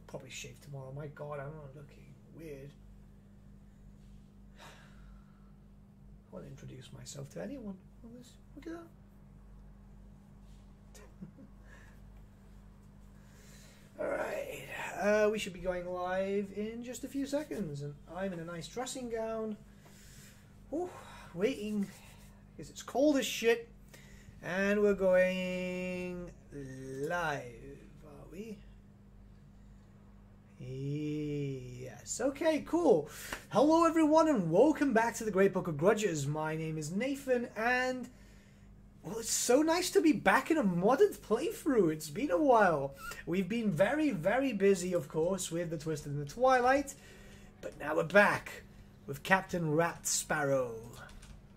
probably shave tomorrow. My God, I'm not looking weird. I want to introduce myself to anyone on this. Look at that. Alright, we should be going live in just a few seconds, and I'm in a nice dressing gown. Ooh, waiting, because it's cold as shit, and we're going live, are we? Yes. Okay, cool. Hello everyone and welcome back to the Great Book of Grudges. My name is Nathan and well, it's so nice to be back in a modded playthrough. It's been a while. We've been very, very busy, of course, with the Twisted and the Twilight, but now we're back with Captain Rat Sparrow.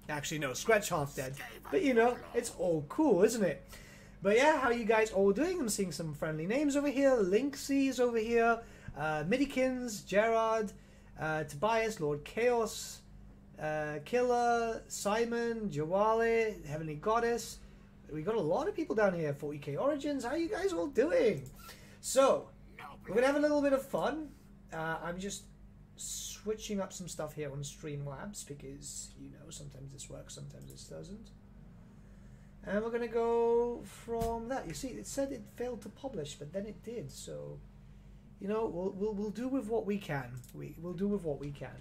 Actually, no, Scratch Half Dead. But you know, it's all cool, isn't it? But yeah, how are you guys all doing? I'm seeing some friendly names over here. Linksey's over here. Midikins, Gerard, Tobias, Lord Chaos, Killer, Simon, Jawale, Heavenly Goddess. We got a lot of people down here. 40k Origins. How are you guys all doing? So, we're going to have a little bit of fun. I'm just switching up some stuff here on Streamlabs because, you know, sometimes this works, sometimes this doesn't. And we're going to go from that. You see, it said it failed to publish, but then it did, so... You know, we'll do with what we can. We'll do with what we can.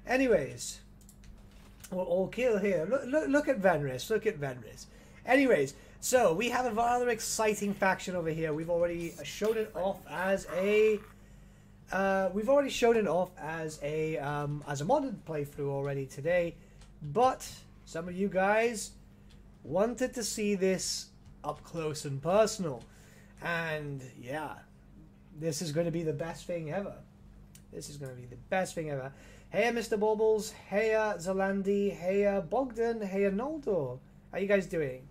Anyways, we'll all kill here. Look at Venris. Look at Venris. Anyways, so we have a rather exciting faction over here. We've already shown it off as a. We've already shown it off as a modded playthrough already today, but some of you guys wanted to see this up close and personal, and yeah. This is going to be the best thing ever. This is going to be the best thing ever. Hey, Mr. Baubles. Hey, Zalandi. Hey, Bogdan. Hey, Noldor. How you guys doing?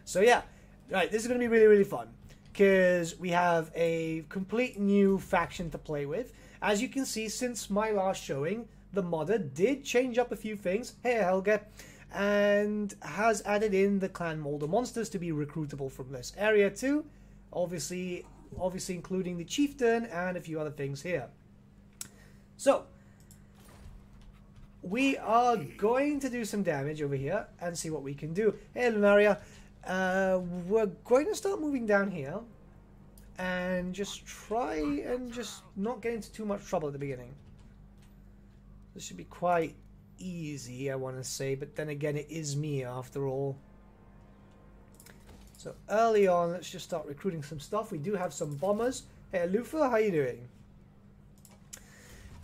So, yeah. Right, this is going to be really, really fun. Because we have a complete new faction to play with. As you can see, since my last showing, the modder did change up a few things. Hey, Helga. And has added in the Clan Molder monsters to be recruitable from this area too. Obviously including the chieftain and a few other things here. So, we are going to do some damage over here and see what we can do. Hey, Lunaria. We're going to start moving down here and just try and just not get into too much trouble at the beginning. This should be quite easy, I want to say, but then again, it is me after all. So early on, let's just start recruiting some stuff. We do have some bombers. Hey, Lufa, how you doing?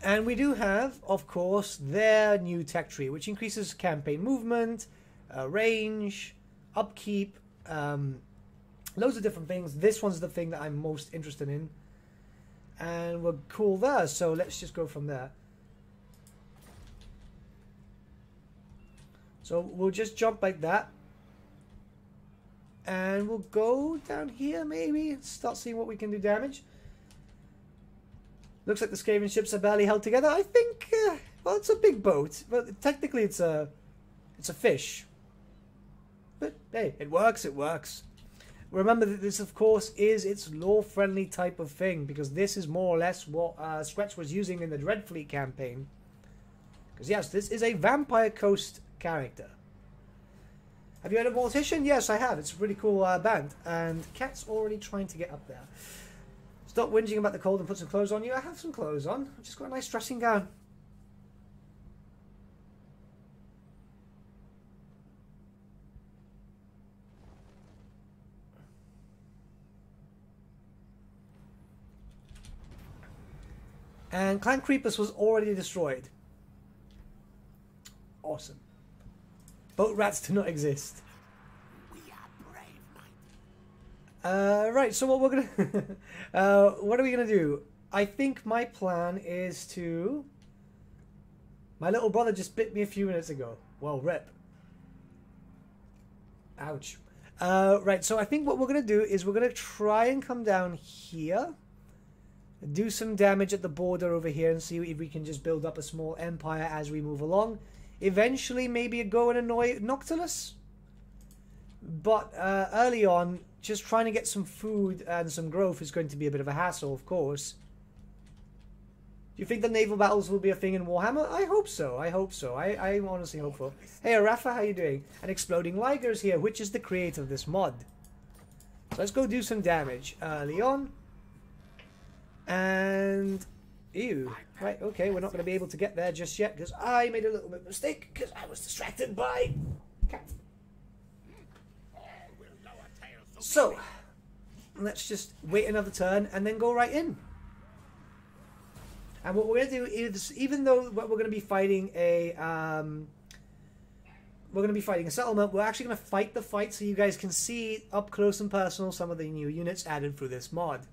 And we do have, of course, their new tech tree, which increases campaign movement, range, upkeep, loads of different things. This one's the thing that I'm most interested in. And we're cool there, so let's just go from there. So we'll just jump like that. And we'll go down here, maybe, start seeing what we can do damage. Looks like the Skaven ships are barely held together. I think, well, it's a big boat, but technically it's a fish. But hey, it works, it works. Remember that this, of course, is its lore-friendly type of thing, because this is more or less what Scratch was using in the Dreadfleet campaign. Because yes, this is a Vampire Coast character. Have you heard of Mortician? Yes, I have. It's a pretty cool band. And Cat's already trying to get up there. Stop whinging about the cold and put some clothes on you. I have some clothes on. I've just got a nice dressing gown. And Clan Creepus was already destroyed. Awesome. Boat rats do not exist. We are brave, right, so what we're gonna what are we gonna do? I think my plan is to... My little brother just bit me a few minutes ago. Well, rip. Ouch. Right, so I think what we're gonna do is we're gonna try and come down here, do some damage at the border over here, and see if we can just build up a small empire as we move along. Eventually, maybe go and annoy Noctilus. But early on, just trying to get some food and some growth is going to be a bit of a hassle, of course. Do you think the naval battles will be a thing in Warhammer? I hope so. I hope so. I'm honestly hopeful. Hey, Arafa, how you doing? And Exploding Liger's here, which is the creator of this mod. So let's go do some damage early on. And... Ew. Right, okay, we're not going to be able to get there just yet, because I made a little bit of a mistake, because I was distracted by... cat. So, let's just wait another turn, and then go right in. And what we're going to do is, even though we're going to be fighting a... settlement, we're actually going to fight the fight so you guys can see up close and personal some of the new units added through this mod.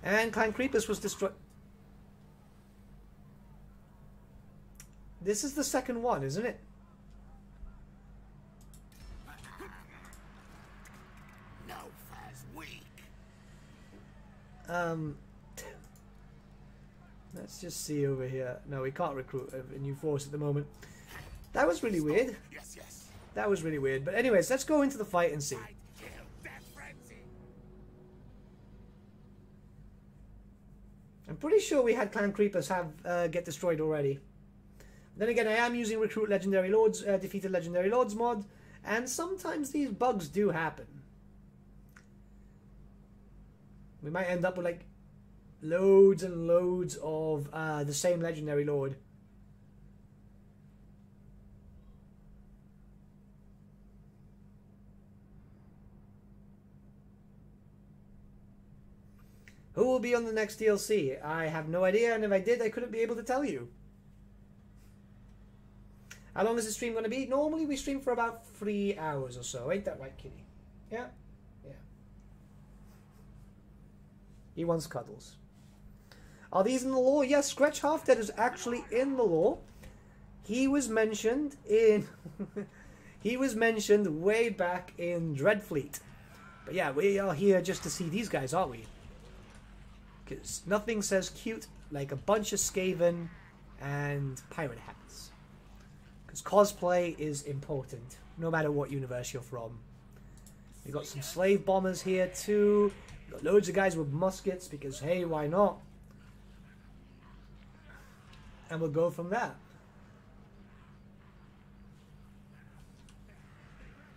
And Clan Creepers was destroyed. This is the second one, isn't it? No fair's weak. Let's just see over here. No, we can't recruit a new force at the moment. That was really weird. Yes, yes. That was really weird. But anyways, let's go into the fight and see. I'm pretty sure we had Clan Creepers get destroyed already. Then again, I am using Recruit Legendary Lords, Defeated Legendary Lords mod, and sometimes these bugs do happen. We might end up with like loads and loads of the same Legendary Lord. Who will be on the next DLC? I have no idea, and if I did, I couldn't be able to tell you. How long is the stream going to be? Normally we stream for about 3 hours or so. Ain't that right, kitty? Yeah? Yeah. He wants cuddles. Are these in the lore? Yes, Scratch Half Dead is actually in the lore. He was mentioned in... he was mentioned way back in Dreadfleet. But yeah, we are here just to see these guys, aren't we? Because nothing says cute like a bunch of Skaven and pirate hats. Because cosplay is important, no matter what universe you're from. We got some slave bombers here too. We got loads of guys with muskets because hey, why not? And we'll go from there.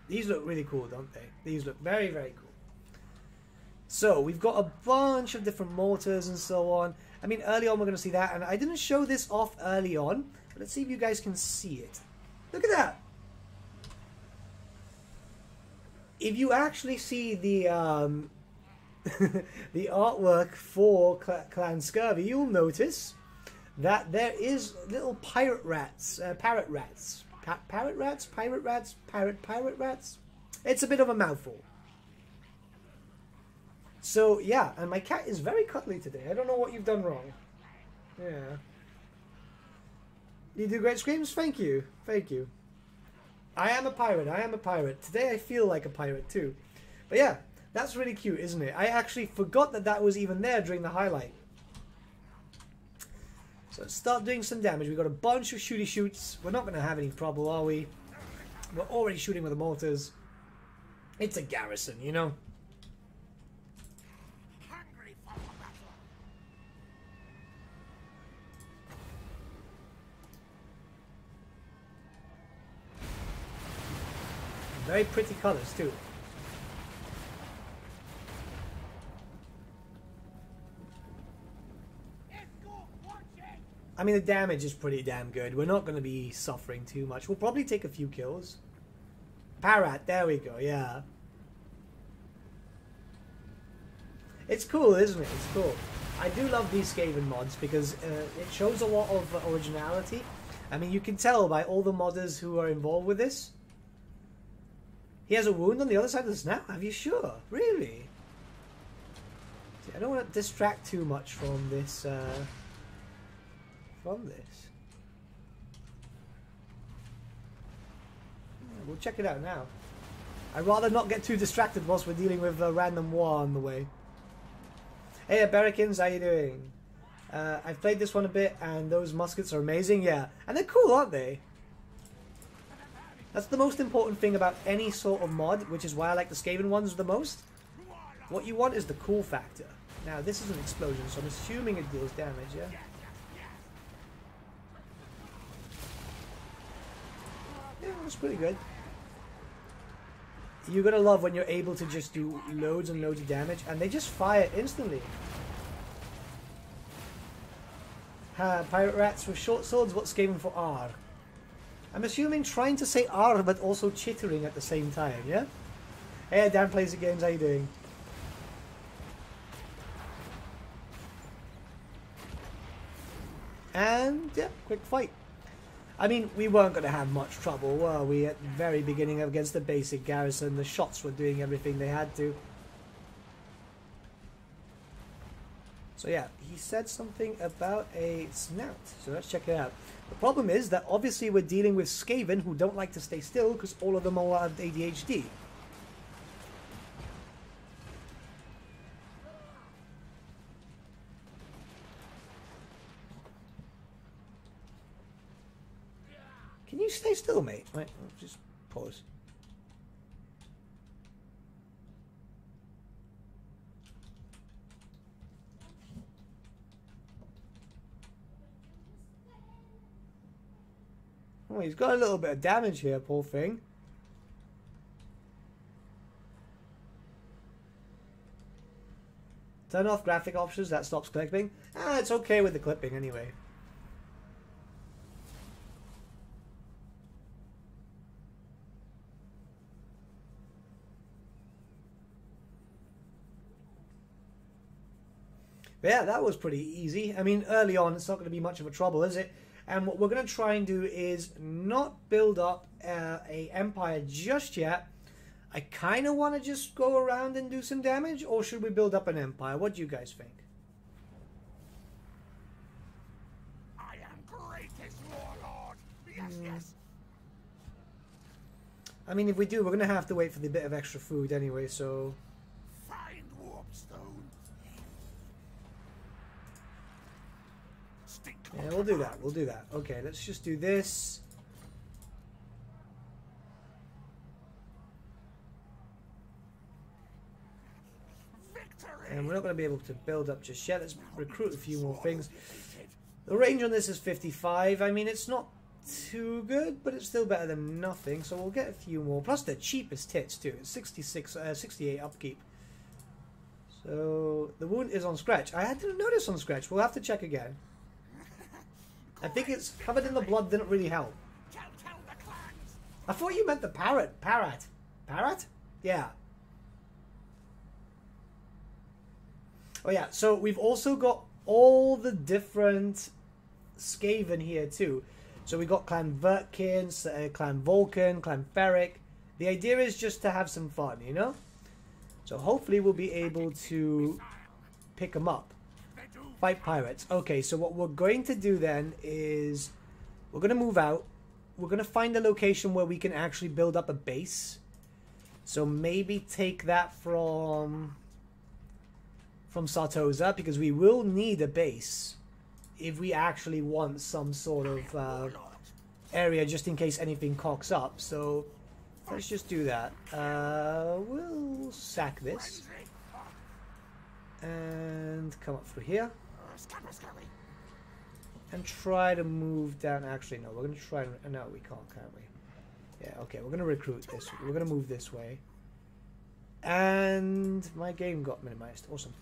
These look really cool, don't they? These look very, very cool. So, we've got a bunch of different mortars and so on. I mean, early on we're going to see that. And I didn't show this off early on. But let's see if you guys can see it. Look at that! If you actually see the the artwork for Clan Skurvy, you'll notice that there is little pirate rats. Parrot rats. Parrot rats? Pirate rats? Pirate rats? It's a bit of a mouthful. So, yeah, and my cat is very cuddly today. I don't know what you've done wrong. Yeah. You do great screams? Thank you. Thank you. I am a pirate. I am a pirate. Today I feel like a pirate too. But yeah, that's really cute, isn't it? I actually forgot that that was even there during the highlight. So let's start doing some damage. We've got a bunch of shooty shoots. We're not going to have any trouble, are we? We're already shooting with the mortars. It's a garrison, you know? Very pretty colors too. I mean, the damage is pretty damn good. We're not going to be suffering too much. We'll probably take a few kills. Parrot, there we go, yeah. It's cool, isn't it? It's cool. I do love these Skaven mods because it shows a lot of originality. I mean, you can tell by all the modders who are involved with this. He has a wound on the other side of the snap? Are you sure? Really? See, I don't want to distract too much from this. We'll check it out now. I'd rather not get too distracted whilst we're dealing with a random war on the way. Hey, Berrikins, how you doing? I've played this one a bit, and those muskets are amazing. Yeah, and they're cool, aren't they? That's the most important thing about any sort of mod, which is why I like the Skaven ones the most. What you want is the cool factor. Now, this is an explosion, so I'm assuming it deals damage, yeah? Yeah, that's pretty good. You're gonna love when you're able to just do loads and loads of damage, and they just fire instantly. Pirate rats with short swords, what's Skaven for R? I'm assuming trying to say R, but also chittering at the same time, yeah? Hey, Dan plays the games, how you doing? And, yeah, quick fight. I mean, we weren't going to have much trouble, were we, at the very beginning against the basic garrison? The shots were doing everything they had to. So yeah, he said something about a snout, so let's check it out. The problem is that obviously we're dealing with Skaven who don't like to stay still because all of them all have ADHD. Can you stay still, mate? Right, just pause. Oh, he's got a little bit of damage here, poor thing. Turn off graphic options, that stops clipping. Ah, it's okay with the clipping anyway. But yeah, that was pretty easy. I mean, early on, it's not going to be much of a trouble, is it? And what we're going to try and do is not build up a empire just yet. I kind of want to just go around and do some damage, or should we build up an empire? What do you guys think? I am greatest warlord. Yes, yes. I mean, if we do, we're going to have to wait for the bit of extra food anyway, so... Find warpstone. Yeah, we'll do that. We'll do that. Okay, let's just do this. And we're not going to be able to build up just yet. Let's recruit a few more things. The range on this is 55. I mean, it's not too good, but it's still better than nothing. So we'll get a few more. Plus, they're cheapest hits too. It's 68 upkeep. So the wound is on scratch. I didn't notice on scratch. We'll have to check again. I think it's covered in the blood. Didn't really help. I thought you meant the parrot. Parrot? Yeah. Oh yeah, so we've also got all the different Skaven here too. So we got Clan Vertkin, Clan Vulcan, Clan Ferric. The idea is just to have some fun, you know? So hopefully we'll be able to pick them up. Fight pirates. Okay, so what we're going to do then is we're going to move out. We're going to find a location where we can actually build up a base. So maybe take that from Sartosa, because we will need a base if we actually want some sort of area just in case anything cocks up. So let's just do that. We'll sack this and come up through here and try to move down. Actually, no, we're going to try and... No, we can't we? Yeah, okay, we're going to recruit this. We're going to move this way. And my game got minimized. Awesome.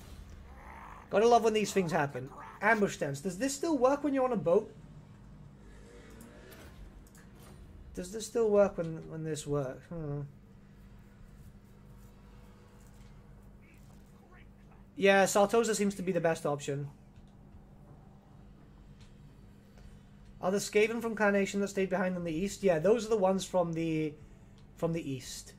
Gotta love when these things happen. Ambush stance. Does this still work when you're on a boat? Does this still work when this works? Yeah, Sartosa seems to be the best option. Are the Skaven from Carnation that stayed behind in the east? Yeah, those are the ones from the east.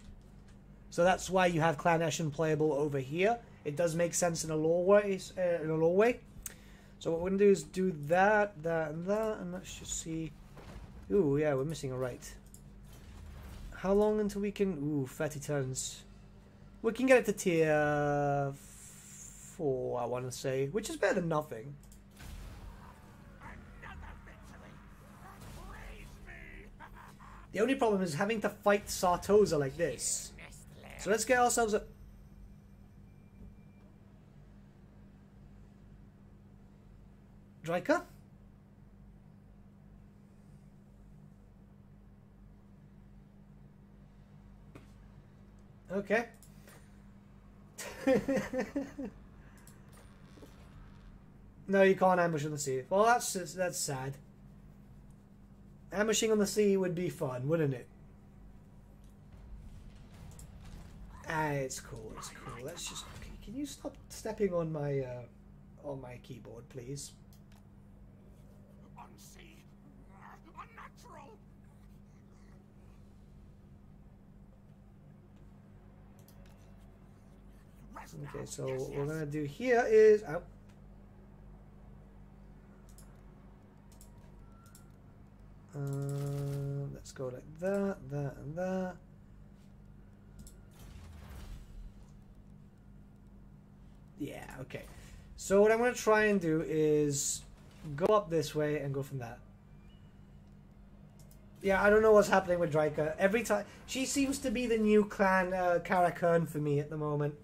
So that's why you have Clan Eshin playable over here. It does make sense in a lore way. So what we're gonna do is do that, that, and that, and let's just see. Ooh, yeah, we're missing a right. How long until we can? Ooh, 30 turns. We can get it to tier 4, I want to say, which is better than nothing. The only problem is having to fight Sartosa like this. So let's get ourselves a... Draika? Okay. No, you can't ambush on the sea. Well, that's sad. Ambushing on the sea would be fun, wouldn't it? Ah, it's cool. It's cool. Let's just. Okay, can you stop stepping on my keyboard, please? Unseen. Unnatural. Okay, so what we're gonna do here is out. Let's go like that, that, and that. Yeah, okay. So what I'm going to try and do is go up this way and go from that. Yeah, I don't know what's happening with Draika. Every time... She seems to be the new clan Karakern for me at the moment.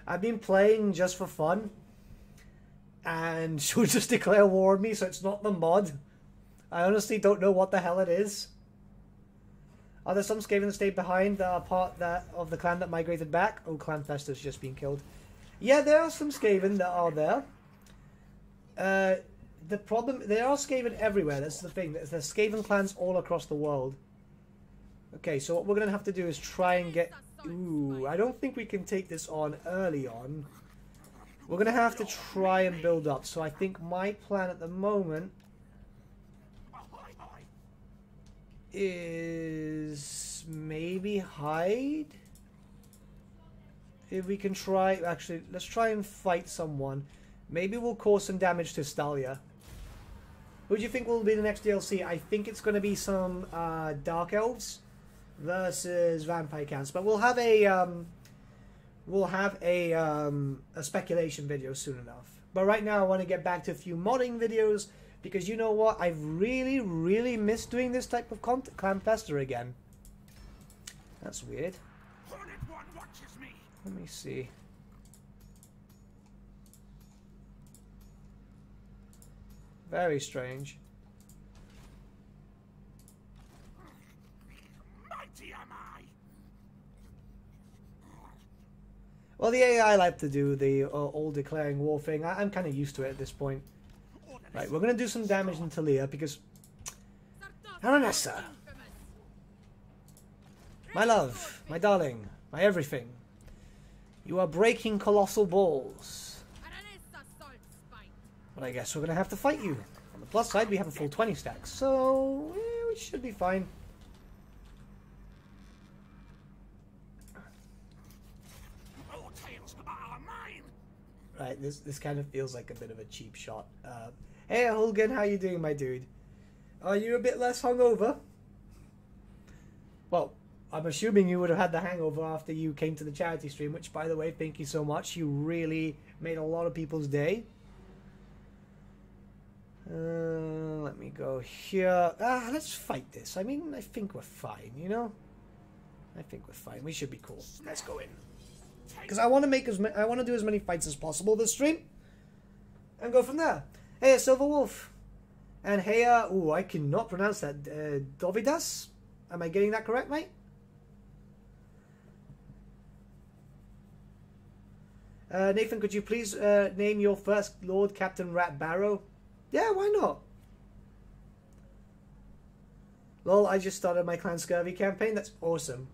I've been playing just for fun. And she'll just declare war on me, so it's not the mod. I honestly don't know what the hell it is. Are there some Skaven that stayed behind that are part of the clan that migrated back? Oh, Clan Fester's just been killed. Yeah, there are some Skaven that are there. The problem... There are Skaven everywhere, that's the thing. There's Skaven clans all across the world. Okay, so what we're going to have to do is try and get... Ooh, I don't think we can take this on early on. We're going to have to try and build up. So I think my plan at the moment... is maybe hide. If we can try, actually, let's try and fight someone. Maybe we'll cause some damage to Stalia. Who do you think will be the next DLC? I think it's going to be some Dark Elves versus Vampire Counts, but we'll have a speculation video soon enough. But right now, I want to get back to a few modding videos. Because you know what? I've really, really missed doing this type of Clan Fester again. That's weird. Let me see. Very strange. Mighty am I. Well, the AI like to do the all declaring war thing. I'm kind of used to it at this point. Right, we're going to do some damage in Talia because... Aranessa! My love, my darling, my everything. You are breaking colossal balls. But I guess we're going to have to fight you. On the plus side, we have a full 20 stacks, so we should be fine. All tales are mine. Right, this kind of feels like a bit of a cheap shot. Hey, Hulgan, how you doing, my dude? Are you a bit less hungover? Well, I'm assuming you would have had the hangover after you came to the charity stream, which, by the way, thank you so much. You really made a lot of people's day. Let me go here. Let's fight this. I mean, I think we're fine, you know? I think we're fine. We should be cool. Let's go in. Because I want to do as many fights as possible this stream. And go from there. Hey, Silver Wolf. And hey, ooh, I cannot pronounce that. Dovidas? Am I getting that correct, mate? Nathan, could you please name your first Lord Captain Rat Barrow? Yeah, why not? Lol, I just started my Clan Skurvy campaign. That's awesome.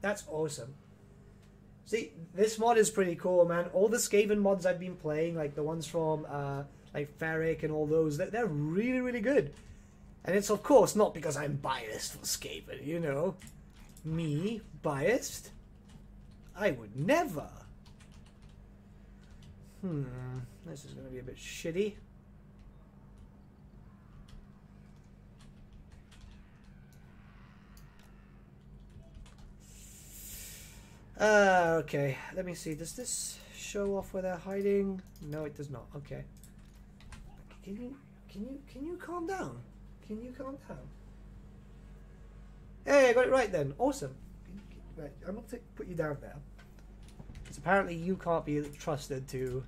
That's awesome. See, this mod is pretty cool, man. All the Skaven mods I've been playing, like the ones from... like Ferric and all those, they're really, really good. And it's, of course, not because I'm biased for Skaven, you know. Me, biased? I would never. This is going to be a bit shitty. Okay, let me see. Does this show off where they're hiding? No, it does not. Okay. Can you calm down? Can you calm down? Hey, I got it right then. Awesome. Right, I'm going to put you down there. Because apparently you can't be trusted to...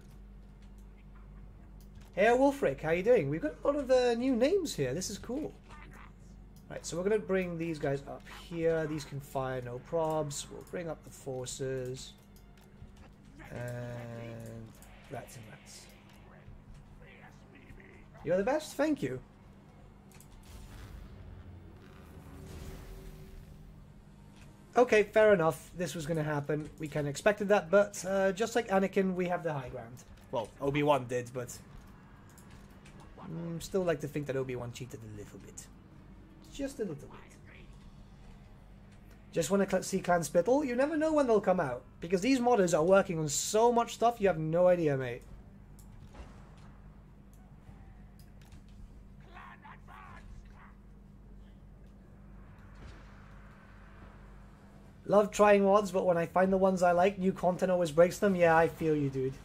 Hey, Wolfric, how you doing? We've got a lot of new names here. This is cool. Right, so we're going to bring these guys up here. These can fire, no probs. We'll bring up the forces. And rats and rats. You're the best? Thank you. Okay, fair enough. This was going to happen. We kind of expected that, but just like Anakin, we have the high ground. Well, Obi-Wan did, but still like to think that Obi-Wan cheated a little bit. Just a little bit. Just want to see Clan Spittle? You never know when they'll come out, because these modders are working on so much stuff, you have no idea, mate. Love trying mods, but when I find the ones I like, new content always breaks them. Yeah, I feel you, dude.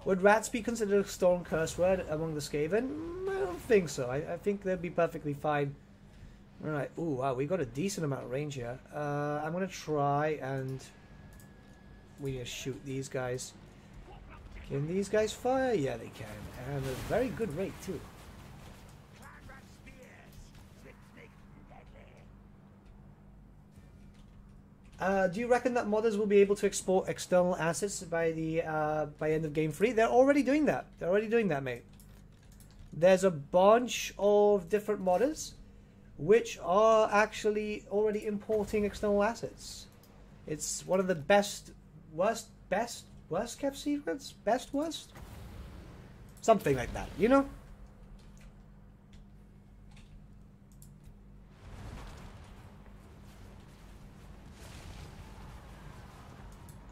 Would rats be considered a storm curse word among the Skaven? I don't think so. I think they'd be perfectly fine. Alright, ooh, wow, we got a decent amount of range here. I'm gonna try and we need to shoot these guys. Can these guys fire? Yeah, they can. And at a very good rate, too. Do you reckon that modders will be able to export external assets by the by end of Game 3? They're already doing that. They're already doing that, mate. There's a bunch of different modders which are actually already importing external assets. It's one of the best kept secrets? Best worst? Something like that, you know?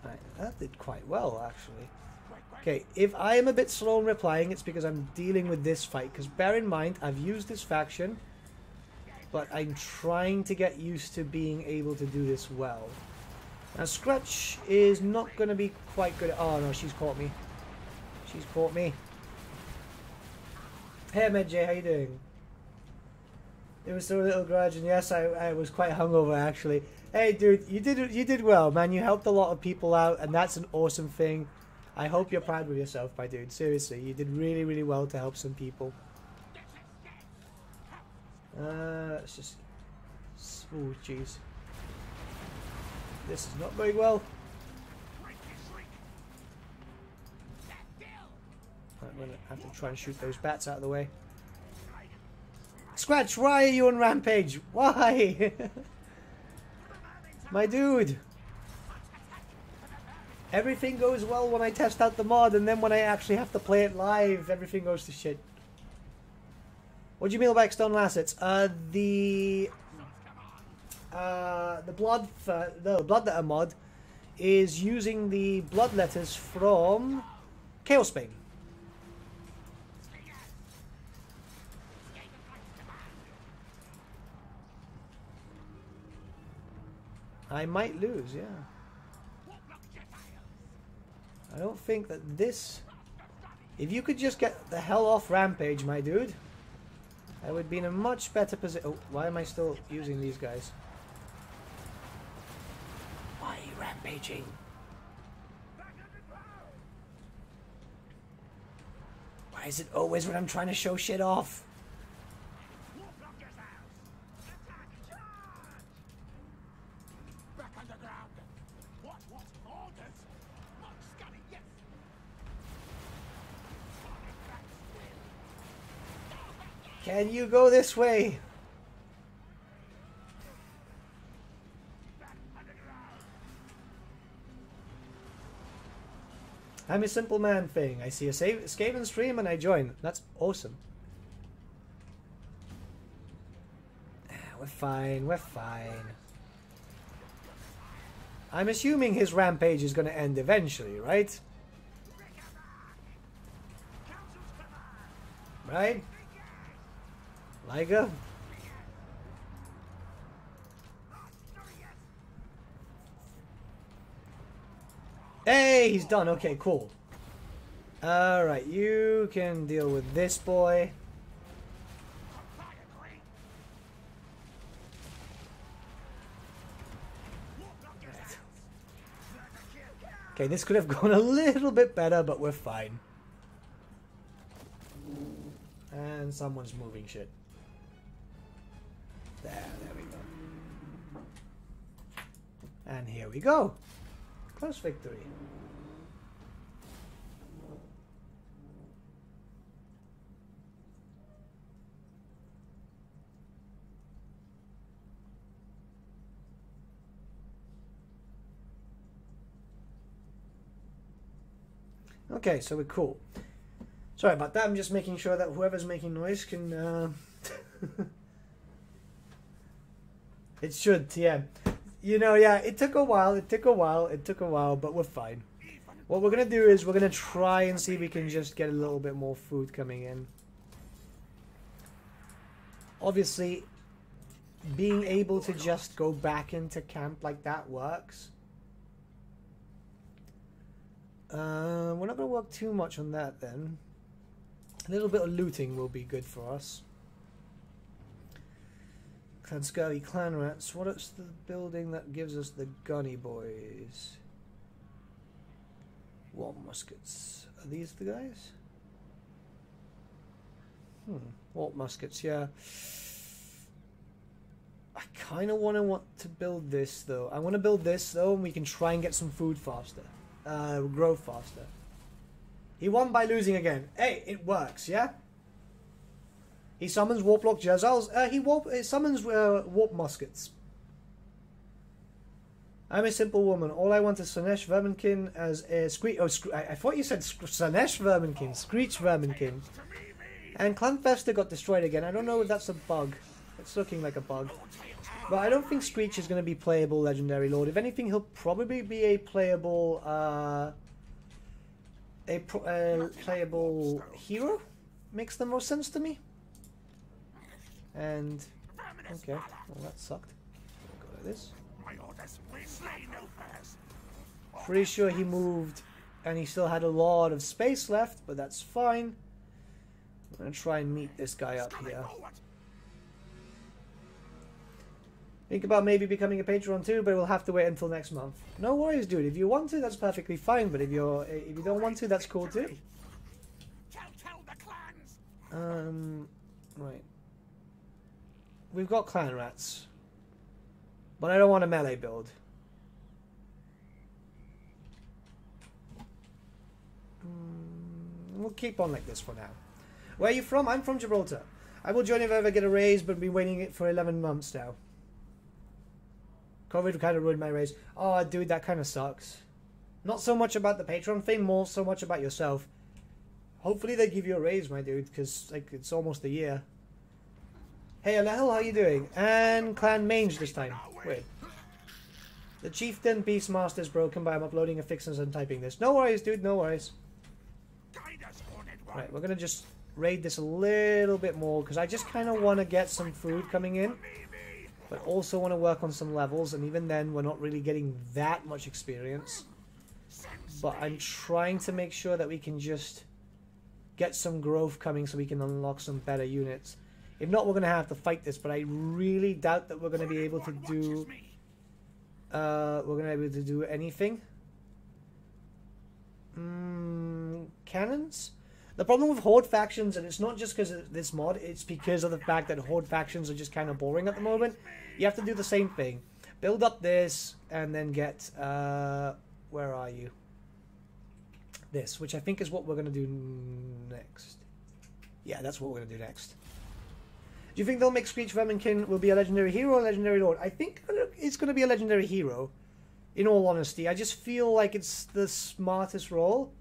Right, that did quite well, actually. Okay, if I am a bit slow in replying, it's because I'm dealing with this fight. Because bear in mind, I've used this faction, but I'm trying to get used to being able to do this well. Now, Scratch is not going to be quite good. Oh, no, she's caught me. She's caught me. Hey, MedJ, how you doing? It was still a little grudge, and yes, I was quite hungover, actually. Hey, dude, you did well, man. You helped a lot of people out, and that's an awesome thing. I hope you're proud with yourself, my dude. Seriously, you did really, really well to help some people. Let's just... Oh, jeez. This is not going well. I'm going to have to try and shoot those bats out of the way. Scratch, why are you on Rampage? Why? My dude. Everything goes well when I test out the mod, and then when I actually have to play it live, everything goes to shit. What do you mean by external assets? The Bloodletter mod is using the blood letters from Chaosbane. I might lose, yeah. I don't think that this... If you could just get the hell off Rampage, my dude, I would be in a much better position. Oh, why am I still using these guys? Why are you rampaging? Why is it always when I'm trying to show shit off? Can you go this way? I'm a simple man thing. I see a Skaven stream and I join. That's awesome. We're fine, we're fine. I'm assuming his rampage is going to end eventually, right? Right? Liga? Hey, he's done. Okay, cool. Alright, you can deal with this boy. Okay, this could have gone a little bit better, but we're fine. And someone's moving shit. There we go. And here we go. Close victory. Okay, so we're cool. Sorry about that, I'm just making sure that whoever's making noise can... It should, yeah. You know, yeah, it took a while, but we're fine. What we're going to do is we're going to try and see if we can just get a little bit more food coming in. Obviously, being able to just go back into camp like that works. We're not going to work too much on that then. A little bit of looting will be good for us. Clan Skurvy, Clan Rats. What is the building that gives us the gunny boys? War muskets. Are these the guys? War muskets, yeah. I kind of want to build this though. I want to build this though, and we can try and get some food faster. Grow faster. He won by losing again. Hey, it works, yeah? He summons Warplock Jezals. He summons Warp Muskets. I'm a simple woman. All I want is Slanesh Verminkin as a Screech... Oh, I thought you said Slanesh Verminkin. Screech Verminkin. And Clanfester got destroyed again. I don't know if that's a bug. It's looking like a bug. But I don't think Screech is going to be playable Legendary Lord. If anything, he'll probably be a playable... playable hero? Makes the most sense to me. And... okay, well that sucked. Go like this. Pretty sure he moved and he still had a lot of space left, but that's fine. I'm going to try and meet this guy up here. Think about maybe becoming a patron too, but we'll have to wait until next month. No worries, dude. If you want to, that's perfectly fine. But if you don't want to, that's cool too. Right. We've got clan rats, but I don't want a melee build. We'll keep on like this for now. Where are you from? I'm from Gibraltar. I will join if I ever get a raise, but been waiting it for 11 months now. COVID kind of ruined my raise. Oh, dude, that kind of sucks. Not so much about the Patreon thing, more so much about yourself. Hopefully they give you a raise, my dude, because like it's almost a year. Hey, Alehel, how you doing? And Clan Mange this time. Wait. The Chieftain Beastmaster is broken, but I'm uploading a fix and typing this. No worries, dude, no worries. Right, we're going to just raid this a little bit more, because I just kind of want to get some food coming in. But also want to work on some levels, and even then we're not really getting that much experience. But I'm trying to make sure that we can just get some growth coming so we can unlock some better units. If not, we're going to have to fight this, but I really doubt that we're going to be able to do... anything. Cannons? The problem with Horde factions, and it's not just because of this mod, it's because of the fact that Horde factions are just kind of boring at the moment. You have to do the same thing. Build up this, and then get... where are you? This, which I think is what we're going to do next. Yeah, that's what we're going to do next. Do you think they'll make Screech Verminkin will be a legendary hero or a legendary lord? I think it's going to be a legendary hero, in all honesty. I just feel like it's the smartest role.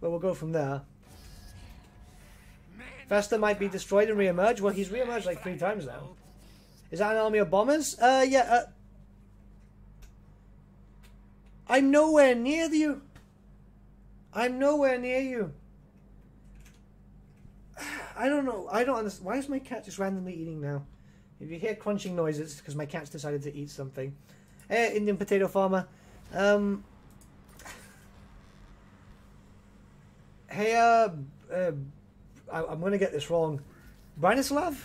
But we'll go from there. Fester might be destroyed and re-emerge. Well, he's re-emerged like 3 times now. Is that an army of bombers? Yeah. I'm nowhere near you. I'm nowhere near you. I don't know. I don't understand. Why is my cat just randomly eating now? If you hear crunching noises, it's because my cat's decided to eat something. Hey, Indian potato farmer. Hey, I'm going to get this wrong. Branislav?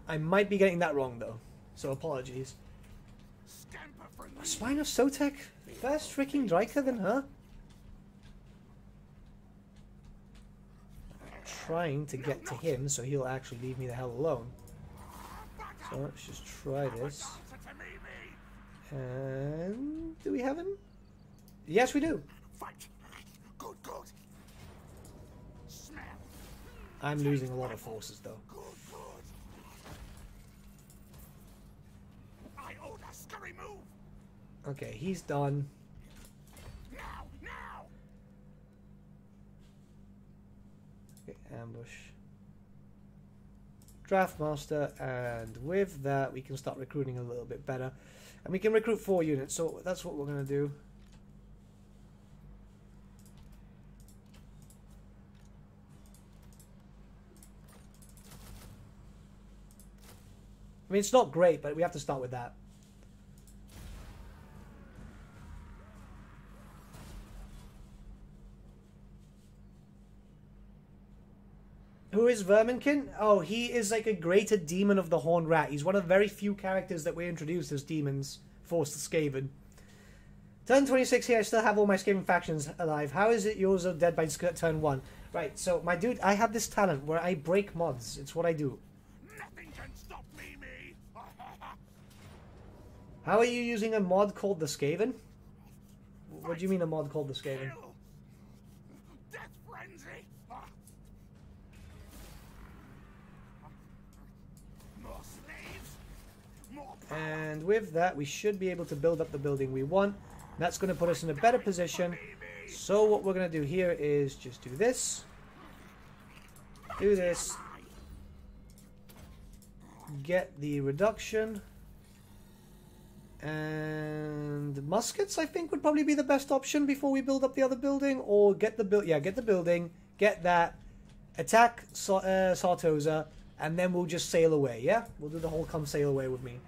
I might be getting that wrong, though. So apologies. A Spine of Sotek? First freaking striker than her? I'm trying to get to him so he'll actually leave me the hell alone. So let's just try this. And do we have him? Yes, we do. Fight. Good, good. Smell. I'm losing a lot of forces though. Good, good. I order scurry move. Okay, he's done. Now, now. Okay, ambush. Draftmaster, and with that we can start recruiting a little bit better. And we can recruit 4 units, so that's what we're going to do. I mean, it's not great, but we have to start with that. Who is Vermin? Oh, he is like a greater demon of the Horned Rat. He's one of the very few characters that we introduced as demons for Skaven. Turn 26 here, I still have all my Skaven factions alive. How is it yours are dead by turn 1? Right, so my dude, I have this talent where I break mods. It's what I do. Nothing can stop me. How are you using a mod called the Skaven? What do you mean a mod called the Skaven? Kill. Death frenzy. More slaves. More power. And with that, we should be able to build up the building we want. That's going to put us in a better position. So what we're going to do here is just do this. Do this. Get the reduction. And muskets, I think, would probably be the best option before we build up the other building. Or get the get the building. Get that. Attack Sartosa. And then we'll just sail away, yeah? We'll do the whole come sail away with me.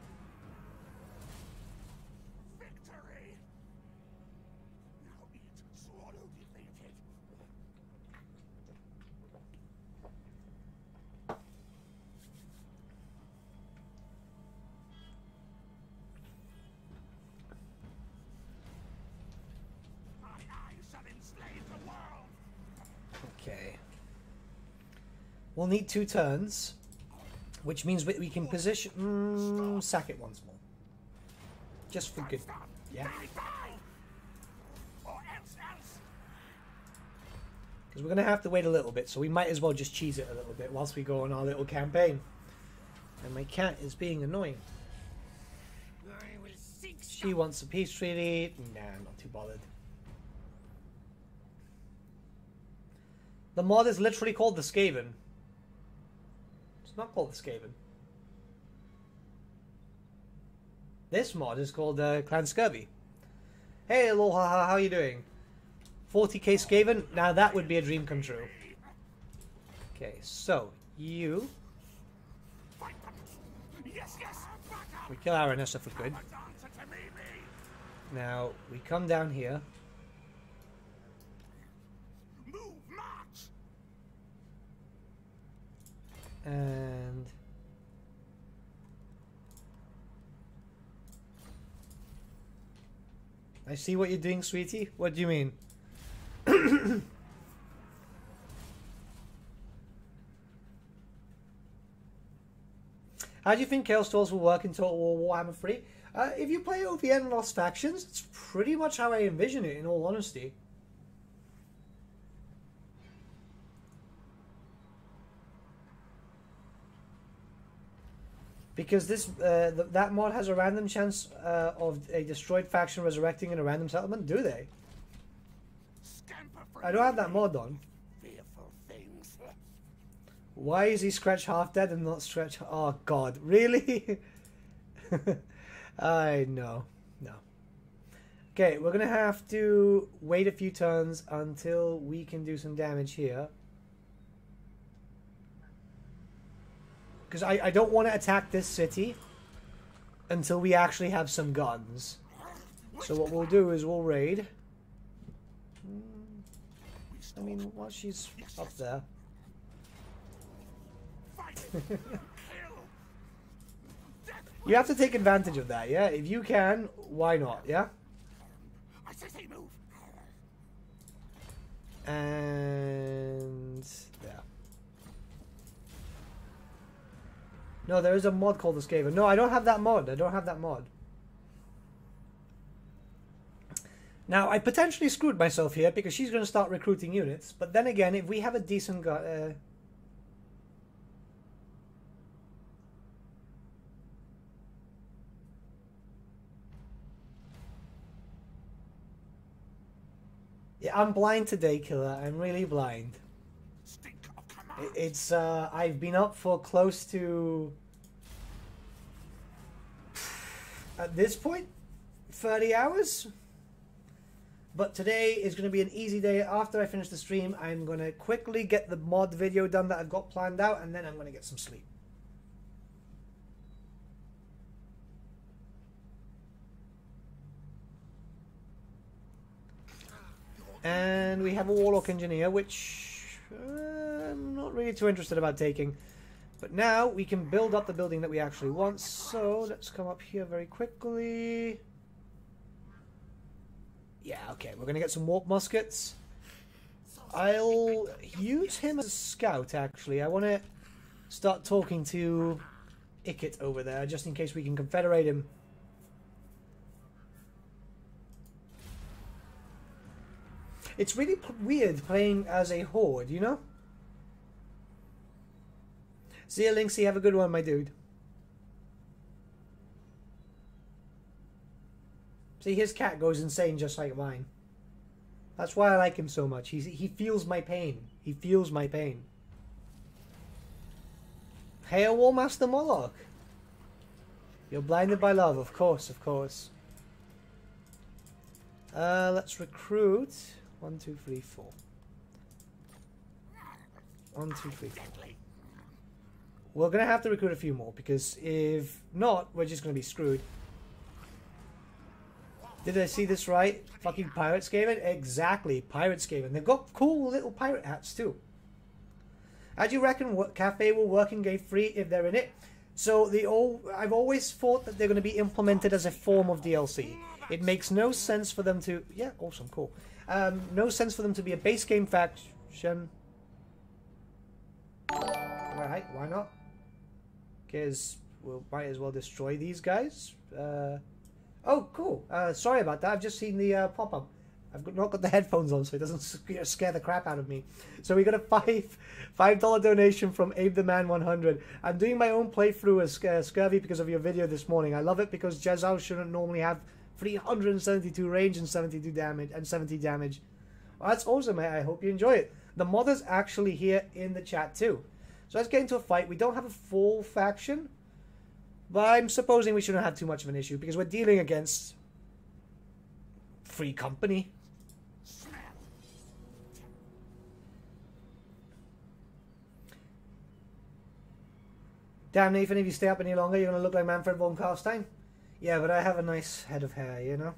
Victory. Now eat swallow defeated. My eyes shall enslave the world. Okay. We'll need 2 turns, which means we can position... sack it once more. Just for good. Yeah. Or else. Because we're going to have to wait a little bit, so we might as well just cheese it a little bit whilst we go on our little campaign. And my cat is being annoying. I will seek She wants a peace treaty. Nah, I'm not too bothered. The mod is literally called the Skaven. It's not called the Skaven. This mod is called Clan Skurvy. Hey, Aloha, how are you doing? 40k Skaven? Now that would be a dream come true. Okay, so you... fight them. Yes, yes. We kill our Anessa for good. Answer to me. Now, we come down here. Move, march. And... I see what you're doing, sweetie. What do you mean? How do you think Chaos Tools will work in Total War Warhammer 3? If you play OVN and Lost Factions, it's pretty much how I envision it, in all honesty. Because this that mod has a random chance of a destroyed faction resurrecting in a random settlement, do they? Scamper for I don't have that mod on. fearful things. Why is he Scratch half dead and not Stretch? Oh God, really? I know, no. Okay, we're gonna have to wait a few turns until we can do some damage here. Because I don't want to attack this city until we actually have some guns. So what we'll do is we'll raid. I mean, while she's up there. You have to take advantage of that, yeah? If you can, why not, yeah? I We move. And there. No, there is a mod called the Skaven. No, I don't have that mod. I don't have that mod. Now, I potentially screwed myself here because she's going to start recruiting units. But then again, if we have a decent guy... yeah, I'm blind today, Killer. I'm really blind. Stink of command. It's, I've been up for close to... at this point, 30 hours? But today is going to be an easy day. After I finish the stream, I'm going to quickly get the mod video done that I've got planned out, and then I'm going to get some sleep. And we have a Warlock Engineer, which I'm not really too interested about taking. But now we can build up the building that we actually want. So let's come up here very quickly. Yeah, okay, we're going to get some warp muskets. I'll use him as a scout, actually. I want to start talking to Ikit over there, just in case we can confederate him. It's really weird playing as a horde, you know? See you, Lynxy. Have a good one, my dude. See, his cat goes insane just like mine. That's why I like him so much. He feels my pain. He feels my pain. Hail War Master Moloch. You're blinded by love, of course, of course. Let's recruit. 1, 2, 3, 4. 1, 2, 3, 4. We're gonna have to recruit a few more because if not, we're just gonna be screwed. Did I see this right? Fucking pirate Skaven? Exactly, pirate Skaven. They've got cool little pirate hats too. How do you reckon what cafe will work in Game 3 if they're in it? So I've always thought that they're going to be implemented as a form of DLC. It makes no sense for them to... yeah, awesome, cool. No sense for them to be a base game faction. Alright, why not? Because we might as well destroy these guys. Oh, cool. Sorry about that. I've just seen the pop-up. I've not got the headphones on, so it doesn't scare the crap out of me. So we got a $5 donation from Abe the Man 100. I'm doing my own playthrough as Skurvy because of your video this morning. I love it because Jezal shouldn't normally have 372 range and 72 damage and 70 damage. Well, that's awesome, mate. I hope you enjoy it. The mod is actually here in the chat too. So let's get into a fight. We don't have a full faction. But I'm supposing we shouldn't have too much of an issue because we're dealing against free company. Damn, Nathan, if you stay up any longer, you're going to look like Manfred von Carstein. Yeah, but I have a nice head of hair, you know?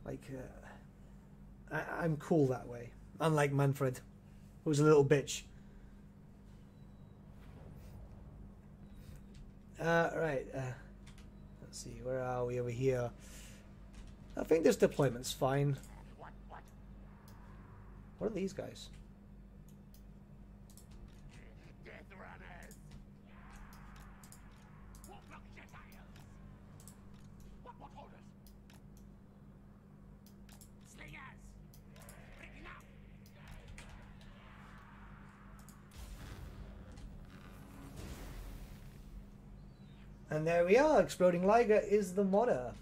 Like, I'm cool that way. Unlike Manfred, who's a little bitch. Right, let's see, where are we over here? I think this deployment's fine. What are these guys? Death runners. What projectiles? What holders? Slingers. Breaking up. And there we are. Exploding Liger is the modder.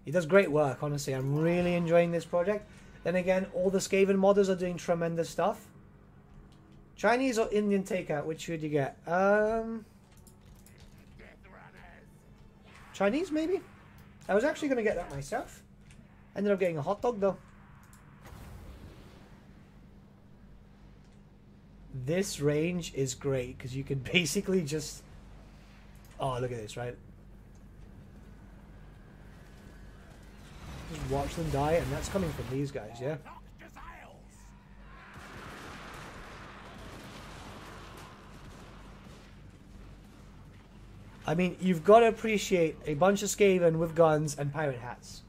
He does great work, honestly. I'm really enjoying this project. Then again, all the Skaven modders are doing tremendous stuff. Chinese or Indian takeout, which should you get? Chinese, maybe? I was actually going to get that myself. Ended up getting a hot dog, though. This range is great, because you can basically just... oh, look at this, right? Just watch them die, and that's coming from these guys, yeah? I mean, you've got to appreciate a bunch of Skaven with guns and pirate hats.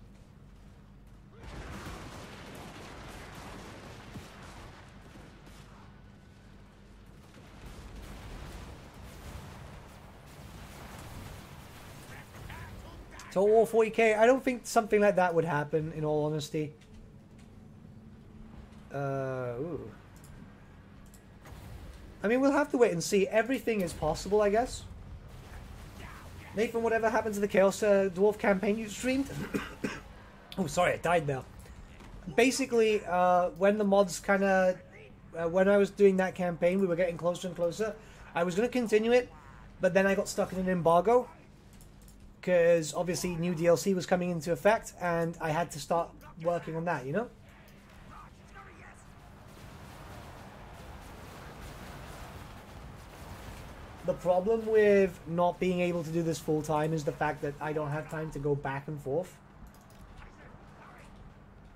Total War 40k. I don't think something like that would happen, in all honesty. Ooh. I mean, we'll have to wait and see. Everything is possible, I guess. Nathan, whatever happened to the Chaos Dwarf campaign you streamed? Oh, sorry, I died there. Basically, when the mods kind of... when I was doing that campaign, we were getting closer and closer. I was going to continue it, but then I got stuck in an embargo. Because, obviously, new DLC was coming into effect, and I had to start working on that, you know? The problem with not being able to do this full time is the fact that I don't have time to go back and forth.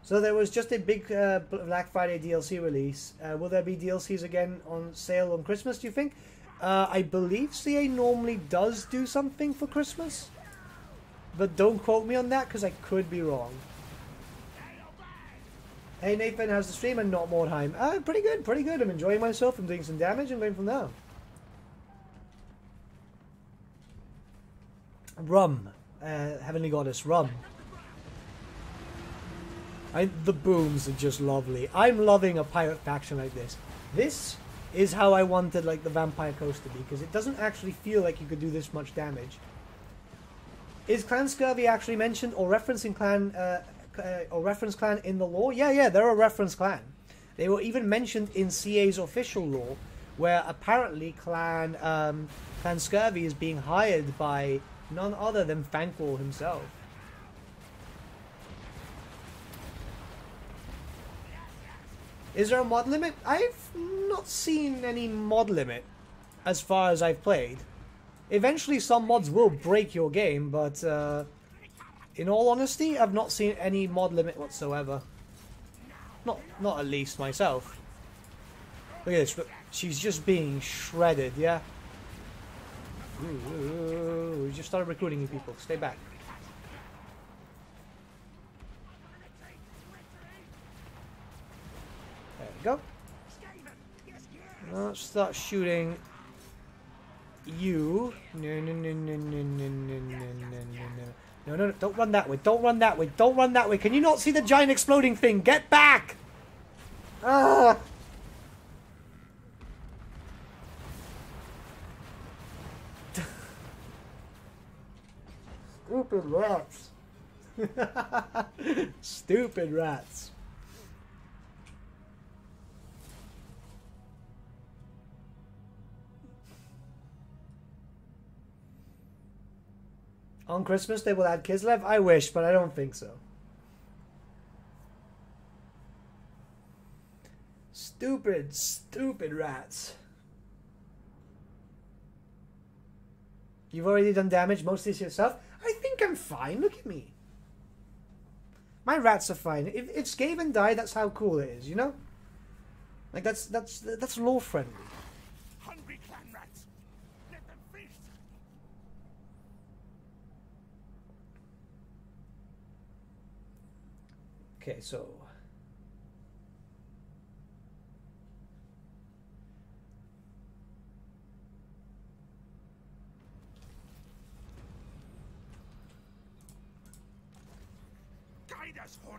So there was just a big Black Friday DLC release. Will there be DLCs again on sale on Christmas, do you think? I believe CA normally does do something for Christmas. But don't quote me on that because I could be wrong. Hey Nathan, how's the stream and not more time? Pretty good, pretty good. I'm enjoying myself. I'm doing some damage and going from there. Rum. Heavenly Goddess, rum. The booms are just lovely. I'm loving a pirate faction like this. This is how I wanted like the Vampire Coast to be, because it doesn't actually feel like you could do this much damage. Is Clan Skurvy actually mentioned or referencing clan or reference clan in the lore? Yeah, they're a reference clan. They were even mentioned in CA's official lore, where apparently Clan Skurvy is being hired by none other than Thankful himself. Is there a mod limit? I've not seen any mod limit as far as I've played. Eventually some mods will break your game, but in all honesty, I've not seen any mod limit whatsoever. Not at least myself. Look at this, she's just being shredded, yeah? Ooh, we just started recruiting you people. Stay back. There we go. Let's start shooting you. No, don't run that way. Don't run that way. Don't run that way. Can you not see the giant exploding thing? Get back! Ah! Stupid rats. Stupid rats. On Christmas they will add Kislev? I wish, but I don't think so. Stupid, stupid rats. You've already done damage, mostly to yourself? I think I'm fine. Look at me. My rats are fine. If Skaven die, that's how cool it is, you know? Like that's lore friendly. Hungry clan rats. Let them feast. Okay, so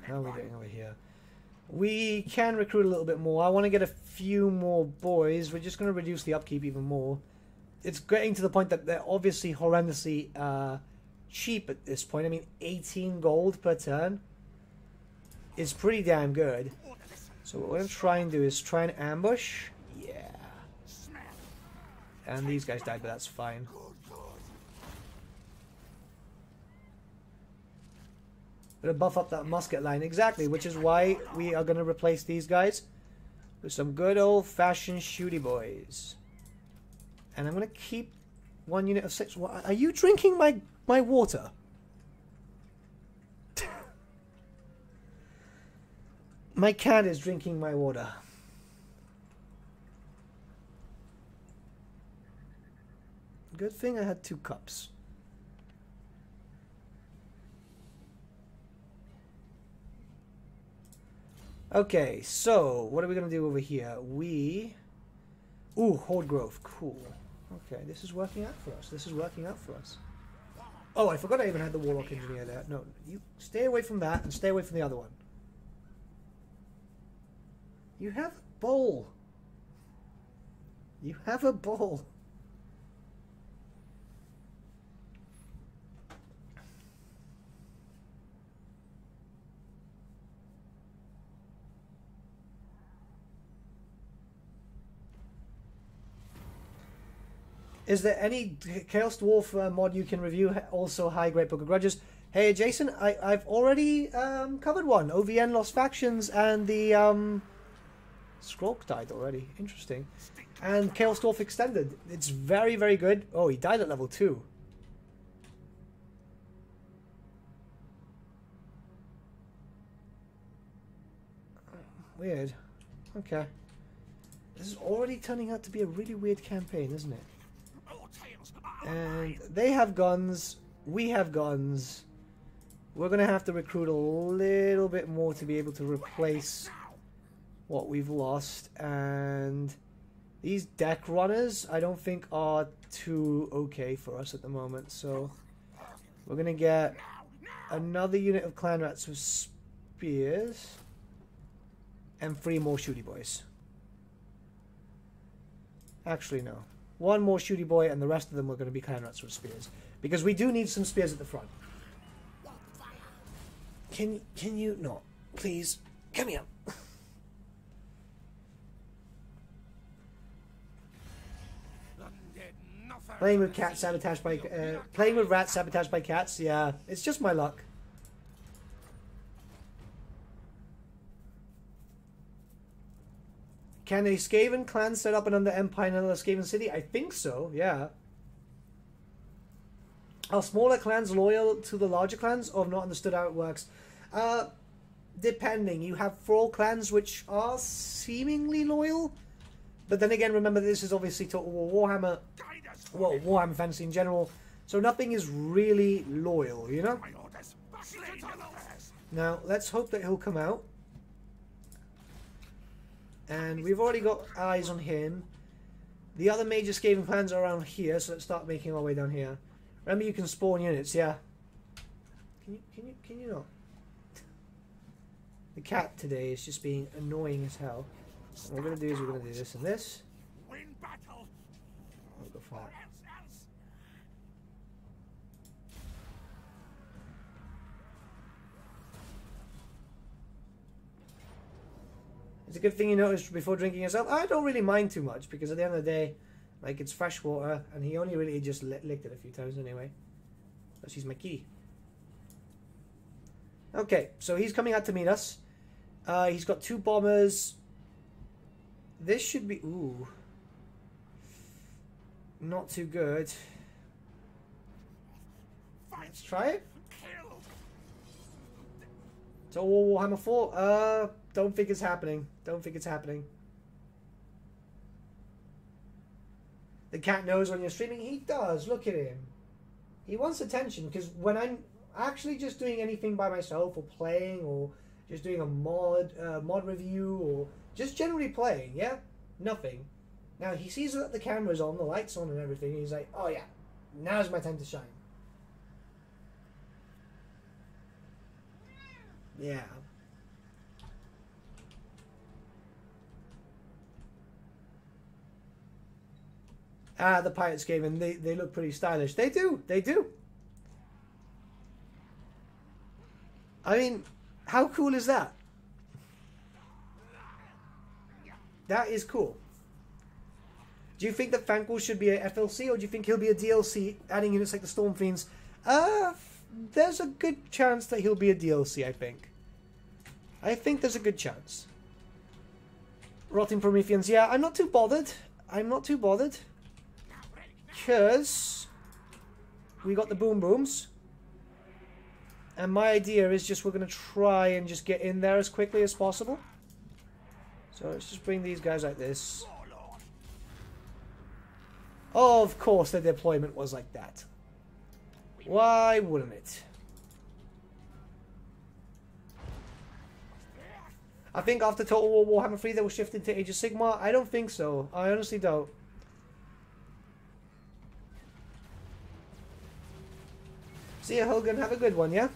how are we getting over here? We can recruit a little bit more. I want to get a few more boys. We're just going to reduce the upkeep even more. It's getting to the point that they're obviously horrendously cheap at this point. I mean, 18 gold per turn is pretty damn good. So what we're going to try and do is try and ambush. Yeah. And these guys died, but that's fine. Gonna buff up that musket line, exactly, which is why we are gonna replace these guys with some good old-fashioned shooty boys. And I'm gonna keep one unit of 6. Are you drinking my water? My cat is drinking my water. Good thing I had 2 cups. Okay, so what are we gonna do over here? Ooh, Horde Growth, cool. Okay, this is working out for us. This is working out for us. Oh, I forgot I even had the Warlock Engineer there. No, you stay away from that and stay away from the other one. You have a bowl. You have a bowl. Is there any Chaos Dwarf mod you can review? Also, hi, Great Book of Grudges. Hey, Jason, I've already covered one. OVN Lost Factions and the Skrulk died already. Interesting. And Chaos Dwarf Extended. It's very, very good. Oh, he died at level 2. Weird. Okay. This is already turning out to be a really weird campaign, isn't it? And they have guns, we have guns. We're going to have to recruit a little bit more to be able to replace what we've lost. And these deck runners, I don't think are too okay for us at the moment. So we're going to get another unit of clan rats with spears. And 3 more shooty boys. Actually, no. 1 more shooty boy, and the rest of them are going to be clan rats with spears. Because we do need some spears at the front. Can you... No. Please. Come here. Playing with cats sabotaged by... playing with rats sabotaged by cats. Yeah. It's just my luck. Can a Skaven clan set up another empire in another Skaven city? I think so, yeah. Are smaller clans loyal to the larger clans, or have not understood how it works? Depending. You have thrall clans which are seemingly loyal, but then again, remember this is obviously Total War Warhammer, well, Warhammer Fantasy in general, so nothing is really loyal, you know? Now, let's hope that he'll come out. And we've already got eyes on him. The other major Skaven clans are around here, so let's start making our way down here. Remember, you can spawn units, yeah. Can you not? The cat today is just being annoying as hell. And what we're gonna do is we're gonna do this and this. Win battle. I'll go for that. It's a good thing you noticed before drinking yourself. I don't really mind too much because at the end of the day, like, it's fresh water, and he only really just licked it a few times anyway. But she's my kitty. Okay, so he's coming out to meet us. He's got 2 bombers. This should be... Ooh. Not too good. Let's try it. So Warhammer 4? Don't think it's happening. Don't think it's happening. The cat knows when you're streaming. He does. Look at him. He wants attention, because when I'm actually just doing anything by myself, or playing, or just doing a mod review, or just generally playing, yeah? Nothing. Now, he sees that the camera's on, the light's on and everything, and he's like, oh yeah, now's my time to shine. Yeah. Ah, the Pirates game, and they look pretty stylish. They do. They do. I mean, how cool is that? That is cool. Do you think that Thankful should be a FLC, or do you think he'll be a DLC, adding units like the Storm Fiends? There's a good chance that he'll be a DLC, I think. I think there's a good chance. Rotting Prometheans, yeah, I'm not too bothered. I'm not too bothered. Because we got the boom booms. And my idea is just we're going to try and just get in there as quickly as possible. So let's just bring these guys like this. Of course the deployment was like that. Why wouldn't it? I think after Total War Warhammer 3 they will shift into Age of Sigmar. I don't think so. I honestly don't. See you, Hogan. Have a good one, yeah?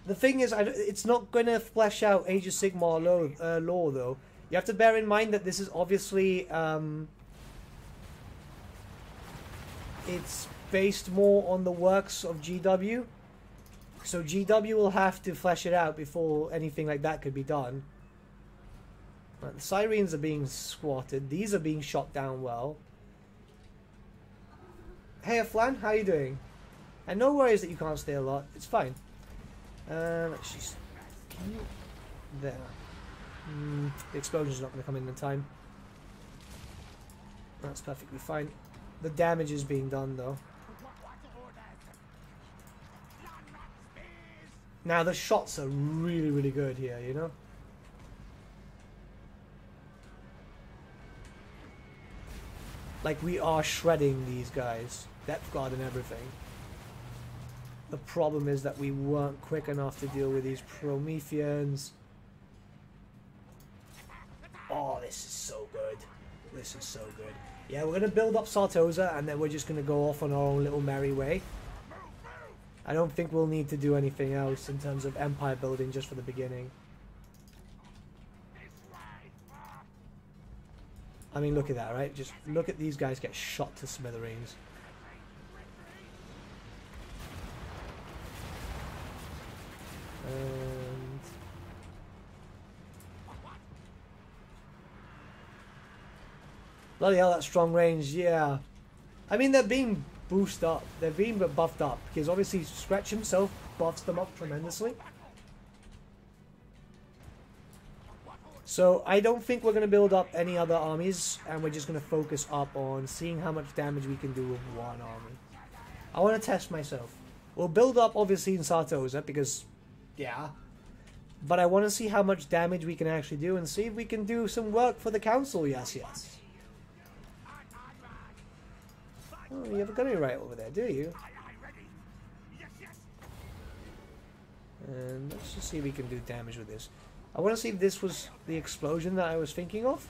The thing is, it's not going to flesh out Age of Sigmar lore, though. You have to bear in mind that this is obviously... it's based more on the works of GW. So GW will have to flesh it out before anything like that could be done. Right, the Sirens are being squatted. These are being shot down well. Hey, Aflan, how you doing? And no worries that you can't stay a lot. It's fine. Let's just... Can you... There. The explosion's not going to come in time. That's perfectly fine. The damage is being done, though. Now, the shots are really, really good here, you know? Like, we are shredding these guys. Depth guard and everything. The problem is that we weren't quick enough to deal with these Prometheans. Oh, this is so good. This is so good. Yeah, we're going to build up Sartosa, and then we're just going to go off on our own little merry way. I don't think we'll need to do anything else in terms of empire building just for the beginning. I mean, look at that, right? Just look at these guys get shot to smithereens. And... bloody hell, that strong range, yeah. I mean, they're being boosted up. They're being buffed up. Because obviously Stretch himself buffs them up tremendously. So I don't think we're going to build up any other armies. And we're just going to focus up on seeing how much damage we can do with one army. I want to test myself. We'll build up obviously in Sartosa because, yeah. But I want to see how much damage we can actually do. And see if we can do some work for the council. Yes, yes. Oh, you have a gunnery right over there, do you? And let's just see if we can do damage with this. I want to see if this was the explosion that I was thinking of.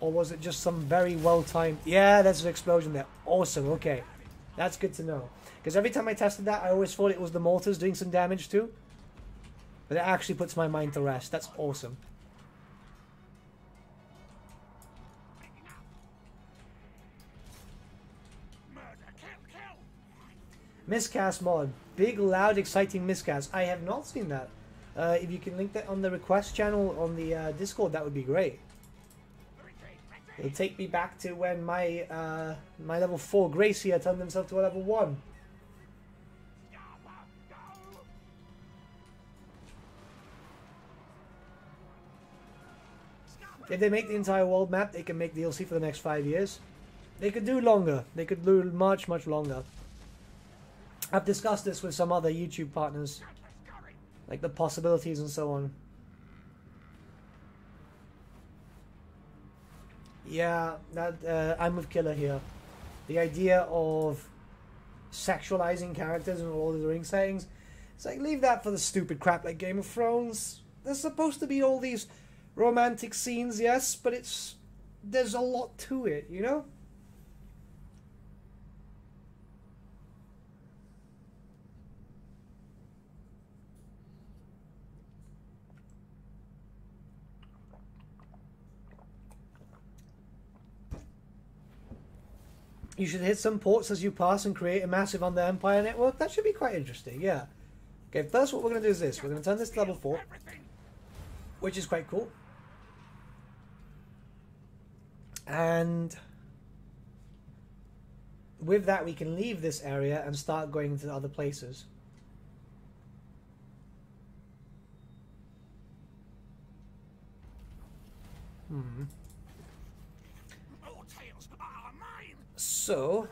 Or was it just some very well-timed... Yeah, that's an explosion there. Awesome, okay. That's good to know. Because every time I tested that, I always thought it was the mortars doing some damage too. But it actually puts my mind to rest. That's awesome. Miscast mod. Big, loud, exciting miscast. I have not seen that. If you can link that on the request channel on the Discord, that would be great. It'll take me back to when my my level 4 Gracie had turned himself to a level 1. If they make the entire world map, they can make DLC for the next 5 years. They could do longer. They could do much, much longer. I've discussed this with some other YouTube partners, like the possibilities and so on. Yeah, that I'm with Killer here. The idea of sexualizing characters in all of the ring settings, it's like, leave that for the stupid crap like Game of Thrones. There's supposed to be all these romantic scenes, yes, but there's a lot to it, you know? You should hit some ports as you pass and create a massive on the Empire network. That should be quite interesting, yeah. Okay, first what we're going to do is this. We're going to turn this to level 4, which is quite cool. And with that, we can leave this area and start going to other places. So,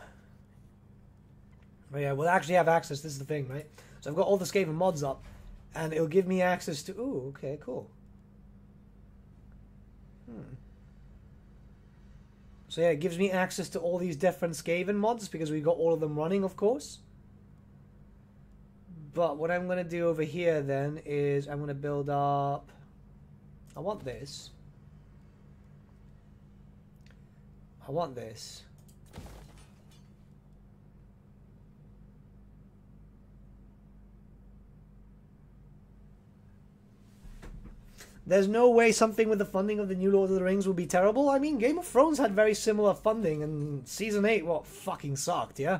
oh yeah, we'll actually have access. This is the thing, right? So I've got all the Skaven mods up, and it'll give me access to... Ooh, okay, cool. So yeah, it gives me access to all these different Skaven mods, because we got all of them running, of course. But what I'm going to do over here, then, is I'm going to build up I want this. I want this. There's no way something with the funding of the new Lord of the Rings will be terrible. I mean, Game of Thrones had very similar funding, and Season 8, what, fucking sucked, yeah?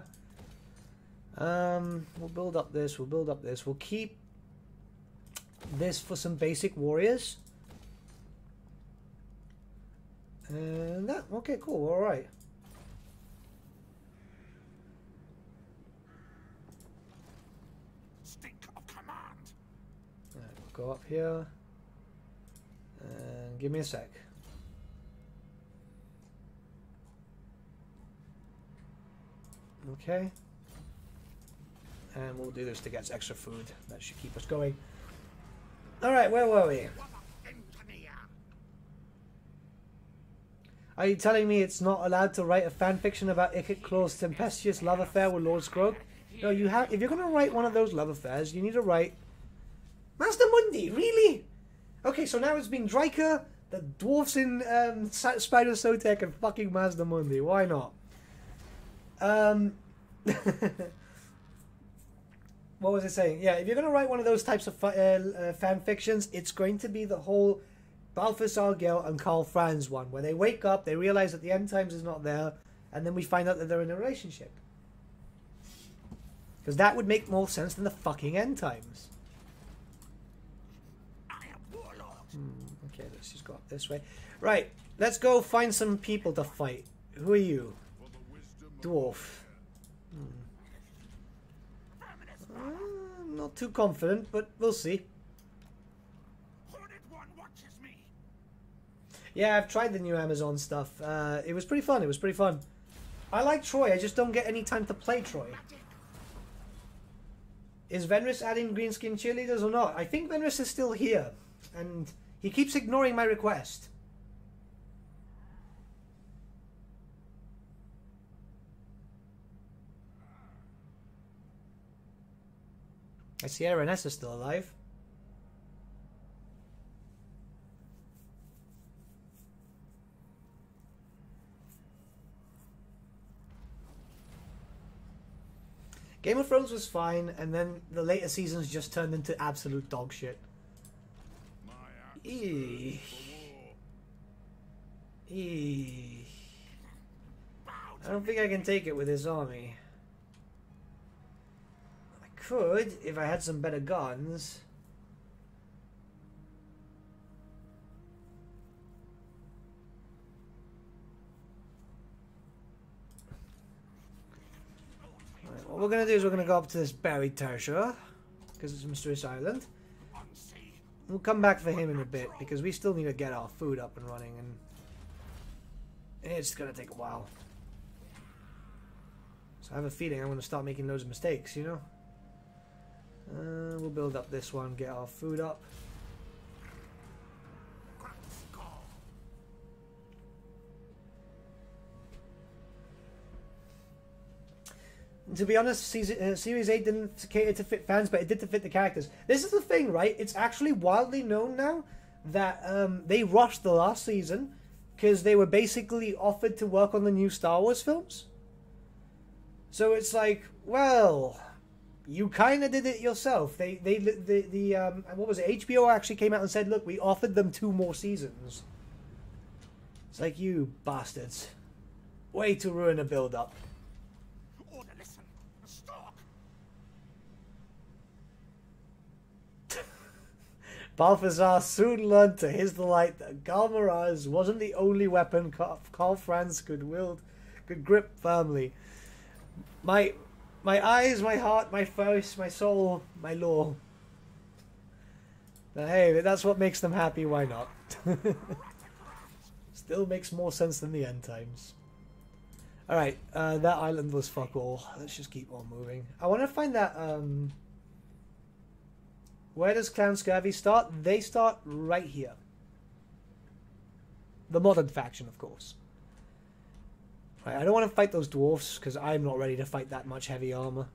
We'll build up this, we'll build up this. We'll keep this for some basic warriors. And that, okay, cool, alright. Stink of command. Alright, we'll go up here. And give me a sec. Okay. And we'll do this to get extra food. That should keep us going. Alright, where were we? Are you telling me it's not allowed to write a fanfiction about Icket Claw's tempestuous love affair with Lord Skrog? No, you have. If you're going to write one of those love affairs, you need to write Master Mundi. Really? Okay, so now it's been Dryker, the dwarfs in Spider Sotek, and fucking Master Mundi. Why not? What was I saying? Yeah, if you're going to write one of those types of fan fictions, it's going to be the whole Balthasar Gale and Karl Franz one, where they wake up, they realize that the end times is not there, and then we find out that they're in a relationship. Because that would make more sense than the fucking end times. Okay, let's just go up this way. Right, let's go find some people to fight. Who are you? Dwarf. Not too confident, but we'll see. Yeah, I've tried the new Amazon stuff. It was pretty fun. It was pretty fun. I like Troy. I just don't get any time to play Troy. Is Venris adding greenskin cheerleaders or not? I think Venris is still here. And he keeps ignoring my request. I see Araness is still alive. Game of Thrones was fine, and then the later seasons just turned into absolute dog shit. Eeeh. Eeeh. I don't think I can take it with this army. I could, if I had some better guns. Right, what we're going to do is we're going to go up to this buried treasure, because it's a mysterious island. We'll come back for him in a bit, because we still need to get our food up and running, and it's going to take a while. So I have a feeling I'm going to start making loads of mistakes, you know? We'll build up this one, get our food up. To be honest, Series 8 didn't cater to fit fans, but it did to fit the characters. This is the thing, right? It's actually widely known now that they rushed the last season because they were basically offered to work on the new Star Wars films. So it's like, well, you kind of did it yourself. What was it? HBO actually came out and said, look, we offered them 2 more seasons. It's like, you bastards. Way to ruin a build-up. Balthazar soon learned to his delight that Galmaraz wasn't the only weapon Karl Franz could grip firmly. My eyes, my heart, my face, my soul, my law. But hey, that's what makes them happy, why not? Still makes more sense than the end times. Alright, that island was fuck all. Let's just keep on moving. I want to find that, where does Clan Skurvy start? They start right here. The modern faction, of course. Right, I don't want to fight those dwarfs, because I'm not ready to fight that much heavy armor.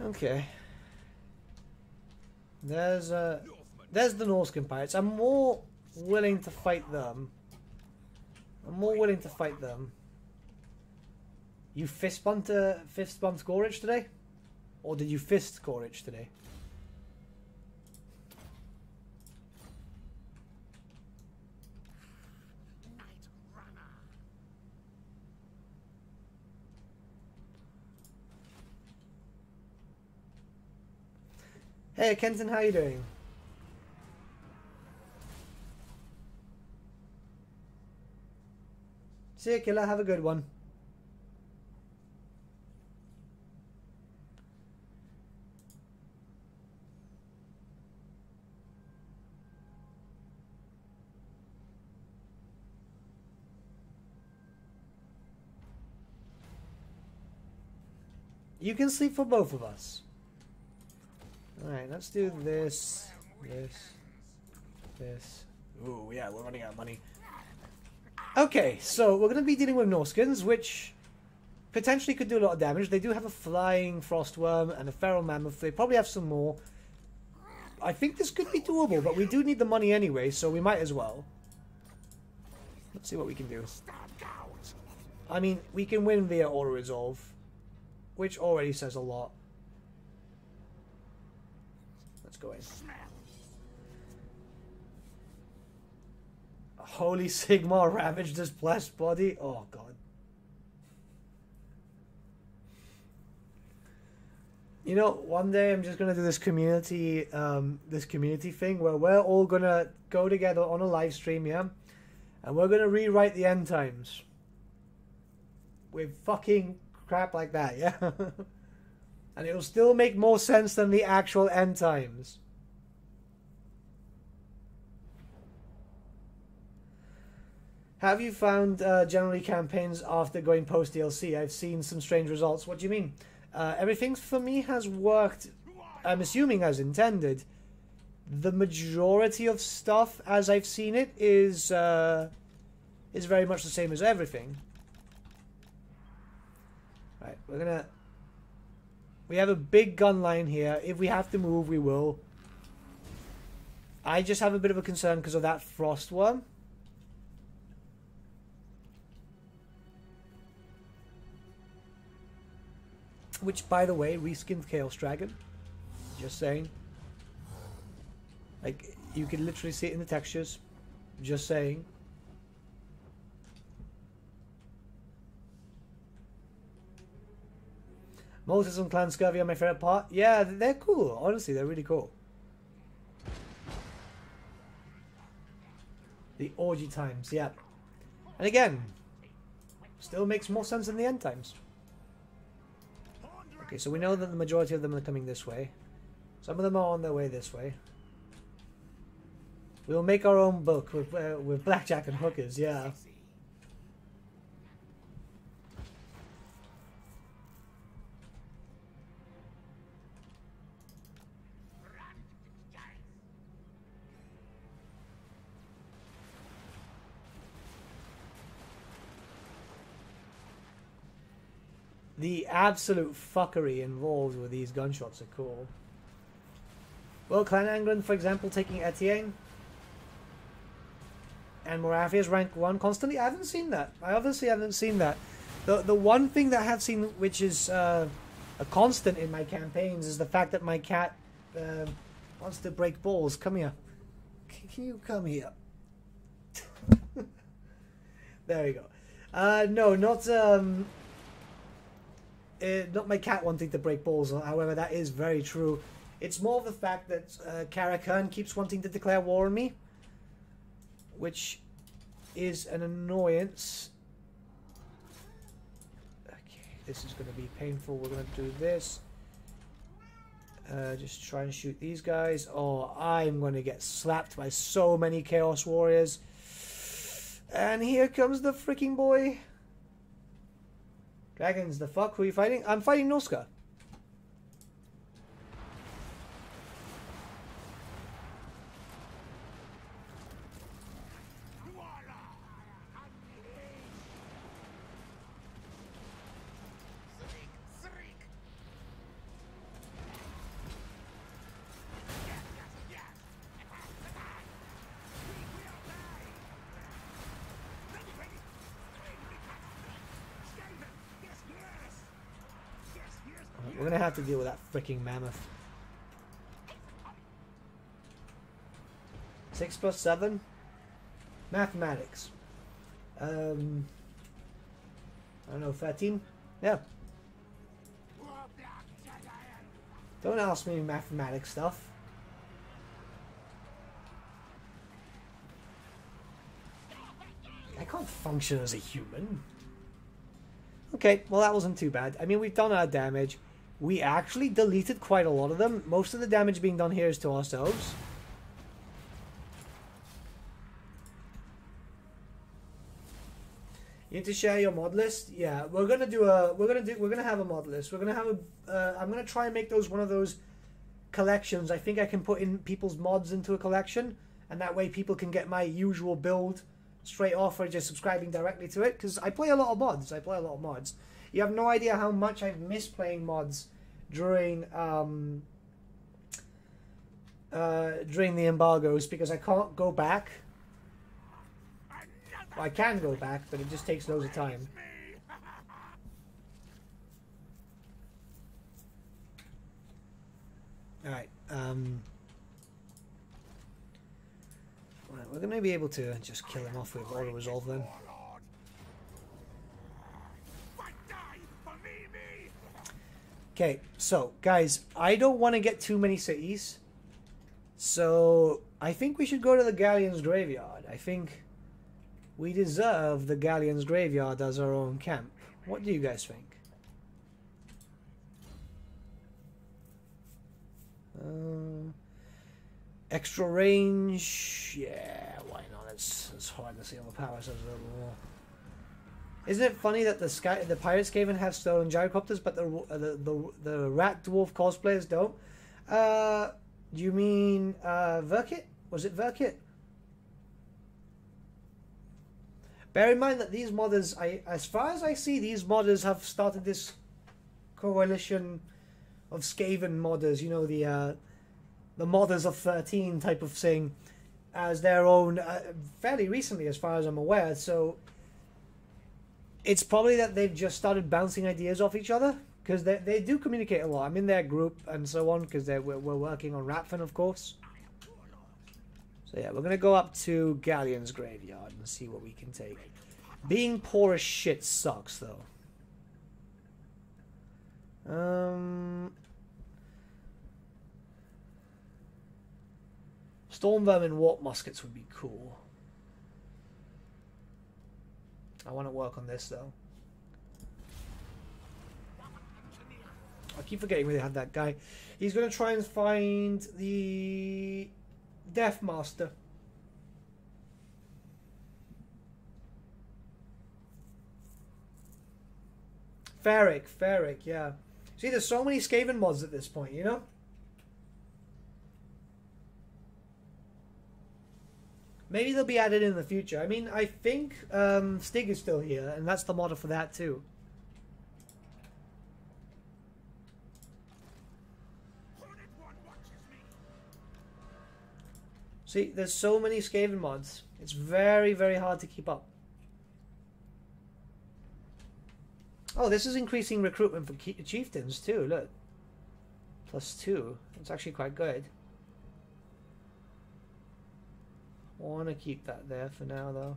Okay. There's the Norscan pirates. I'm more willing to fight them. You fist bumped Gorich today? Or did you fist Gorich today? Hey Kenton, how you doing? See you, killer. Have a good one. You can sleep for both of us. Alright, let's do this, this. Ooh, yeah, we're running out of money. Okay, so we're going to be dealing with Norskins, which potentially could do a lot of damage. They do have a flying frostworm and a feral mammoth. They probably have some more. I think this could be doable, but we do need the money anyway, so we might as well. Let's see what we can do. I mean, we can win via auto-resolve, which already says a lot. Let's go in. Holy Sigmar ravaged this blessed body. Oh god. You know, one day I'm just gonna do this community thing where we're all gonna go together on a live stream, yeah, and we're gonna rewrite the end times with fucking crap like that, yeah. And it'll still make more sense than the actual end times. Have you found generally campaigns after going post DLC? I've seen some strange results. What do you mean? Everything for me has worked, I'm assuming as intended. The majority of stuff, as I've seen it, is very much the same as everything. Right, we're gonna... We have a big gun line here. If we have to move, we will. I just have a bit of a concern because of that frost worm. Which, by the way, reskinned Chaos Dragon. Just saying. Like, you can literally see it in the textures. Just saying. Moses and Clan Skurvy are my favorite part. Yeah, they're cool. Honestly, they're really cool. The orgy times, yeah. And again, still makes more sense than the end times. Okay, so we know that the majority of them are coming this way. Some of them are on their way this way. We'll make our own book with blackjack and hookers, yeah. The absolute fuckery involved with these gunshots are cool. Well, Clan England, for example, taking Etienne. And Moravia's rank 1 constantly. I haven't seen that. I obviously haven't seen that. The one thing that I have seen, which is a constant in my campaigns, is the fact that my cat wants to break balls. Come here. Can you come here? There you go. No, not my cat wanting to break balls, however, that is very true. It's more of the fact that Karakan keeps wanting to declare war on me, which is an annoyance. Okay, this is going to be painful. We're going to do this. Just try and shoot these guys. Oh, I'm going to get slapped by so many Chaos Warriors. And here comes the freaking boy. Dragons, the fuck? Who are you fighting? I'm fighting Noska. We're gonna have to deal with that freaking mammoth. 6 plus 7? Mathematics. I don't know, 13? Yeah. Don't ask me mathematics stuff. I can't function as a human. Okay, well that wasn't too bad. I mean, we've done our damage. We actually deleted quite a lot of them. Most of the damage being done here is to ourselves. You need to share your mod list. Yeah, we're gonna have a mod list. We're gonna have a. I'm gonna try and make those one of those collections. I think I can put in people's mods into a collection, and that way people can get my usual build straight off or just subscribing directly to it. Because I play a lot of mods. You have no idea how much I've missed playing mods during the embargoes because I can't go back. Well, I can go back, but it just takes loads of time. Alright, we're going to be able to just kill him off with auto resolve then. Okay, so guys, I don't want to get too many cities, so I think we should go to the Galleon's graveyard. I think we deserve the Galleon's graveyard as our own camp. What do you guys think? Extra range, yeah, why not? It's hard to see all the powers a little more. Isn't it funny that the Pirate Skaven have stolen gyrocopters, but the Rat Dwarf cosplayers don't? Do you mean Verkit? Was it Verkit? Bear in mind that these modders, as far as I see, these modders have started this coalition of Skaven modders. You know, the modders of 13 type of thing, as their own fairly recently, as far as I'm aware. So it's probably that they've just started bouncing ideas off each other, because they do communicate a lot. I'm in their group and so on, because we're working on Rapfin, of course. So yeah, we're going to go up to Galleon's graveyard and see what we can take. Being poor as shit sucks, though. Storm Vermin warp muskets would be cool. I want to work on this, though. I keep forgetting we had that guy. He's going to try and find the Death Master. Ferric, yeah. See, there's so many Skaven mods at this point, you know? Maybe they'll be added in the future. I mean, I think Stig is still here, and that's the modder for that too. See, there's so many Skaven mods. It's very, very hard to keep up. Oh, this is increasing recruitment for chieftains too, look. +2. It's actually quite good. I want to keep that there for now, though.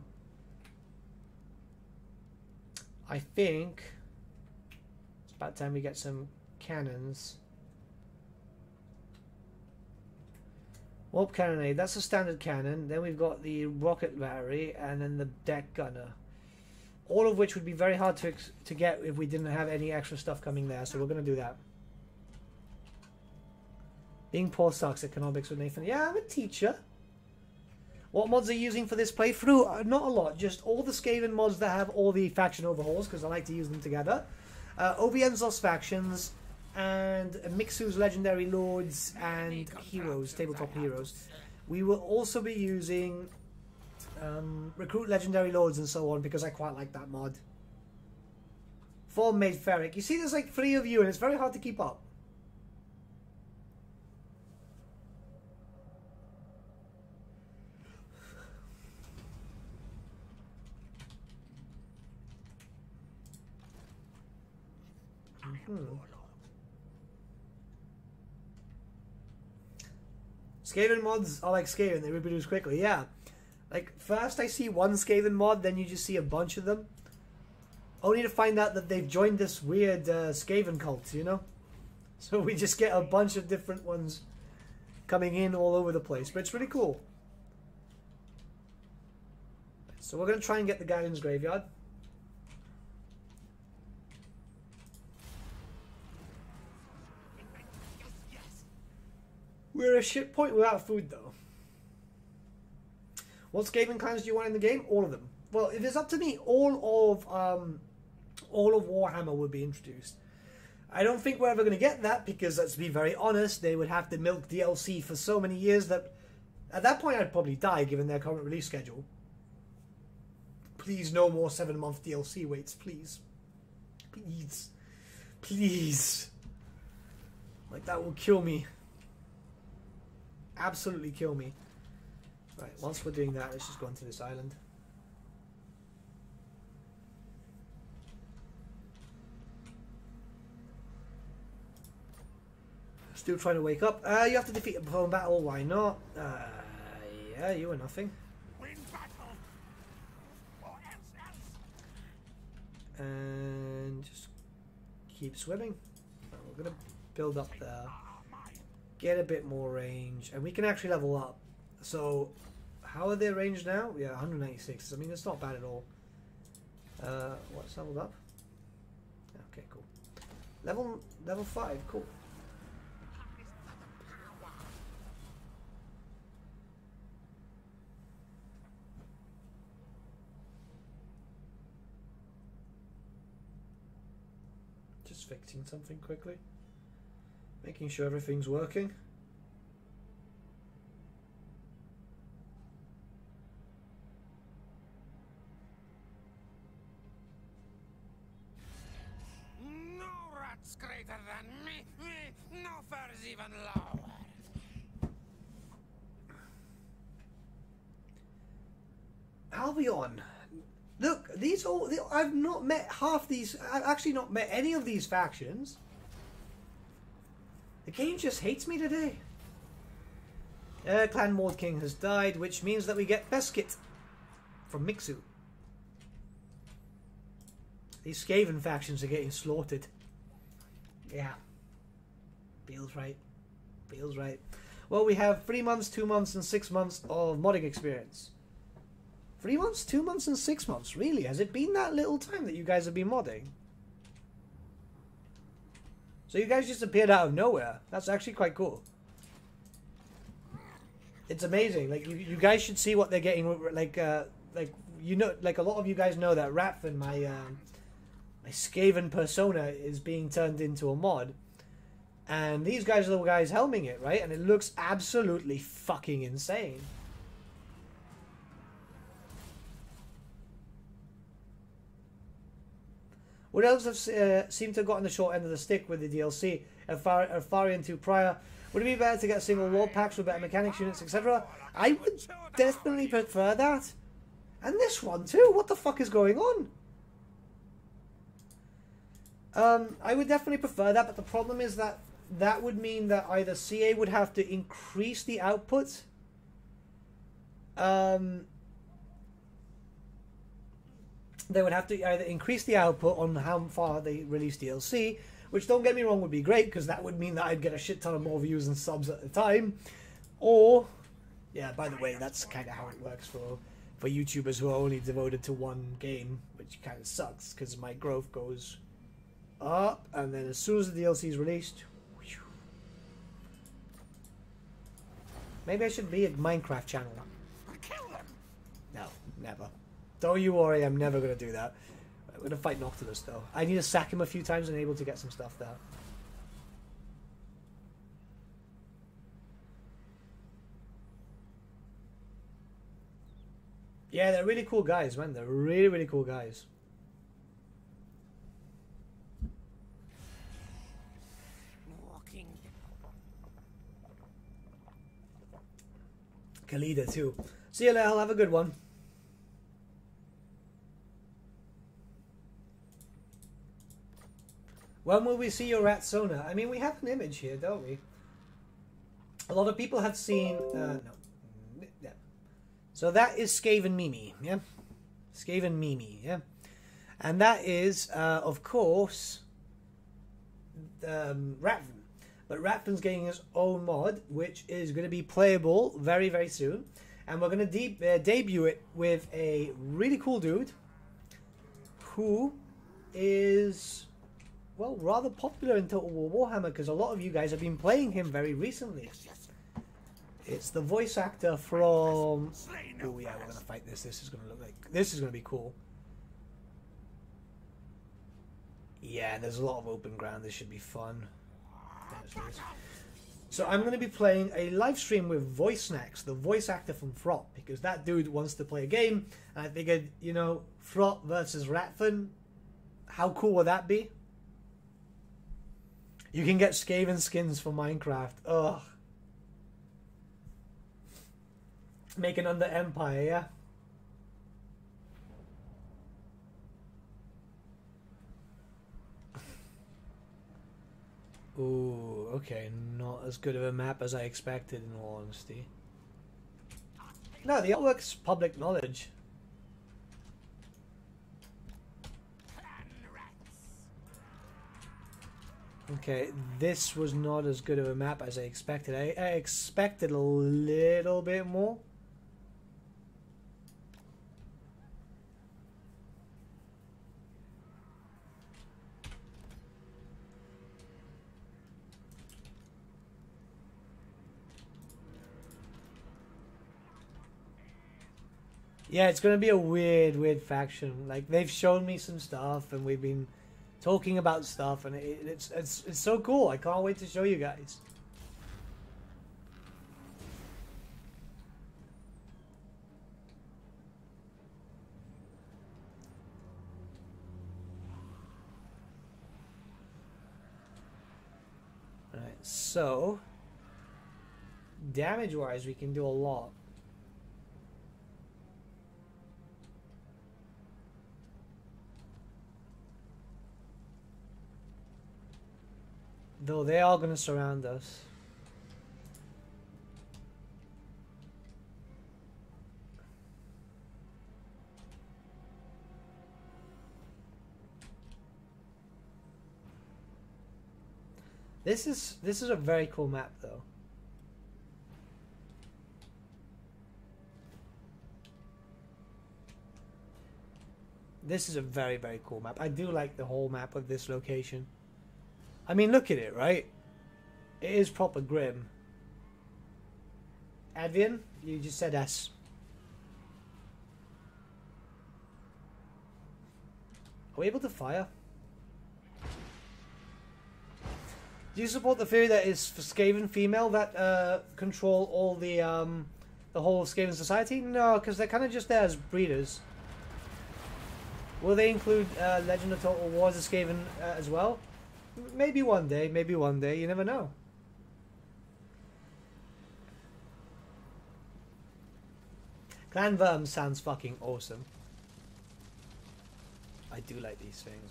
I think it's about time we get some cannons. Warp cannonade, that's a standard cannon. Then we've got the rocket battery and then the deck gunner. All of which would be very hard to get if we didn't have any extra stuff coming there. So we're going to do that. Being poor sucks, economics with Nathan. Yeah, I'm a teacher. What mods are you using for this playthrough? Not a lot. Just all the Skaven mods that have all the faction overhauls, because I like to use them together. OBN's Lost Factions, and Mixu's Legendary Lords and Heroes, Tabletop Heroes. We will also be using Recruit Legendary Lords and so on, because I quite like that mod. Form made Ferric. You see, there's like 3 of you, and it's very hard to keep up. Skaven mods are like Skaven, they reproduce quickly, yeah. Like, first I see one Skaven mod, then you just see a bunch of them. Only to find out that they've joined this weird Skaven cult, you know? So we just get a bunch of different ones coming in all over the place. But it's really cool. So we're going to try and get the Guardian's Graveyard. We're a shit point without food, though. What Skaven clans do you want in the game? All of them. Well, if it's up to me, all of Warhammer would be introduced. I don't think we're ever going to get that because, let's be very honest, they would have to milk DLC for so many years that at that point I'd probably die given their current release schedule. Please, no more 7-month DLC waits, please. Please. Please. Like, that will kill me. Absolutely kill me. Right, once we're doing that, let's just go onto this island. Still trying to wake up. You have to defeat a before battle. Why not? Yeah, you were nothing. Win battle, or else. And just keep swimming. We're gonna build up there. Get a bit more range, and we can actually level up. So, how are they ranged now? Yeah, 196. I mean, it's not bad at all. What's leveled up? Okay, cool. Level 5, cool. Just fixing something quickly. Making sure everything's working. No rats greater than me. No furs even lower. Albion. Look, I've not met half these. I've actually not met any of these factions. The game just hates me today. Clan Maud King has died, which means that we get Beskit from Mixu. These Skaven factions are getting slaughtered. Yeah. Feels right. Feels right. Well, we have 3 months, 2 months, and 6 months of modding experience. 3 months, 2 months, and 6 months. Really? Has it been that little time that you guys have been modding? So you guys just appeared out of nowhere. That's actually quite cool. It's amazing. Like you guys should see what they're getting. Like you know, like a lot of you guys know that Ratfin, my Skaven persona, is being turned into a mod, and these guys are the guys helming it, right? And it looks absolutely fucking insane. What else have seemed to have gotten the short end of the stick with the DLC? Alfarian 2 prior. Would it be better to get single lord packs with better mechanics, units, etc.? I would definitely prefer that. And this one too. What the fuck is going on? I would definitely prefer that, but the problem is that that would mean that either CA would have to increase the output. They would have to either increase the output on how far they release DLC, which, don't get me wrong, would be great, because that would mean that I'd get a shit ton of more views and subs at the time. Or, yeah, by the way, that's kind of how it works for YouTubers who are only devoted to one game, which kind of sucks, because my growth goes up, and then as soon as the DLC is released, whew. Maybe I should be a Minecraft channel. Kill them. No, never. Don't you worry, I'm never going to do that. I'm going to fight Noctilus, though. I need to sack him a few times and able to get some stuff there. Yeah, they're really cool guys, man. They're really, really cool guys. Walking. Khalida, too. See you later. Have a good one. When will we see your rat Sona? I mean, we have an image here, don't we? A lot of people have seen... no. Yeah. So that is Skaven Mimi, yeah? Skaven Mimi, yeah? And that is, of course, Ratvan. But Ratvan's getting his own mod, which is going to be playable very, very soon. And we're going to debut it with a really cool dude who is, well, rather popular in Total War Warhammer because a lot of you guys have been playing him very recently. It's the voice actor from... Oh yeah, we're going to fight this. This is going to look like... This is going to be cool. Yeah, there's a lot of open ground. This should be fun. So I'm going to be playing a live stream with Voice Snacks, the voice actor from Frot, because that dude wants to play a game, and I figured, you know, Frot versus Ratvan, how cool would that be? You can get Skaven skins for Minecraft. Ugh. Making under Empire, yeah? Ooh, okay, not as good of a map as I expected, in all honesty. No, the artwork's public knowledge. Okay, this was not as good of a map as I expected. I expected a little bit more. Yeah, it's going to be a weird faction. Like, they've shown me some stuff, and we've been talking about stuff, and it's so cool. I can't wait to show you guys. Alright, so damage-wise, we can do a lot. Though they are going to surround us. This is a very cool map, though. This is a very, very cool map. I do like the whole map of this location. I mean, look at it, right? It is proper grim. Albion, you just said S. Are we able to fire? Do you support the theory that it's for Skaven female that control all the whole Skaven society? No, because they're kind of just there as breeders. Will they include Legend of Total War as a Skaven as well? Maybe one day, you never know. Clan Vermin sounds fucking awesome. I do like these things,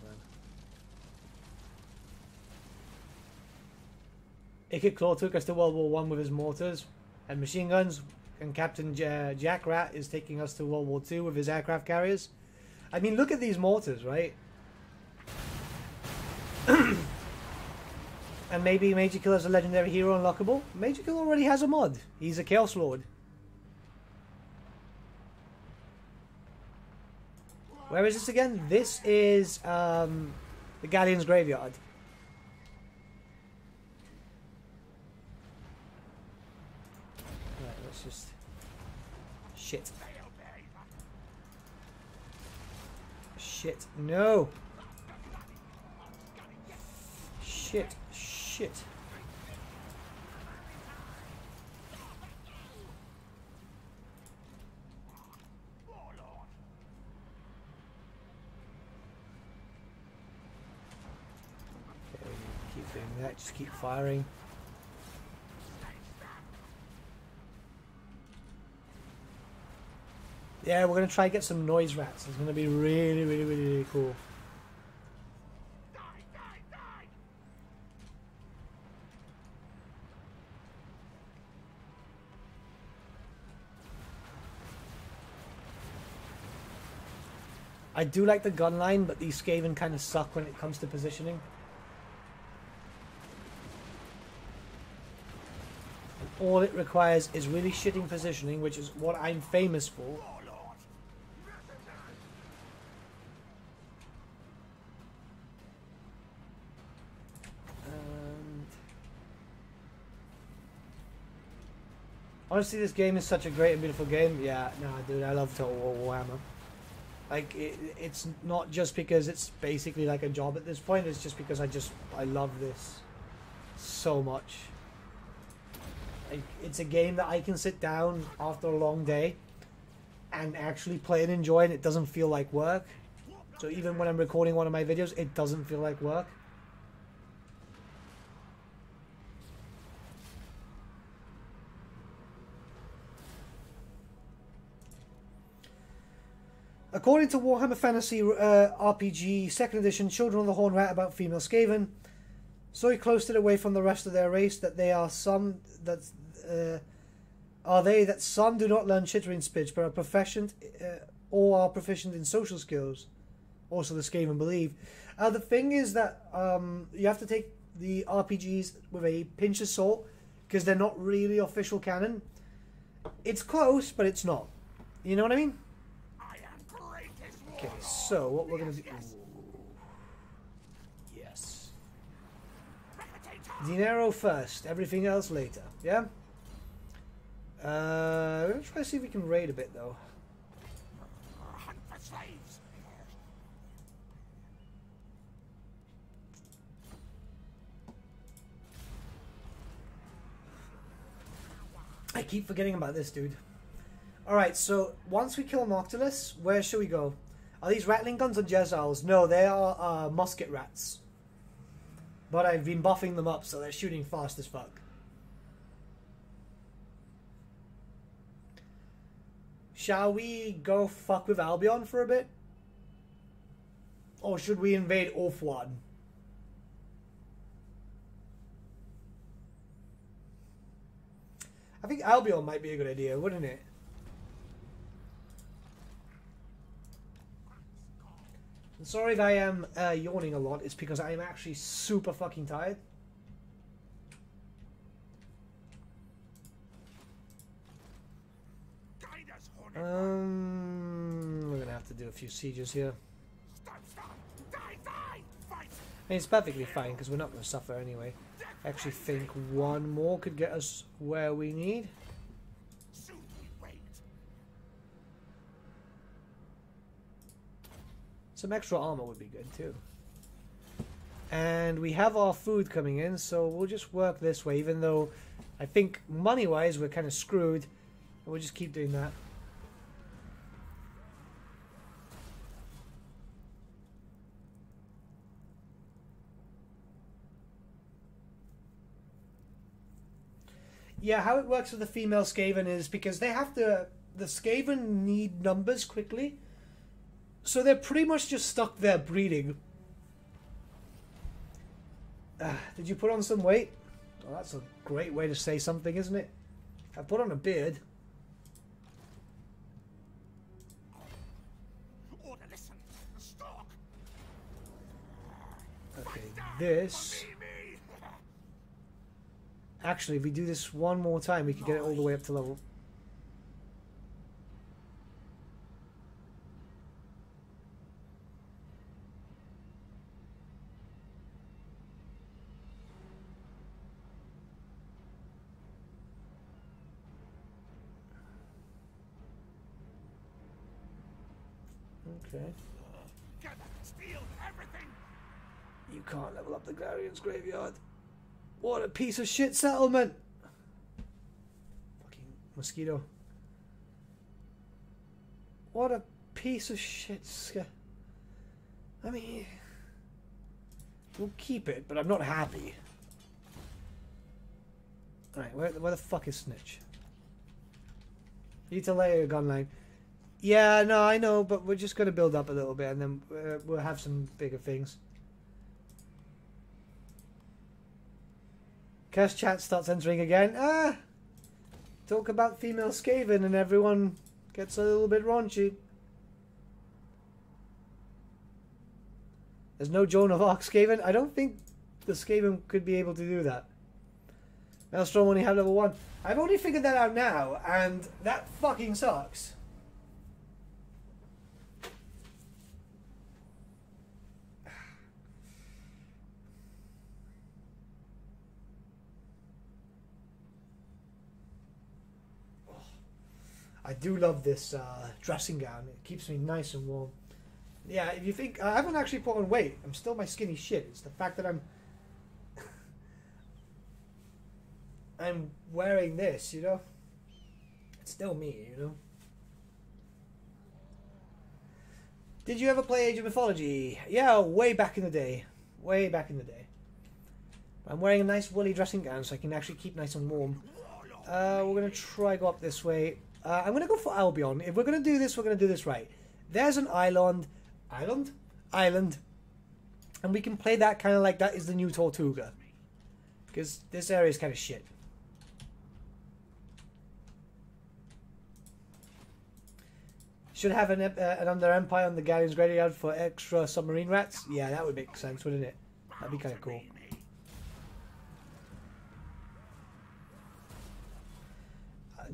man. Ikit Claw took us to World War I with his mortars and machine guns, and Captain Jack Rat is taking us to World War II with his aircraft carriers. I mean, look at these mortars, right? And maybe Major Killer's a legendary hero unlockable. Major Killer already has a mod. He's a Chaos Lord. Where is this again? This is the Galleon's Graveyard. Right, let's just... Shit. Shit. No! Shit. Shit. Okay, keep doing that, just keep firing. Yeah, we're gonna try and get some noise rats. It's gonna be really cool. I do like the gun line, but these Skaven kind of suck when it comes to positioning. All it requires is really shitting positioning, which is what I'm famous for. Honestly, this game is such a great and beautiful game. Yeah, no, dude, I love Total War Warhammer. Like, it's not just because it's basically like a job at this point. It's just because I love this so much. Like, it's a game that I can sit down after a long day and actually play and enjoy, and it doesn't feel like work. So even when I'm recording one of my videos, it doesn't feel like work. According to Warhammer Fantasy RPG 2nd Edition, Children of the Horn write about female Skaven, so close away from the rest of their race that they are some that some do not learn chittering speech but are proficient in social skills. Also, the Skaven believe. The thing is that you have to take the RPGs with a pinch of salt because they're not really official canon. It's close, but it's not. You know what I mean? Okay, so what we're going to do... Yes. Dinero first, everything else later, yeah? We're going to try to see if we can raid a bit, though. I keep forgetting about this, dude. Alright, so once we kill Noctilus, where should we go? Are these rattling guns or Jezals? No, they are musket rats. But I've been buffing them up, so they're shooting fast as fuck. Shall we go fuck with Albion for a bit? Or should we invade Orthwan? I think Albion might be a good idea, wouldn't it? I'm sorry if I am yawning a lot. It's because I am actually super fucking tired. We're gonna have to do a few sieges here. I mean, it's perfectly fine because we're not gonna suffer anyway. I actually think one more could get us where we need. Some extra armor would be good too. And we have our food coming in, so we'll just work this way, even though I think money-wise we're kind of screwed. We'll just keep doing that. Yeah, how it works with the female Skaven is because they have to... The Skaven need numbers quickly. So they're pretty much just stuck there breeding. Did you put on some weight? Oh, that's a great way to say something, isn't it? I put on a beard. Okay, this... Actually, if we do this one more time, we could get it all the way up to level... Okay. You can't level up the Glarian's graveyard. What a piece of shit settlement! Fucking mosquito. What a piece of shit. I mean, we'll keep it, but I'm not happy. Alright, where the fuck is Snitch? You need to lay a gun line. Yeah, no, I know, but we're just going to build up a little bit and then we'll have some bigger things. Cash chat starts entering again. Talk about female Skaven and everyone gets a little bit raunchy. There's no Joan of Arc Skaven. I don't think the Skaven could be able to do that. Maelstrom only have level 1. I've only figured that out now, and that fucking sucks. I do love this dressing gown. It keeps me nice and warm. Yeah, if you think... I haven't actually put on weight. I'm still my skinny shit. It's the fact that I'm wearing this, you know? It's still me, you know? Did you ever play Age of Mythology? Yeah, way back in the day. Way back in the day. I'm wearing a nice woolly dressing gown so I can actually keep nice and warm. We're going to try go up this way. I'm going to go for Albion. If we're going to do this, we're going to do this right. There's an island. Island. And we can play that kind of like that is the new Tortuga. Because this area is kind of shit. Should have an Under Empire on the Galleon's Graveyard for extra submarine rats. Yeah, that would make sense, wouldn't it? That'd be kind of cool.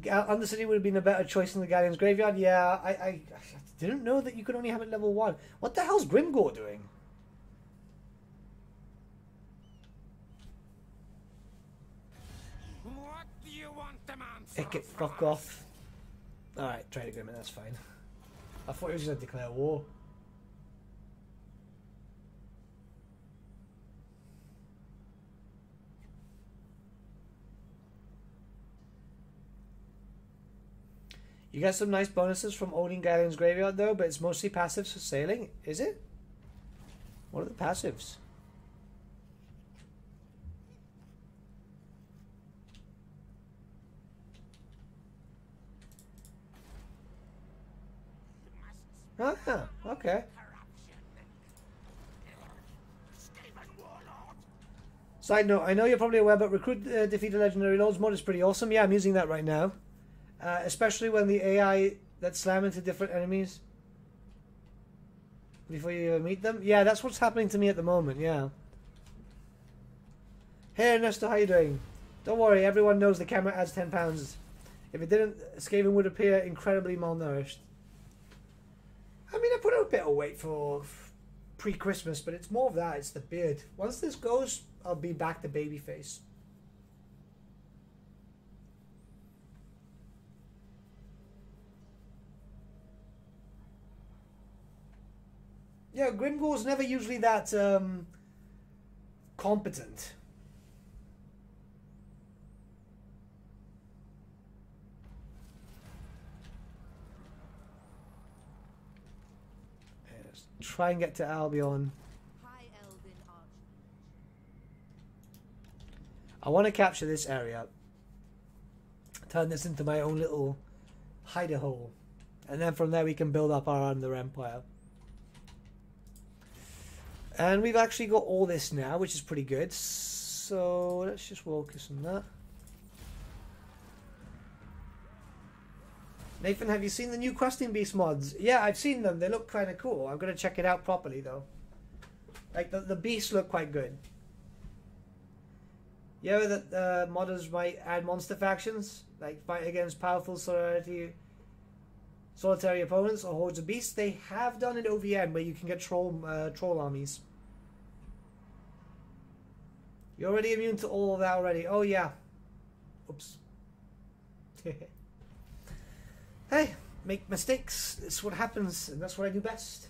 Undercity would have been a better choice than the Galleon's Graveyard. Yeah, I didn't know that you could only have it level 1. What the hell's Grimgore doing? What do you want the man for? It get fuck off. Alright, trade agreement, that's fine. I thought he was going to declare war. You get some nice bonuses from owning Galleon's Graveyard though, but it's mostly passives for sailing. Is it? What are the passives? Ah, okay. Side note, I know you're probably aware, but Recruit Defeated Legendary Lords mod is pretty awesome. Yeah, I'm using that right now. Especially when the AI that slam into different enemies before you even meet them. Yeah, that's what's happening to me at the moment, yeah. Hey Ernesto, how you doing? Don't worry, everyone knows the camera adds 10 pounds. If it didn't, Skaven would appear incredibly malnourished. I mean, I put on a bit of weight for pre-Christmas, but it's more of that, it's the beard. Once this goes, I'll be back to babyface. Yeah, Grimgore's never usually that competent. Let's try and get to Albion. I want to capture this area. Turn this into my own little hide hole. And then from there we can build up our Under Empire. And we've actually got all this now, which is pretty good. So let's just focus on that. Nathan, have you seen the new Questing Beast mods? Yeah, I've seen them. They look kind of cool. I'm going to check it out properly, though. Like, the beasts look quite good. You know that modders might add monster factions? Like, fight against powerful solitary opponents or hordes of beasts. They have done an OVM where you can get troll armies. You're already immune to all of that already. Oh yeah. Oops. Hey, make mistakes. It's what happens, and that's what I do best.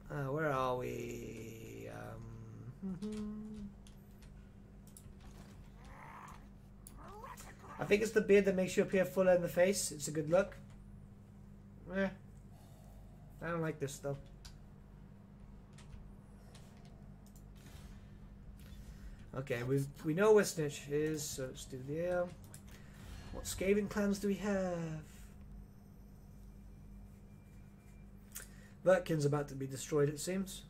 Where are we? I think it's the beard that makes you appear fuller in the face. It's a good look. I don't like this though. Okay, we know where Snitch is, so let's do there. What Skaven clans do we have? Vertkin's about to be destroyed, it seems.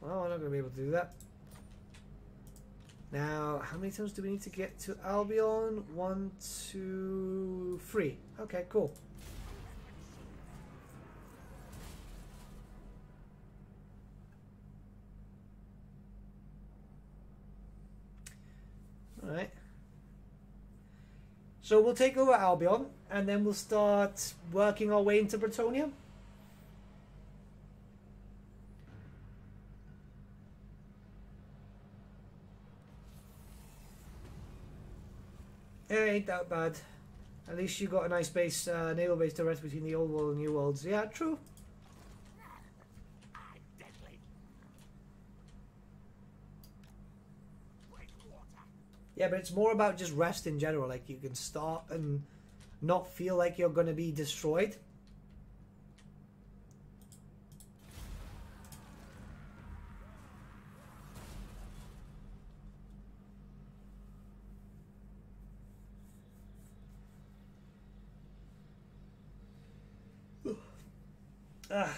Well, we're not going to be able to do that. Now, how many times do we need to get to Albion? 1, 2, 3. Okay, cool. Alright. So we'll take over Albion, and then we'll start working our way into Bretonia. It ain't that bad. At least you got a nice base, naval base to rest between the old world and new worlds. Yeah, true. Yeah, but it's more about just rest in general. Like, you can start and not feel like you're going to be destroyed.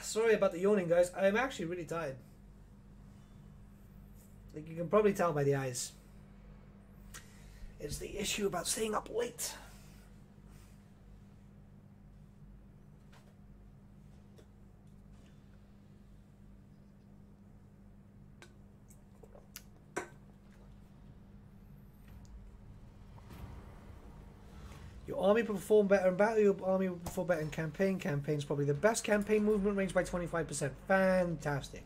Sorry about the yawning, guys. I'm actually really tired. Like, you can probably tell by the eyes. It's the issue about staying up late. Your army will perform better in battle. Your army will perform better in campaign. Campaign's probably the best. Campaign movement range by 25%. Fantastic.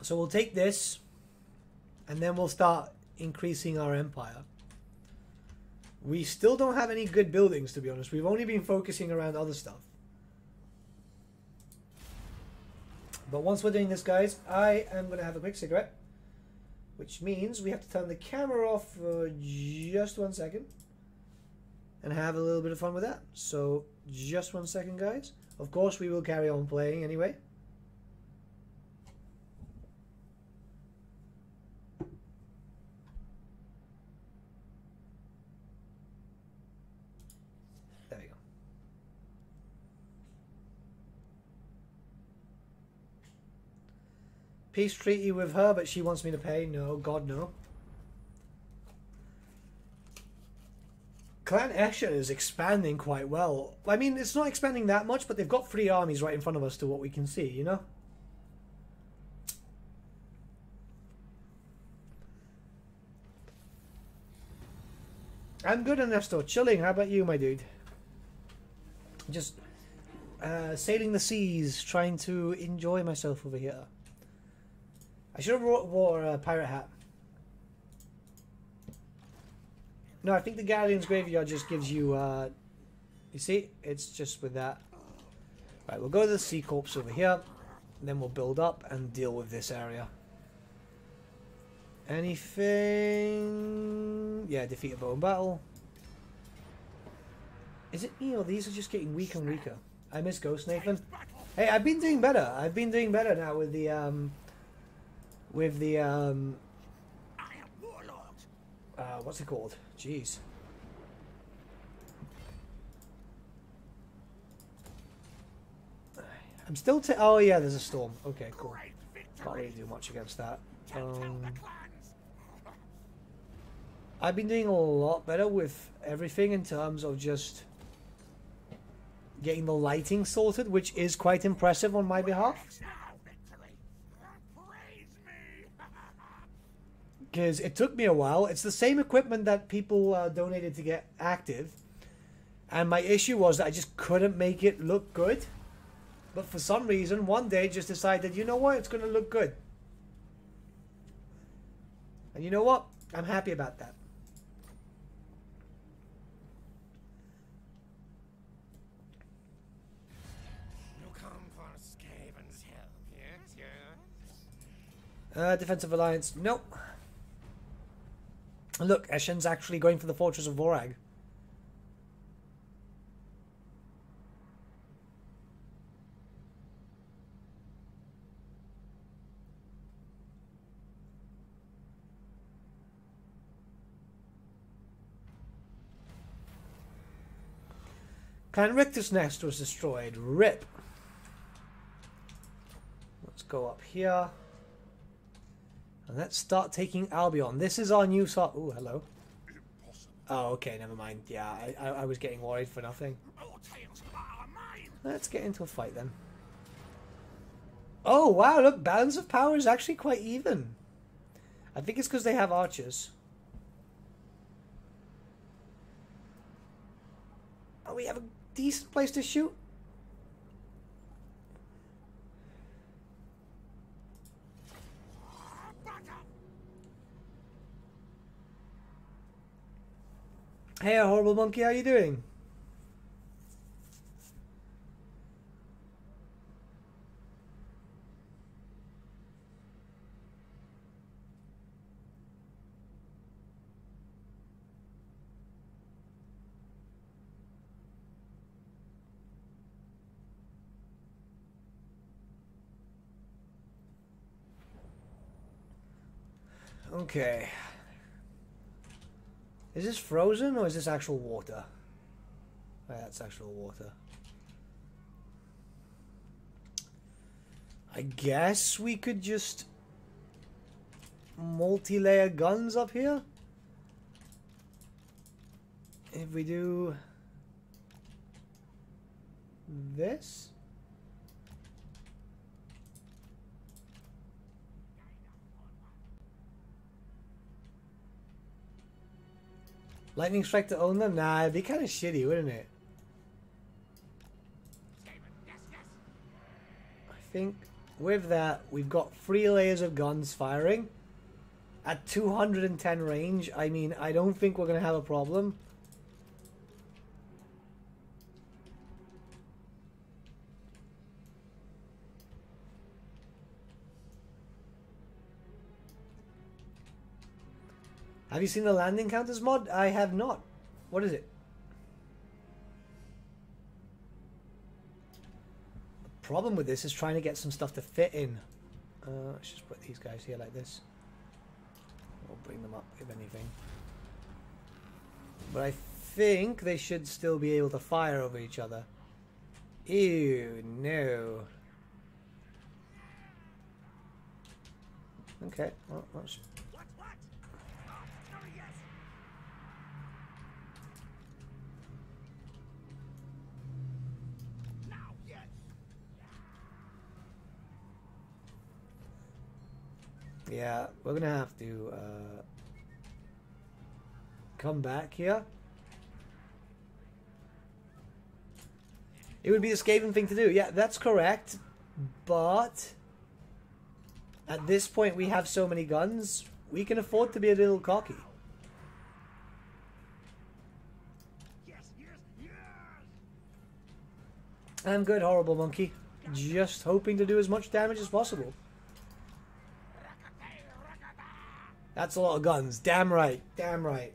So we'll take this, and then we'll start increasing our empire. We still don't have any good buildings, to be honest. We've only been focusing around other stuff. But once we're doing this, guys, I am going to have a quick cigarette, which means we have to turn the camera off for just 1 second and have a little bit of fun with that. So just 1 second, guys. Of course, we will carry on playing anyway. Peace treaty with her, but she wants me to pay. No, God, no. Clan Escher is expanding quite well. I mean, it's not expanding that much, but they've got 3 armies right in front of us to what we can see, you know? I'm good, Ernesto. Chilling. How about you, my dude? Just sailing the seas, trying to enjoy myself over here. I should have wore a pirate hat. No, I think the Galleon's Graveyard just gives you, you see? It's just with that. Right, we'll go to the Sea Corps over here. And then we'll build up and deal with this area. Anything? Yeah, defeat a bow in battle. Is it me or these are just getting weaker and weaker? I miss Ghost Nathan. Hey, I've been doing better. I've been doing better now with the, what's it called? Jeez. I'm still oh yeah, there's a storm. Okay, cool. Can't really do much against that. I've been doing a lot better with everything in terms of just getting the lighting sorted, which is quite impressive on my behalf. Because it took me a while. It's the same equipment that people donated to get active. And my issue was that I just couldn't make it look good. But for some reason, one day just decided, you know what? It's going to look good. And you know what? I'm happy about that. You come for Skaven's help, yes, yes? Defensive Alliance. Nope. Look, Eshen's actually going for the Fortress of Vorag. Clan Richter's nest was destroyed. RIP. Let's go up here. And let's start taking Albion. This is our new sort. Oh, hello. Oh, okay, never mind. Yeah, I was getting worried for nothing. Let's get into a fight then. Oh, wow, look, balance of power is actually quite even. I think it's because they have archers. Oh, we have a decent place to shoot. Hey, horrible monkey, how you doing? Okay. Is this frozen or is this actual water? Oh, that's actual water. I guess we could just multi-layer guns up here. If we do this. Lightning strike to own them? Nah, it'd be kind of shitty, wouldn't it? I think with that, we've got 3 layers of guns firing. At 210 range, I mean, I don't think we're going to have a problem. Have you seen the landing counters mod? I have not. What is it? The problem with this is trying to get some stuff to fit in. Let's just put these guys here like this. We'll bring them up, if anything. But I think they should still be able to fire over each other. Ew, no. Okay, well, let's... Yeah, we're gonna have to come back here. It would be the Skaven thing to do. Yeah, that's correct. But at this point, we have so many guns, we can afford to be a little cocky. Yes, yes, yes. I'm good, horrible monkey. Just hoping to do as much damage as possible. That's a lot of guns. Damn right. Damn right.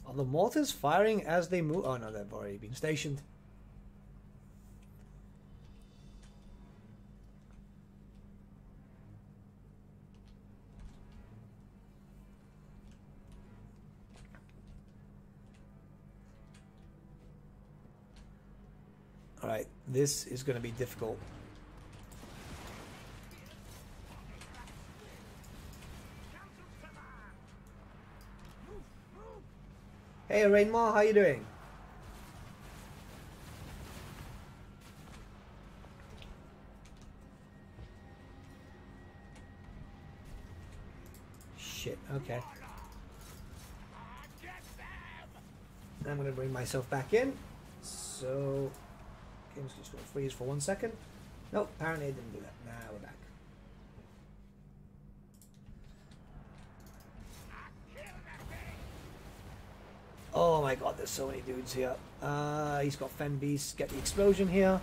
Are the mortars firing as they move? Oh no, they've already been stationed. Alright, this is going to be difficult. Hey Rainmar, how you doing? Shit, okay. I'm going to bring myself back in. So... game's just going to freeze for 1 second. Nope, apparently it didn't do that. Nah, we're back. Oh my god, there's so many dudes here. He's got Fen Beast. Get the explosion here.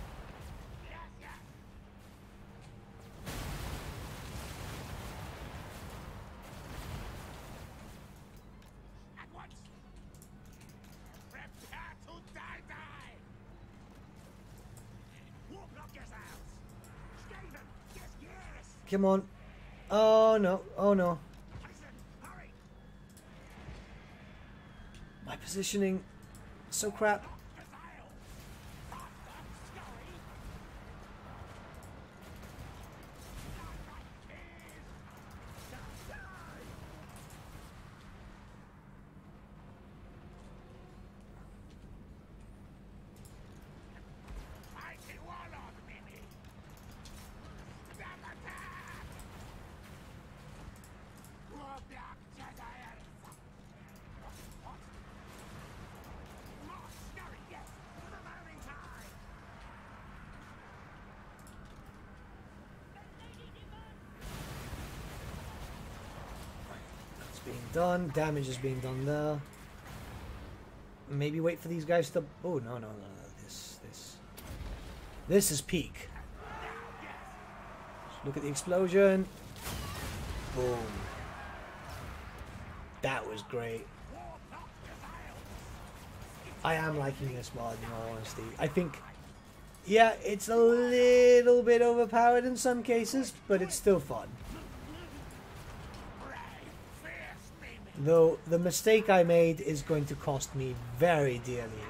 Come on. Oh no. Oh no. Positioning. So crap. Being done, damage is being done there. Maybe wait for these guys to. Oh no! This is peak. Just look at the explosion. Boom. That was great. I am liking this mod, in all honesty. I think, yeah, it's a little bit overpowered in some cases, but it's still fun. Though the mistake I made is going to cost me very dearly here.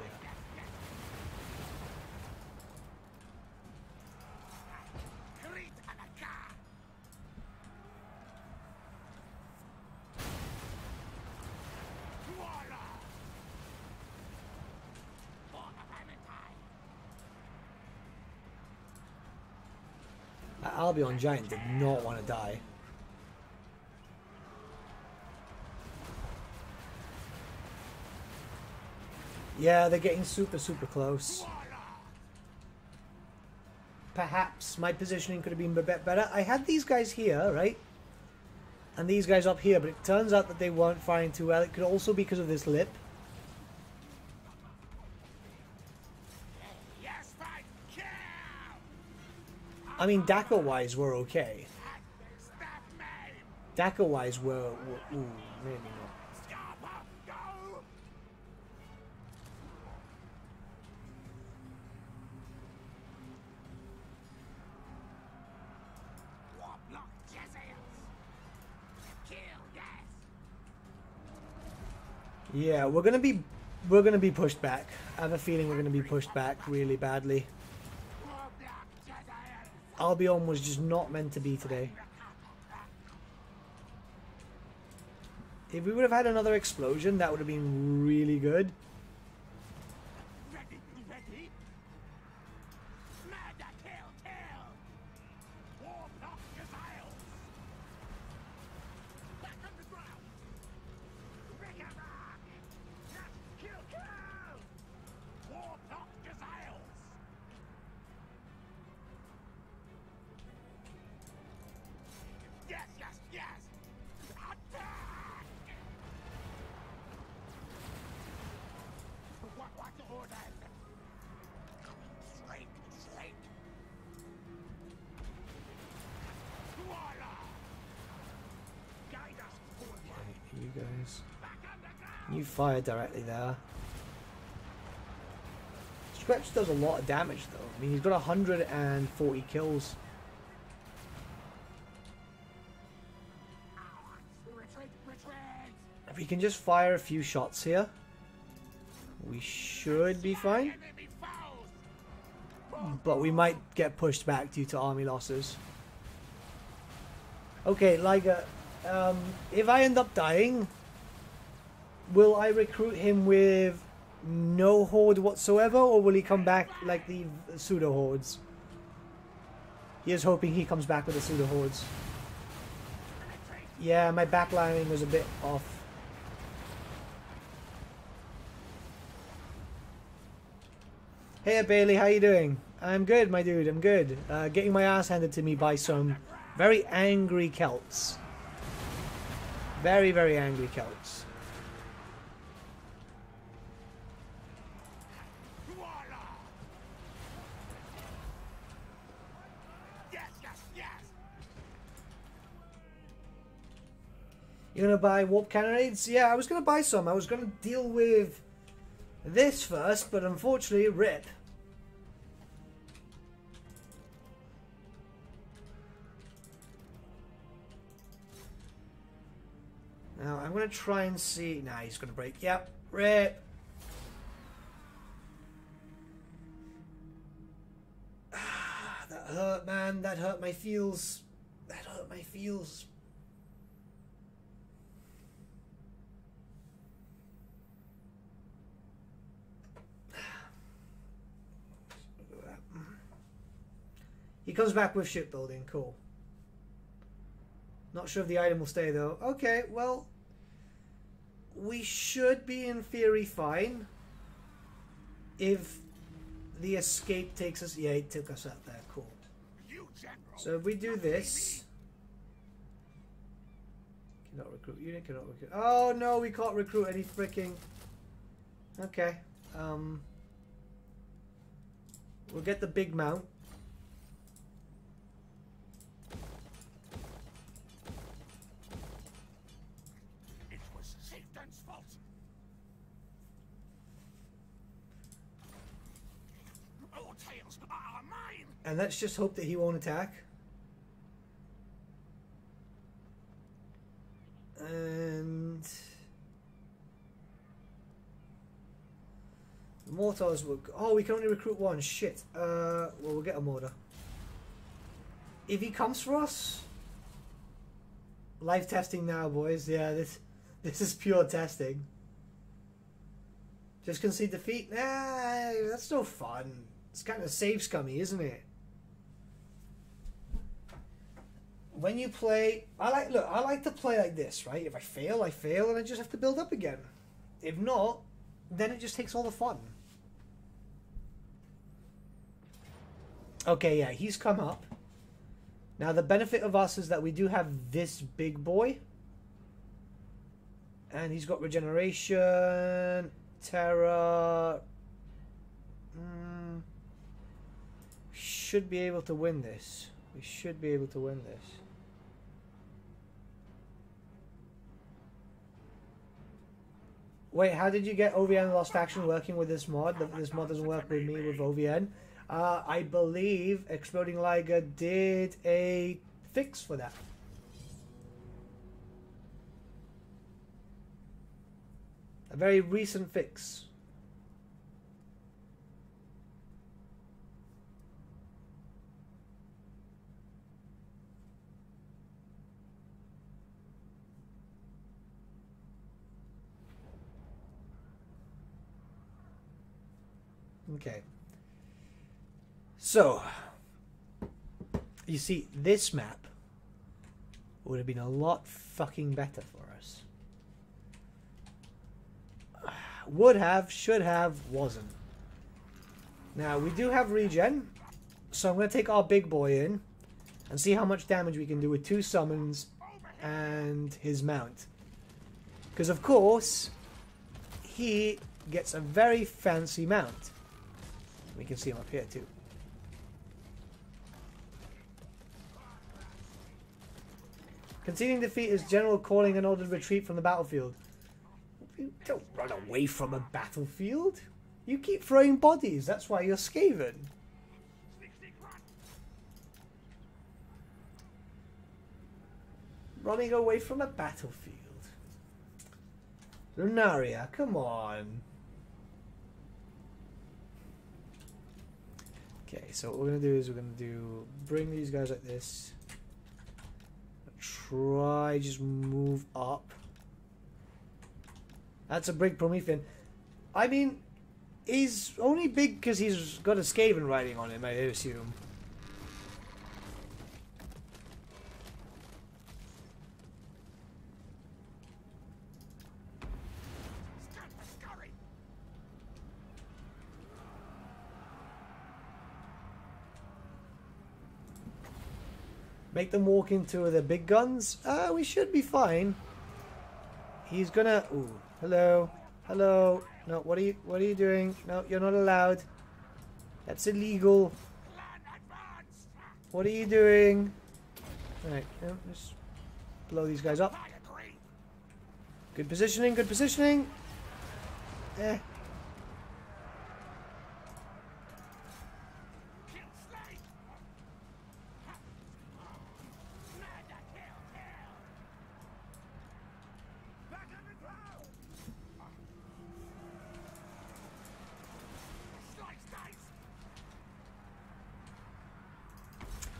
That Albion giant did not want to die. Yeah, they're getting super close. Perhaps my positioning could have been a bit better. I had these guys here, right? And these guys up here, but it turns out that they weren't firing too well. It could also be because of this lip. I mean, Dakka-wise, we're okay. Dakka-wise, we're ooh, maybe not. Yeah, we're gonna be pushed back. I have a feeling we're gonna be pushed back really badly. Albion was just not meant to be today. If we would have had another explosion, that would have been really good. Guys, you fire directly there. Stretch does a lot of damage though. I mean, he's got 140 kills. If we can just fire a few shots here, we should be fine. But we might get pushed back due to army losses. Okay, Liger. If I end up dying, will I recruit him with no horde whatsoever, or will he come back like the pseudo hordes? Here's hoping he comes back with the pseudo hordes. Yeah, my backlining was a bit off. Hey Bailey, how you doing? I'm good, my dude, I'm good. Getting my ass handed to me by some very angry Celts. Very angry Celts. You're gonna buy warp cannonades? Yeah, I was gonna buy some. I was gonna deal with this first, but unfortunately, rip. Now, I'm going to try and see... Nah, he's going to break. Yep, rip. hurt, man. That hurt my feels. That hurt my feels. He comes back with shipbuilding. Cool. Not sure if the item will stay, though. Okay, well, we should be, in theory, fine. If the escape takes us... Yeah, it took us out there. Cool. So if we do this... Cannot recruit unit, cannot recruit... Oh, no, we can't recruit any freaking... Okay. We'll get the big mount. And let's just hope that he won't attack. And... Mortars will... Oh, we can only recruit one. Shit. Well, we'll get a mortar. If he comes for us... Live testing now, boys. Yeah, this is pure testing. Just concede defeat? Nah, that's no fun. It's kind of save scummy, isn't it? When you play, I like to play like this, right? If I fail, and I just have to build up again. If not, then it just takes all the fun. Okay, yeah, he's come up. Now, the benefit of us is that we do have this big boy. And he's got regeneration, terror. Should be able to win this. We should be able to win this. Wait, how did you get OVN Lost Faction working with this mod? This mod doesn't work with me with OVN. I believe Exploding Liger did a fix for that. A very recent fix. Okay. So, you see, this map would have been a lot fucking better for us. Would have, should have, wasn't. Now, we do have regen, so I'm going to take our big boy in and see how much damage we can do with 2 summons and his mount. Because, of course, he gets a very fancy mount. We can see him up here too. Conceding defeat is general calling an ordered retreat from the battlefield. You don't run away from a battlefield. You keep throwing bodies. That's why you're Skaven. Running away from a battlefield. Lunaria, come on. Okay, so what we're going to do is we're going to bring these guys like this. Try just move up. That's a big Promethean. I mean, he's only big because he's got a Skaven riding on him, I assume. Make them walk into the big guns. We should be fine. He's gonna. Ooh, hello, hello. No, what are you doing? No, you're not allowed. That's illegal. What are you doing? All right, just blow these guys up. Good positioning. Good positioning. Eh.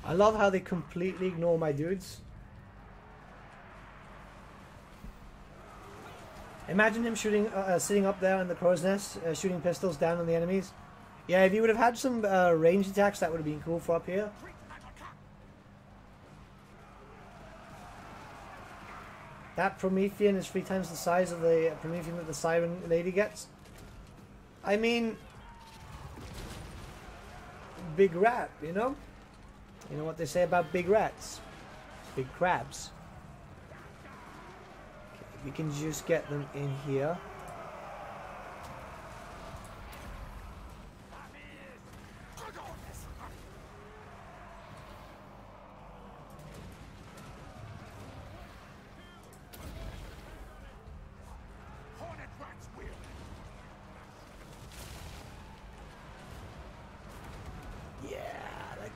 I love how they completely ignore my dudes. Imagine him shooting, sitting up there in the crow's nest, shooting pistols down on the enemies. Yeah, if you would have had some ranged attacks, that would have been cool for up here. That Promethean is 3 times the size of the Promethean that the Siren Lady gets. I mean, big rat, you know? You know what they say about big rats? Big crabs. Okay, we can just get them in here.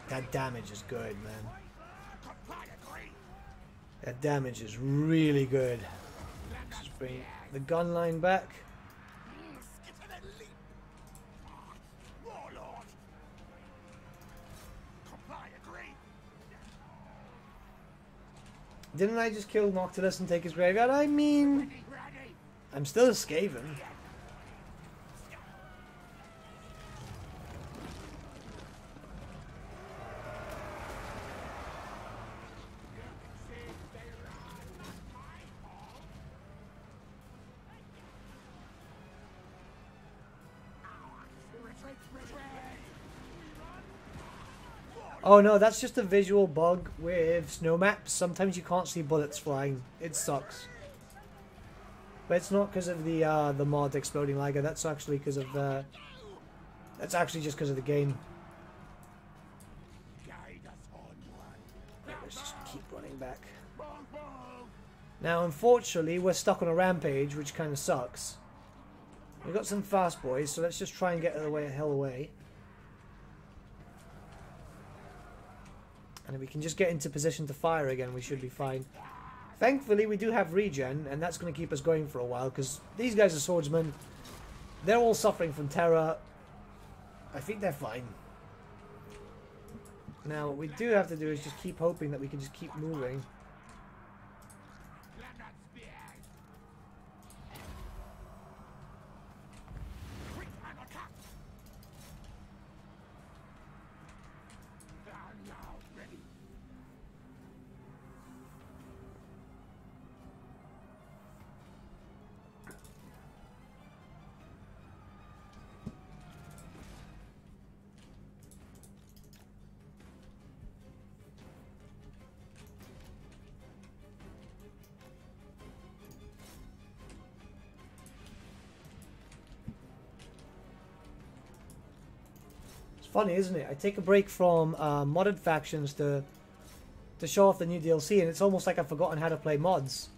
That damage is good, man. That damage is really good. Just bring the gun line back. Didn't I just kill Noctilus and take his graveyard? I mean, I'm still a Skaven. Oh no, that's just a visual bug with snow maps. Sometimes you can't see bullets flying. It sucks. But it's not because of the mod exploding Liger. That's actually because of that's actually just because of the game. Let's just keep running back. Now, unfortunately, we're stuck on a rampage, which kind of sucks. We've got some fast boys, so let's just try and get the hell away. And if we can just get into position to fire again, we should be fine. Thankfully, we do have regen, and that's going to keep us going for a while, because these guys are swordsmen. They're all suffering from terror. I think they're fine. Now, what we do have to do is just keep hoping that we can just keep moving. Funny, isn't it? I take a break from modded factions to show off the new DLC, and it's almost like I've forgotten how to play mods.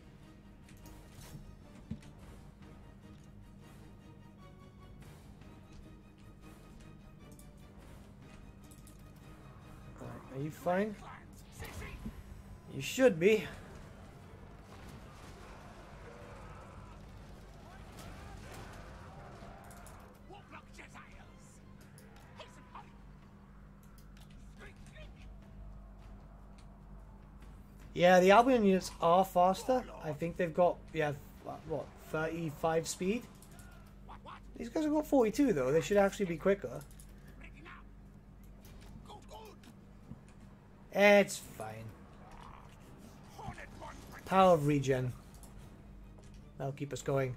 Alright, are you fine? You should be. Yeah, the Albion units are faster. I think they've got, yeah, what, 35 speed? These guys have got 42 though. They should actually be quicker. It's fine. Power of regen. That'll keep us going.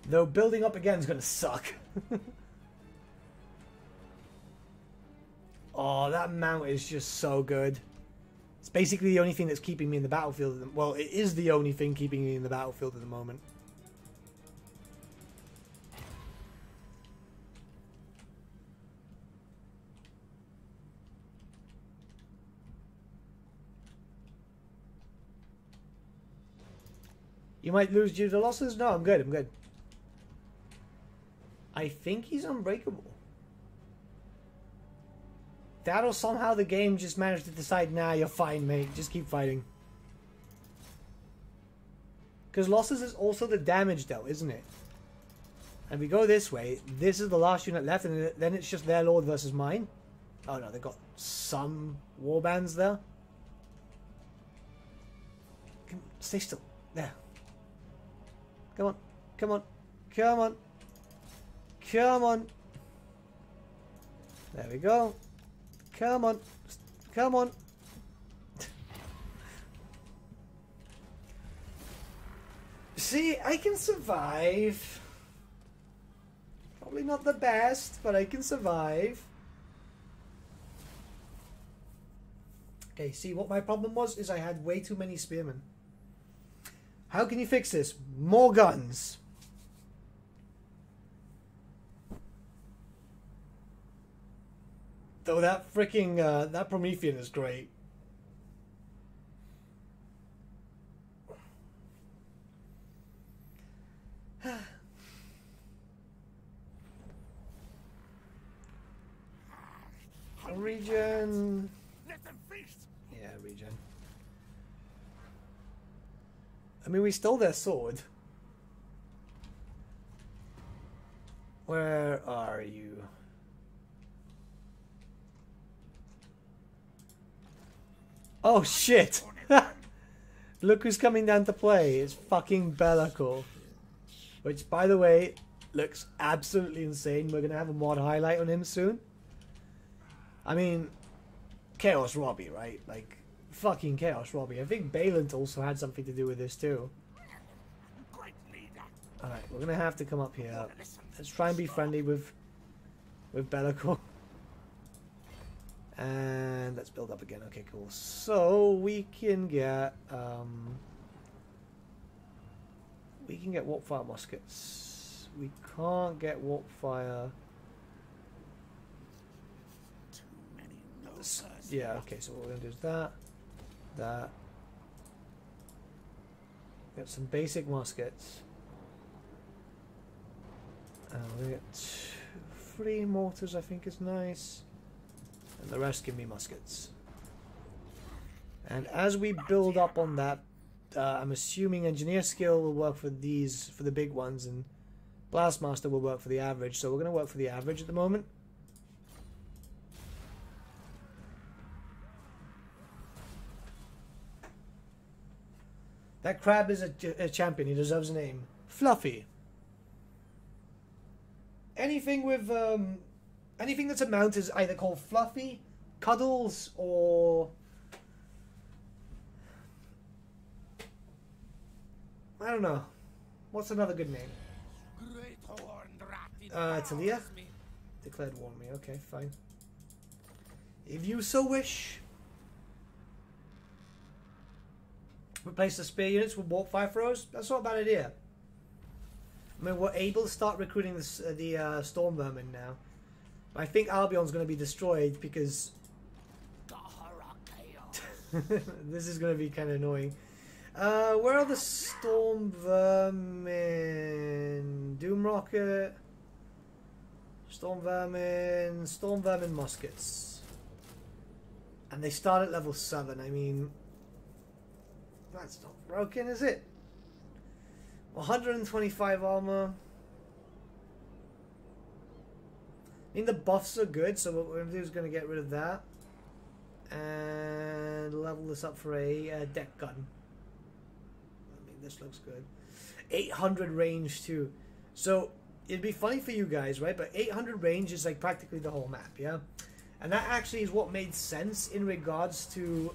Though building up again is going to suck. Oh, that mount is just so good. It's basically the only thing that's keeping me in the battlefield. Well, it is the only thing keeping me in the battlefield at the moment. You might lose due to losses? No, I'm good, I'm good. I think he's unbreakable. That or somehow the game just managed to decide, nah, you're fine, mate. Just keep fighting. Because losses is also the damage, though, isn't it? And we go this way. This is the last unit left, and then it's just their lord versus mine. Oh no, they've got some warbands there. Stay still. There. Come on. Come on. Come on. Come on. There we go. Come on. Come on. See, I can survive. Probably not the best, but I can survive. Okay, see what my problem was is I had way too many spearmen. How can you fix this? More guns. Though that freaking that Promethean is great. Regen. Yeah, regen. I mean, we stole their sword. Where are you? Oh shit! Look who's coming down to play. It's fucking Bellicle. Which, by the way, looks absolutely insane. We're gonna have a mod highlight on him soon. I mean, Chaos Robbie, right? Like, fucking Chaos Robbie. I think Balent also had something to do with this too. Alright, we're gonna have to come up here. Let's try and be friendly with Bellicle. And let's build up again. Okay, cool. So we can get warpfire muskets. We can't get warpfire. Yeah, okay, so what we're gonna do is that. Get some basic muskets. And we're gonna get 3 mortars, I think is nice. And the rest give me muskets. And as we build up on that, I'm assuming engineer skill will work for these, for the big ones, and blastmaster will work for the average. So we're going to work for the average at the moment. That crab is a champion. He deserves a name. Fluffy. Anything with anything that's a mount is either called Fluffy, Cuddles, or I don't know. What's another good name? Talia? Declared war on me. Okay, fine. If you so wish. Replace the spear units with warpfire throws. That's not a bad idea. I mean, we're able to start recruiting the storm vermin now. I think Albion's going to be destroyed because this is going to be kind of annoying. Where are the storm vermin? Doom rocket, storm vermin muskets, and they start at level 7. I mean, that's not broken, is it? 125 armor. I mean, the buffs are good, so what we're going to do is going to get rid of that. And level this up for a deck gun. I mean, this looks good. 800 range, too. So, it'd be funny for you guys, right? But 800 range is like practically the whole map, yeah? And that actually is what made sense in regards to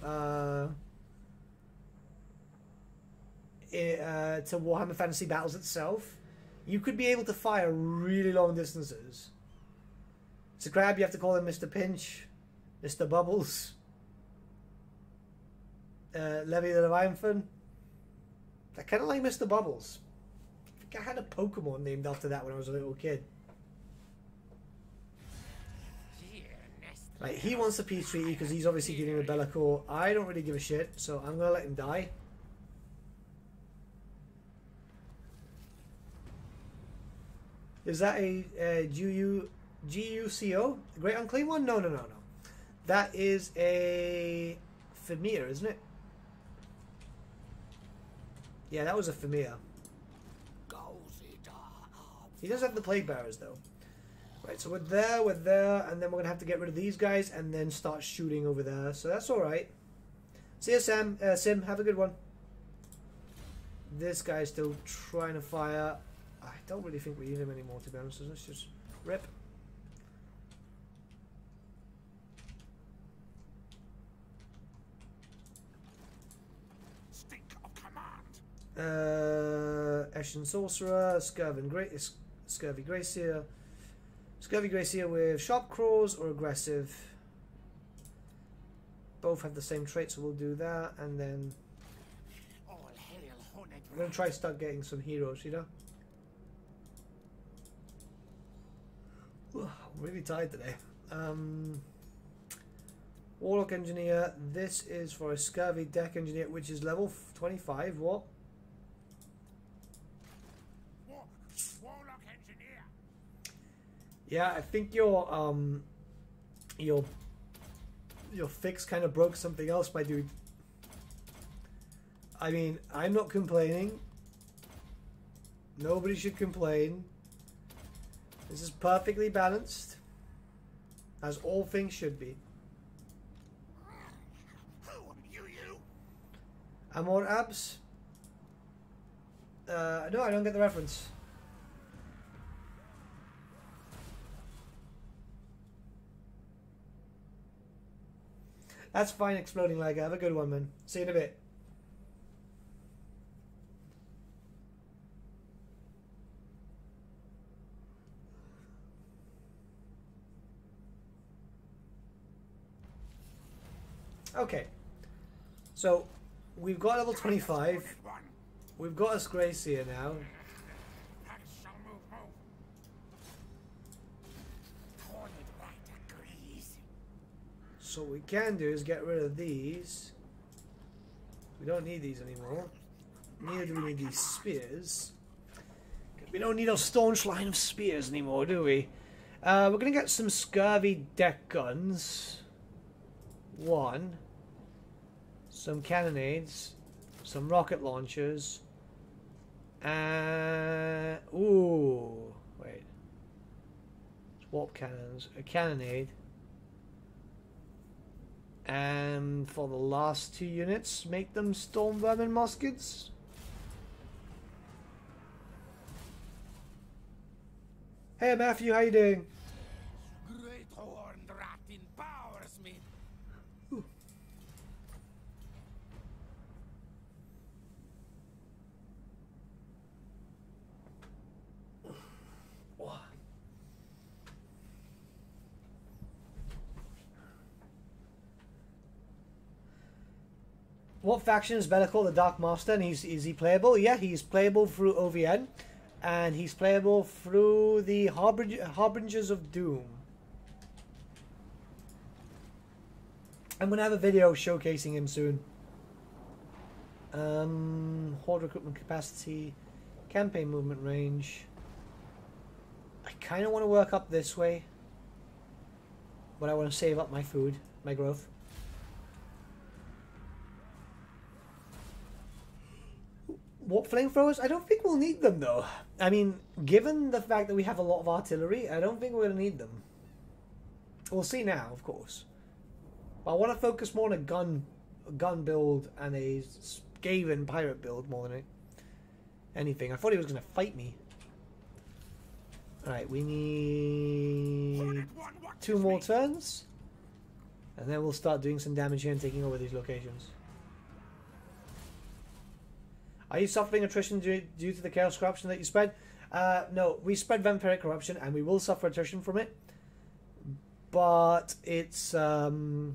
Warhammer Fantasy Battles itself. You could be able to fire really long distances. So Crab, you have to call him Mr. Pinch, Mr. Bubbles, Levy the Leviathan. I kind of like Mr. Bubbles. I think I had a Pokemon named after that when I was a little kid. Right, he wants a peace treaty because he's obviously dealing with Bellacore. I don't really give a shit, so I'm going to let him die. Is that a GUCO? The Great Unclean one? No. That is a Famir, isn't it? Yeah, that was a Famir. He does have the plague bearers though. Right, so we're there, and then we're gonna have to get rid of these guys and then start shooting over there. So that's all right. See you, Sim. Have a good one. This guy's still trying to fire. I don't really think we need him anymore, to be honest. So let's just rip. Stink of command. Eshin Sorcerer, Scurvy Gracier. Scurvy Gracier with Sharp Claws or Aggressive. Both have the same trait, so we'll do that. And then All hail, horned I'm going to try to start getting some heroes, you know? I'm really tired today. Warlock Engineer. This is for a Scurvy Deck Engineer, which is level 25. What? Warlock engineer. Yeah, I think your fix kind of broke something else, my dude. I mean, I'm not complaining. Nobody should complain. This is perfectly balanced, as all things should be. Who? You? Amor abs? No, I don't get the reference. That's fine, Exploding Leg. Have a good one, man. See you in a bit. Okay. So, we've got level 25. We've got a Grace here now. So what we can do is get rid of these. We don't need these anymore. Neither do we need these spears. We don't need a staunch line of spears anymore, do we? We're going to get some Scurvy deck guns. One. Some cannonades. Some rocket launchers. Ooh. Wait. Warp cannons. A cannonade. And for the last 2 units, make them Storm Vermin muskets. Hey Matthew, how you doing? Great horned rat empowers me. Ooh. What faction is better called the Dark Master, and is he playable? Yeah, he's playable through OVN, and he's playable through the Harbingers of Doom. I'm going to have a video showcasing him soon. Horde recruitment capacity, campaign movement range. I kind of want to work up this way, but I want to save up my food, my growth. What flamethrowers? I don't think we'll need them though. I mean, given the fact that we have a lot of artillery, I don't think we're going to need them. We'll see now, of course. But I want to focus more on a gun build and a Skaven pirate build more than anything. I thought he was going to fight me. Alright, we need 2 more turns. And then we'll start doing some damage here and taking over these locations. Are you suffering attrition due to the chaos corruption that you spread? No, we spread vampiric corruption and we will suffer attrition from it. But it's more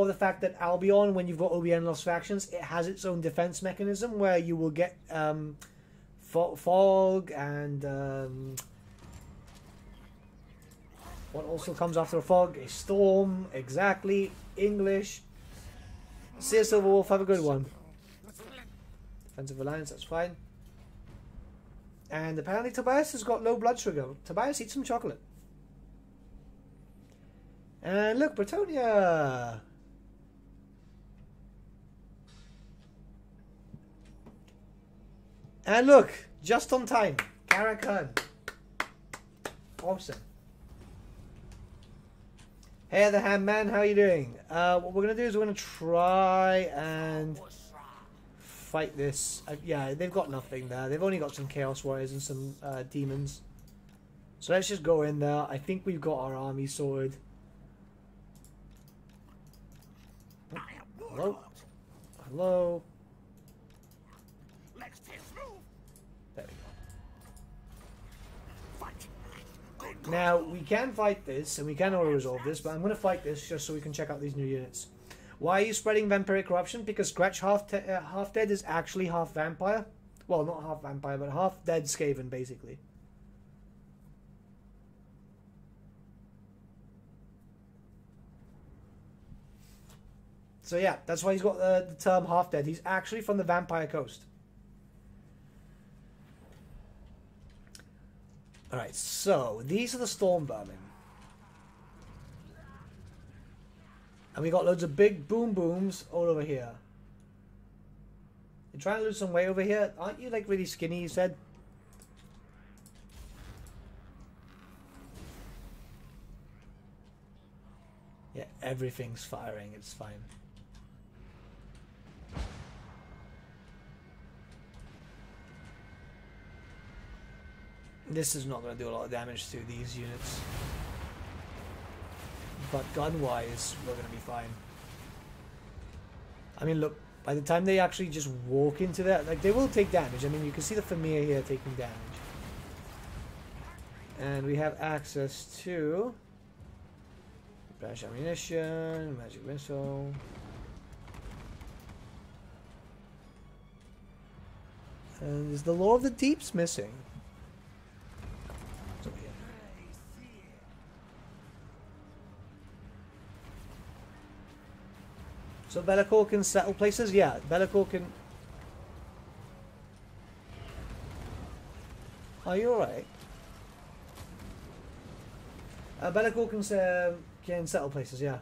of the fact that Albion, when you've got OBN lost factions, it has its own defense mechanism where you will get fog and what also comes after a fog? A storm, exactly. English. See you, Silverwolf, have a good one. Defensive Alliance, that's fine. And apparently Tobias has got low blood sugar. Tobias, eat some chocolate. And look, Bretonia! And look, just on time, Karakan. Awesome. Hey, the Ham Man, how are you doing? What we're gonna do is we're gonna try and fight this. Yeah, they've got nothing there. They've only got some Chaos Warriors and some demons. So let's just go in there. I think we've got our army sorted. Hello? Hello? There we go. Now, we can fight this, and we can auto-resolve this, but I'm going to fight this just so we can check out these new units. Why are you spreading vampiric corruption? Because Scratch half dead is actually half vampire. Well, not half vampire, but half dead Skaven, basically. So yeah, that's why he's got the term half dead. He's actually from the Vampire Coast. Alright, so these are the Storm Vermin. And we got loads of big boom booms all over here. You're trying to lose some weight over here? Aren't you like really skinny, you said? Yeah, everything's firing, it's fine. This is not going to do a lot of damage to these units. But gun-wise, we're going to be fine. I mean, look, by the time they actually just walk into that, like, they will take damage. I mean, you can see the Famir here taking damage. And we have access to Bertsche ammunition, magic missile. And is the Law of the Deep's missing? So Be'lakor can settle places? Yeah, Be'lakor can... Are you alright? Be'lakor can settle places, yeah.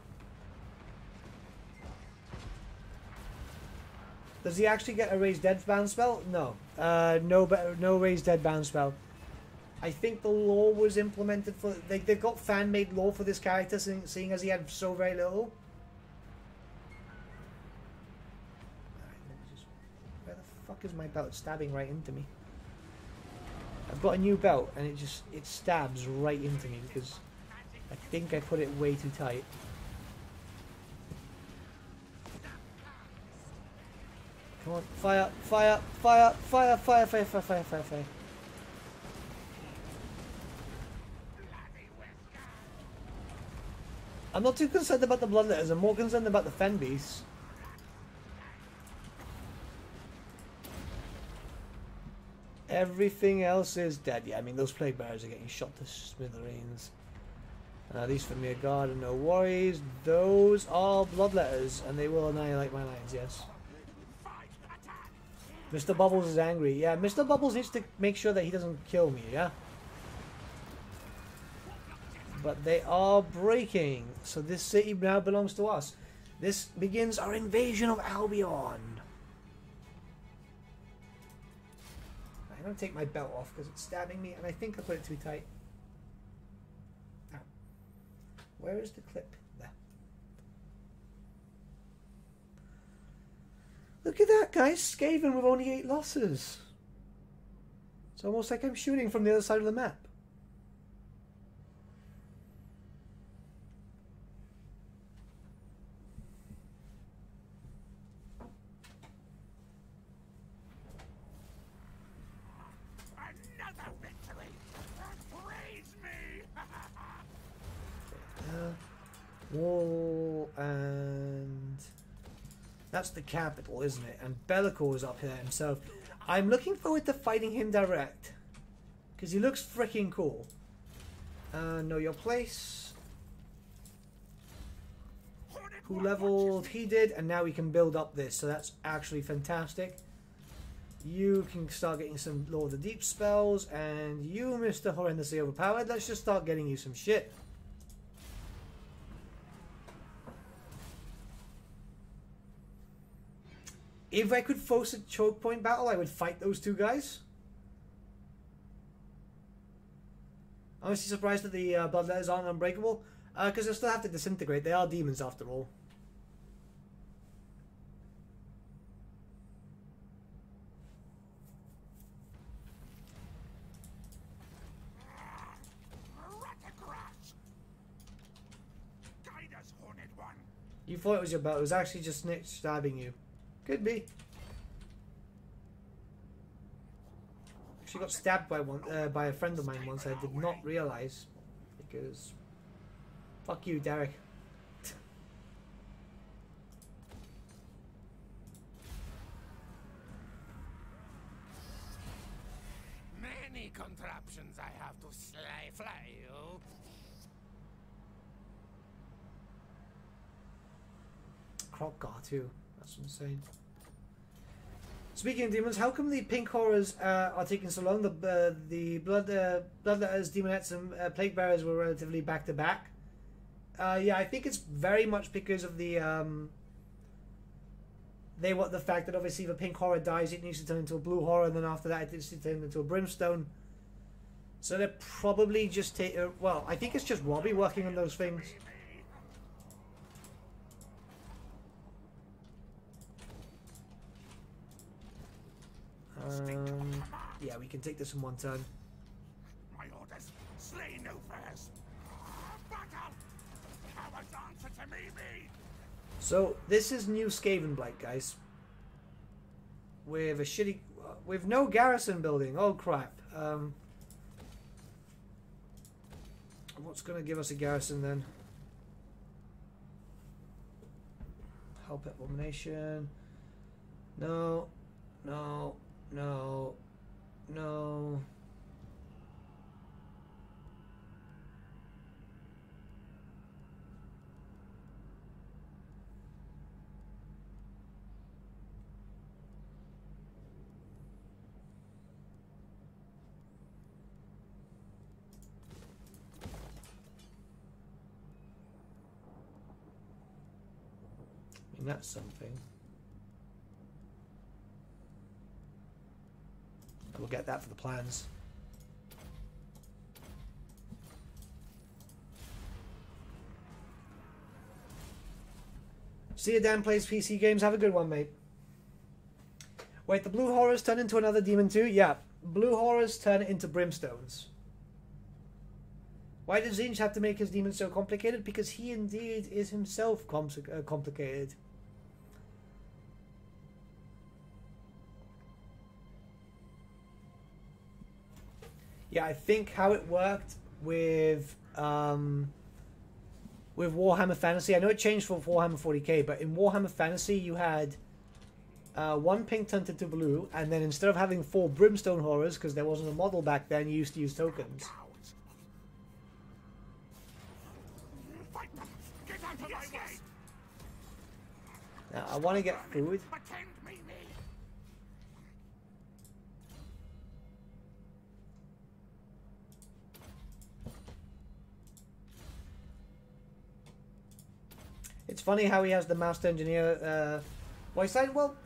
Does he actually get a raised dead bound spell? No. No raised dead bound spell. I think the law was implemented for... They've got fan-made law for this character, seeing as he had so very little. Is my belt stabbing right into me? I've got a new belt and it stabs right into me because I think I put it way too tight. Come on, fire, fire, fire, fire, fire, fire, fire, fire, fire, fire. I'm not too concerned about the bloodletters, I'm more concerned about the fen beasts. Everything else is dead. Yeah, I mean, those plague bearers are getting shot to smithereens. These Famir Guard are no worries. Those are bloodletters, and they will annihilate my lines, yes. Mr. Bubbles is angry. Yeah, Mr. Bubbles needs to make sure that he doesn't kill me, yeah? But they are breaking, so this city now belongs to us. This begins our invasion of Albion. I'm going to take my belt off because it's stabbing me and I think I put it too tight. Now, where is the clip? There. Look at that, guys. Skaven with only 8 losses. It's almost like I'm shooting from the other side of the map. Wall, and that's the capital, isn't it? And Be'lakor is up here himself. I'm looking forward to fighting him direct because he looks freaking cool. Know your place. Who leveled? He did, and now we can build up this, so that's actually fantastic. You can start getting some Lord of the Deep spells, and you, Mr. Horrendously Overpowered, let's just start getting you some shit. If I could force a choke point battle, I would fight those two guys. I'm honestly surprised that the bloodletters aren't unbreakable, because they'll still have to disintegrate. They are demons after all. You thought it was your belt. It was actually just Snitch stabbing you. Could be. She got stabbed by a friend of mine once. I did not realize, because fuck you, Derek. Many contraptions I have to fly you. Crockgar too. That's insane. Speaking of demons, how come the pink horrors are taking so long? The bloodletters, demonettes, and plague bearers were relatively back to back. Yeah, I think it's very much because of the the fact that obviously if a pink horror dies, it needs to turn into a blue horror, and then after that, it needs to turn into a brimstone. So they're probably just well, I think it's just Robbie working on those things. Yeah, we can take this in one turn. My orders, slay no foes. Battle! Cowards answer to me. So this is new Skaven Blight, guys. With a shitty, with no garrison building. Oh crap. What's gonna give us a garrison then? Help abomination. No. No. No. No. I mean, that's something. We'll get that for the plans. See you, Dan plays PC games. Have a good one, mate. Wait, the blue horrors turn into another demon too? Yeah, blue horrors turn into brimstones. Why does Zinch have to make his demon so complicated? Because he indeed is himself complicated. Yeah, I think how it worked with Warhammer Fantasy, I know it changed for Warhammer 40k, but in Warhammer Fantasy you had one pink turned into blue, and then instead of having 4 brimstone horrors, because there wasn't a model back then, you used to use tokens. Now, I want to get food. It's funny how he has the master engineer voice line. Well,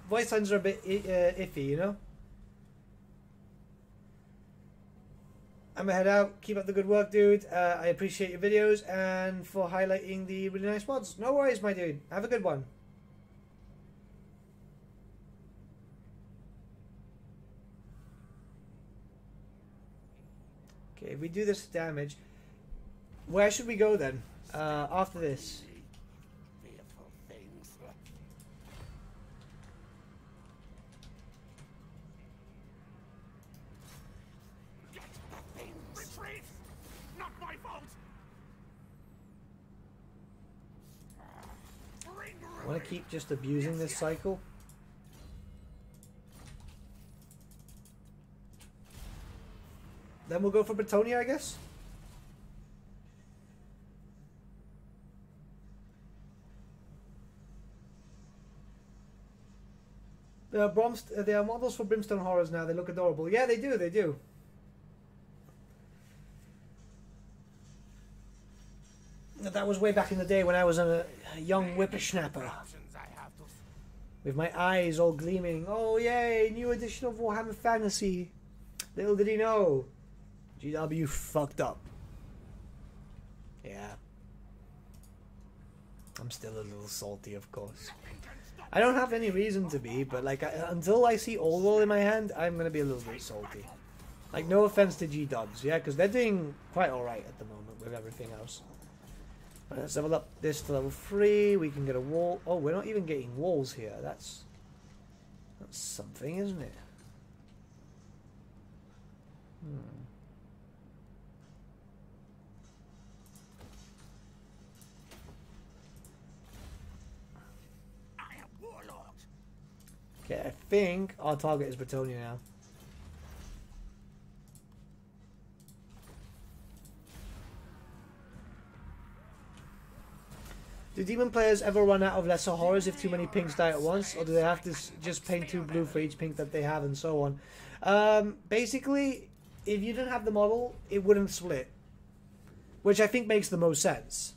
voice lines are a bit iffy, you know? I'm gonna head out. Keep up the good work, dude. I appreciate your videos and for highlighting the really nice mods. No worries, my dude. Have a good one. Okay, if we do this damage, where should we go then? After this. Retreat! Not my fault. I want to keep just abusing this cycle. Then we'll go for Bretonia, I guess. There are models for Brimstone Horrors now. They look adorable. Yeah, they do. They do. That was way back in the day when I was a young whippersnapper. with my eyes all gleaming. Oh yay, new edition of Warhammer Fantasy. Little did he know, GW fucked up. Yeah. I'm still a little salty, of course. I don't have any reason to be, but like until I see Old World in my hand, I'm gonna be a little bit salty. Like, no offense to G-Dubs, yeah, because they're doing quite alright at the moment with everything else. Right, let's level up this to level 3. We can get a wall. Oh, we're not even getting walls here. That's something, isn't it? Okay, I think our target is Bretonnia now. Do demon players ever run out of lesser horrors if too many pinks die at once? Or do they have to just paint 2 blue for each pink that they have and so on? Basically, if you didn't have the model, it wouldn't split. Which I think makes the most sense.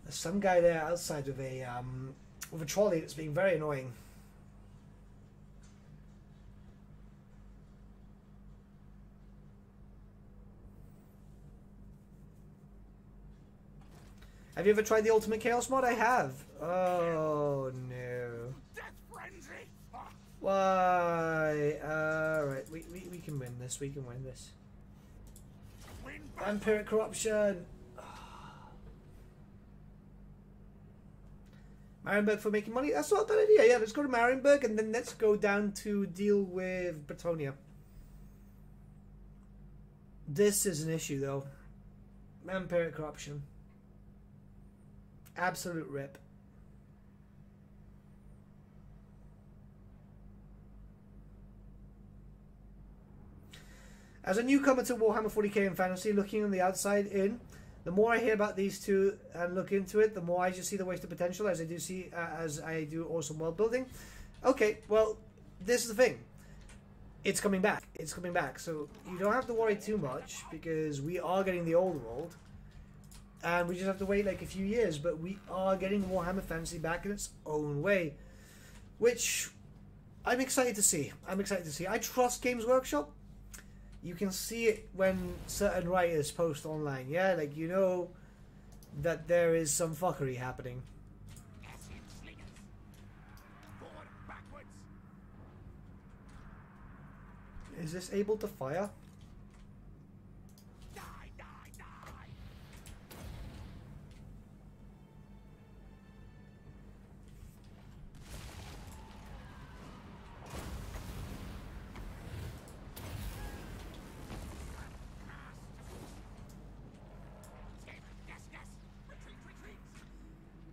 There's some guy there outside with a trolley that's being very annoying. Have you ever tried the Ultimate Chaos mod? I have. Oh no. Why? Alright, we can win this. We can win this. Vampiric Corruption. Marienburg for making money? That's not a bad idea. Yeah, let's go to Marienburg and then let's go down to deal with Bretonnia. This is an issue though. Vampiric Corruption. Absolute rip. As a newcomer to Warhammer 40k and Fantasy, looking on the outside in, the more I hear about these two and look into it, the more I just see the wasted potential as I do awesome world building. Okay, well, this is the thing. It's coming back. It's coming back. So you don't have to worry too much because we are getting the old world. And we just have to wait like a few years. But we are getting Warhammer Fantasy back in its own way. Which I'm excited to see. I'm excited to see. I trust Games Workshop. You can see it when certain writers post online, yeah? Like, you know that there is some fuckery happening. Is this able to fire?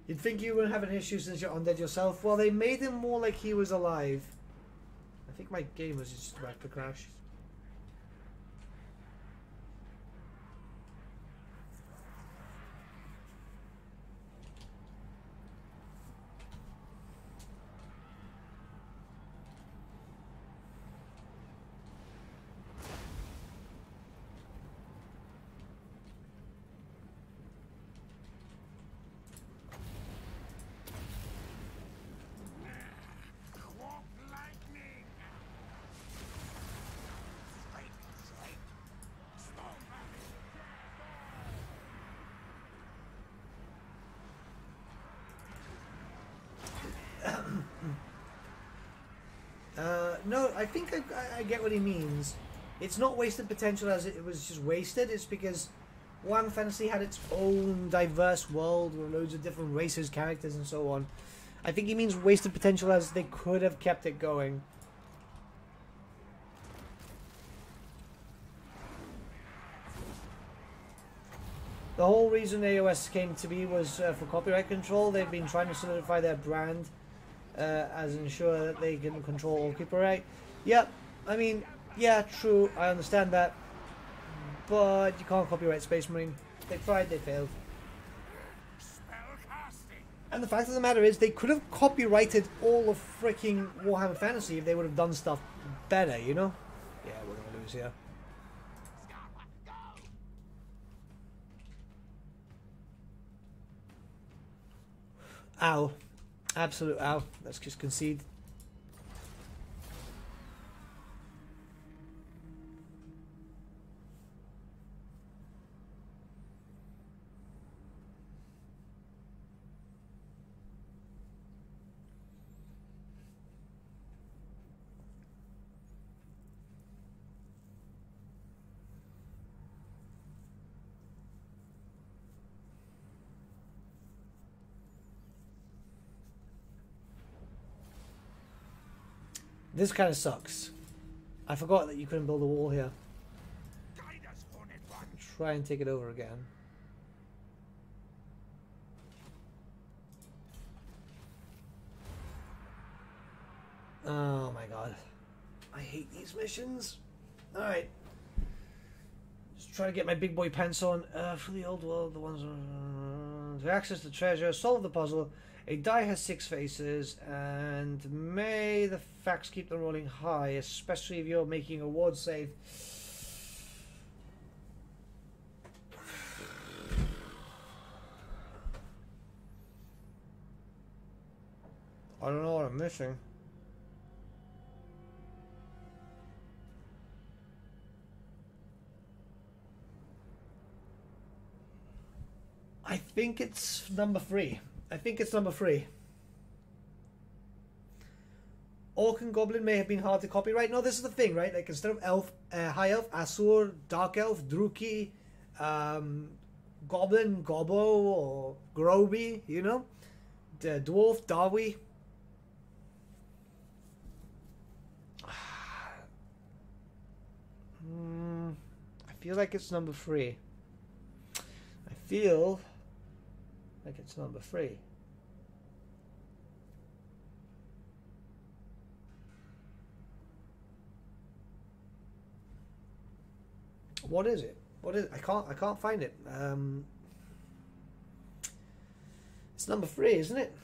You'd think you wouldn't have an issue since you're undead yourself. Well, they made him more like he was alive. I think my game was just about to crash. No, I think I get what he means. It's not wasted potential as it was just wasted. It's because Warhammer Fantasy had its own diverse world with loads of different races, characters, and so on. I think he means wasted potential as they could have kept it going. The whole reason AOS came to be was for copyright control. They've been trying to solidify their brand as ensure that they can control all copyright. Yep, I mean, yeah, true, I understand that. But you can't copyright Space Marine. They tried, they failed. And the fact of the matter is, they could have copyrighted all of freaking Warhammer Fantasy if they would have done stuff better, you know? Yeah, we're gonna lose here. Ow. Absolute ow. Let's just concede. This kind of sucks. I forgot that you couldn't build a wall here. Try and take it over again. Oh my god. I hate these missions. Alright. Just try to get my big boy pants on. For the old world, the ones... to access the treasure, solve the puzzle. A die has 6 faces, and may the facts keep them rolling high, especially if you're making a ward save. I don't know what I'm missing. I think it's number 3. I think it's number 3. Orc and Goblin may have been hard to copyright. No, this is the thing, right? Like, instead of Elf, High Elf, Asur, Dark Elf, Druki, Goblin, Gobbo, or Groby, you know? The Dwarf, Darwi. I feel like it's number 3. I feel like it's number 3. What is it? What is it? I can't find it. It's number 3, isn't it?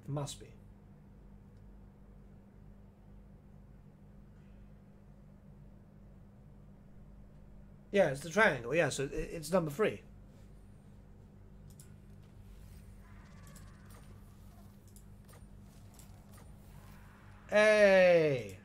It must be. Yeah, it's the triangle. Yeah, so it's number 3. Hey!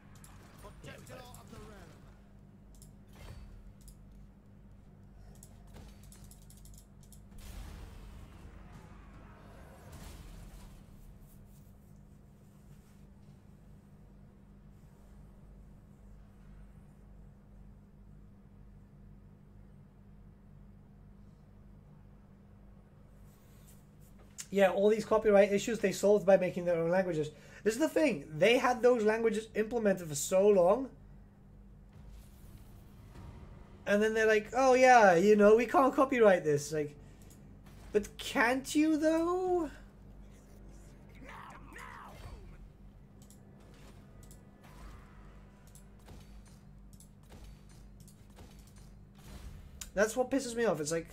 Yeah, all these copyright issues they solved by making their own languages. This is the thing. They had those languages implemented for so long. And then they're like, oh yeah, you know, we can't copyright this. Like, but can't you though? That's what pisses me off. It's like,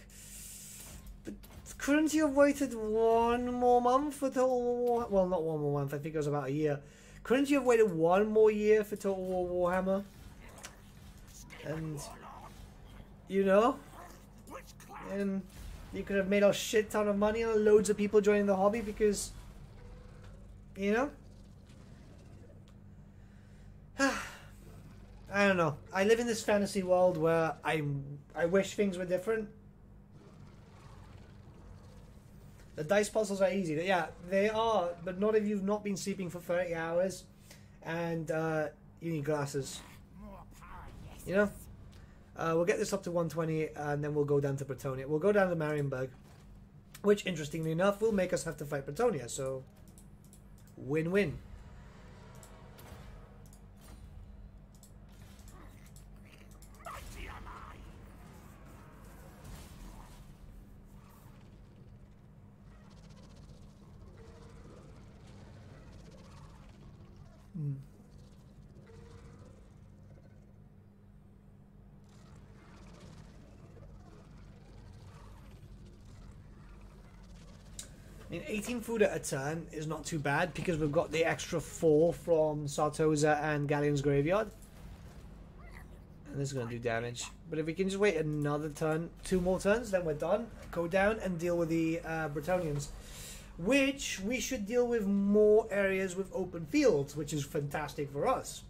but couldn't you have waited 1 more month for Total War? Well, not 1 more month. I think it was about a year. Couldn't you have waited 1 more year for Total War Warhammer? And, you know, and you could have made a shit ton of money and loads of people joining the hobby because, you know. I don't know. I live in this fantasy world where I wish things were different. The dice puzzles are easy. Yeah, they are, but not if you've not been sleeping for 30 hours and you need glasses. You know? We'll get this up to 120 and then we'll go down to Bretonia. We'll go down to Marienburg, which, interestingly enough, will make us have to fight Bretonia, so win-win. I mean, 18 food at a turn is not too bad because we've got the extra 4 from Sartosa and Galleon's Graveyard. And this is going to do damage. But if we can just wait another turn, 2 more turns, then we're done. Go down and deal with the Bretonnians. Which we should deal with more areas with open fields, which is fantastic for us.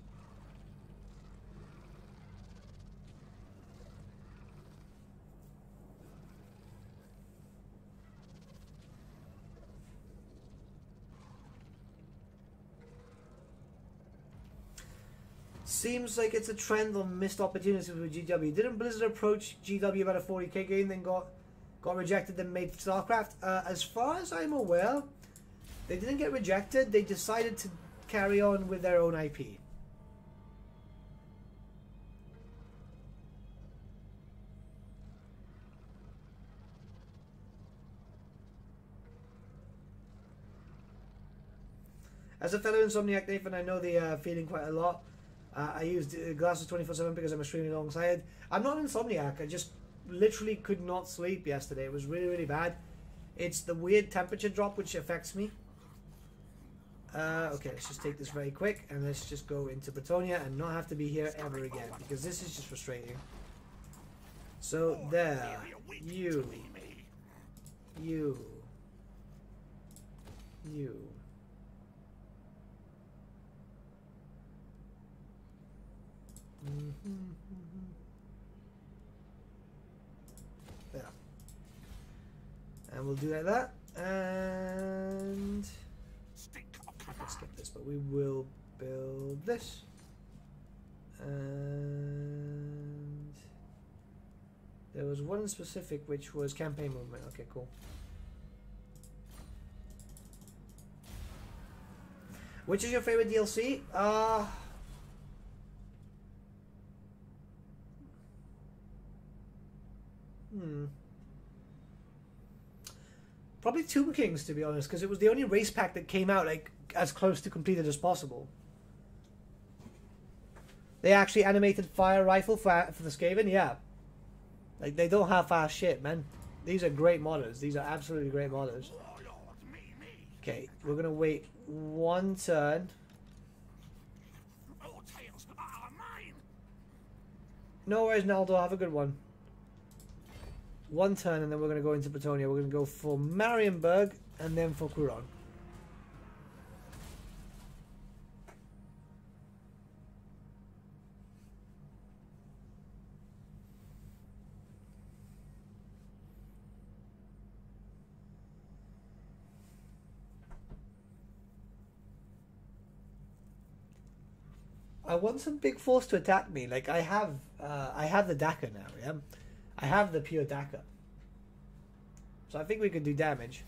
Seems like it's a trend on missed opportunities with GW. Didn't Blizzard approach GW about a 40k game, then got rejected, then made StarCraft? As far as I'm aware, they didn't get rejected. They decided to carry on with their own IP. As a fellow Insomniac, Nathan, I know the feeling quite a lot. I used glasses 24/7 because I'm extremely long-sighted. I'm not an Insomniac. I just literally could not sleep yesterday. It was really, really bad. It's the weird temperature drop which affects me. Okay, let's just take this very quick and let's just go into Bretonia and not have to be here ever again because this is just frustrating. So there, you. There. And we'll do like that. And let's skip this, but we will build this. And there was one specific which was campaign movement. Okay, cool. Which is your favorite DLC? Probably Tomb Kings, to be honest, because it was the only race pack that came out like as close to completed as possible. They actually animated fire rifle for the Skaven, yeah. Like they don't have fast shit, man. These are great modders. These are absolutely great modders. Okay, we're gonna wait 1 turn. No worries, Naldo. Have a good one. 1 turn, and then we're going to go into Bretonia. We're going to go for Marienburg, and then for Quran. I want some big force to attack me. Like I have the Daka now. Yeah. I have the pure Daka. So I think we could do damage.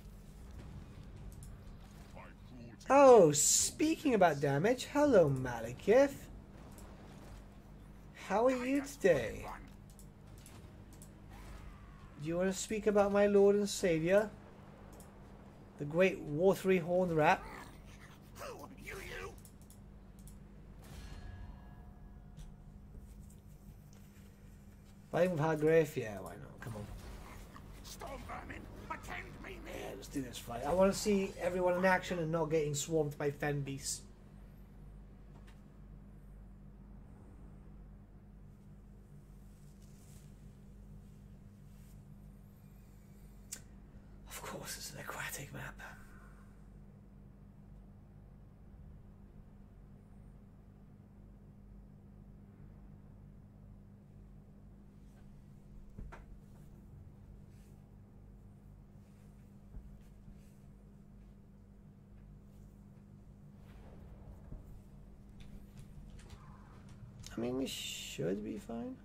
Oh, speaking about damage, hello Malekith. How are you today? Do you want to speak about my Lord and Savior? The great War 3 Horned Rat? Fighting with Hargrave? Yeah, why not? Come on. Storm Vermin, attend me. Yeah, let's do this fight. I want to see everyone in action and not getting swarmed by fen beasts. Of course, it's an aquatic map. I mean, we should be fine.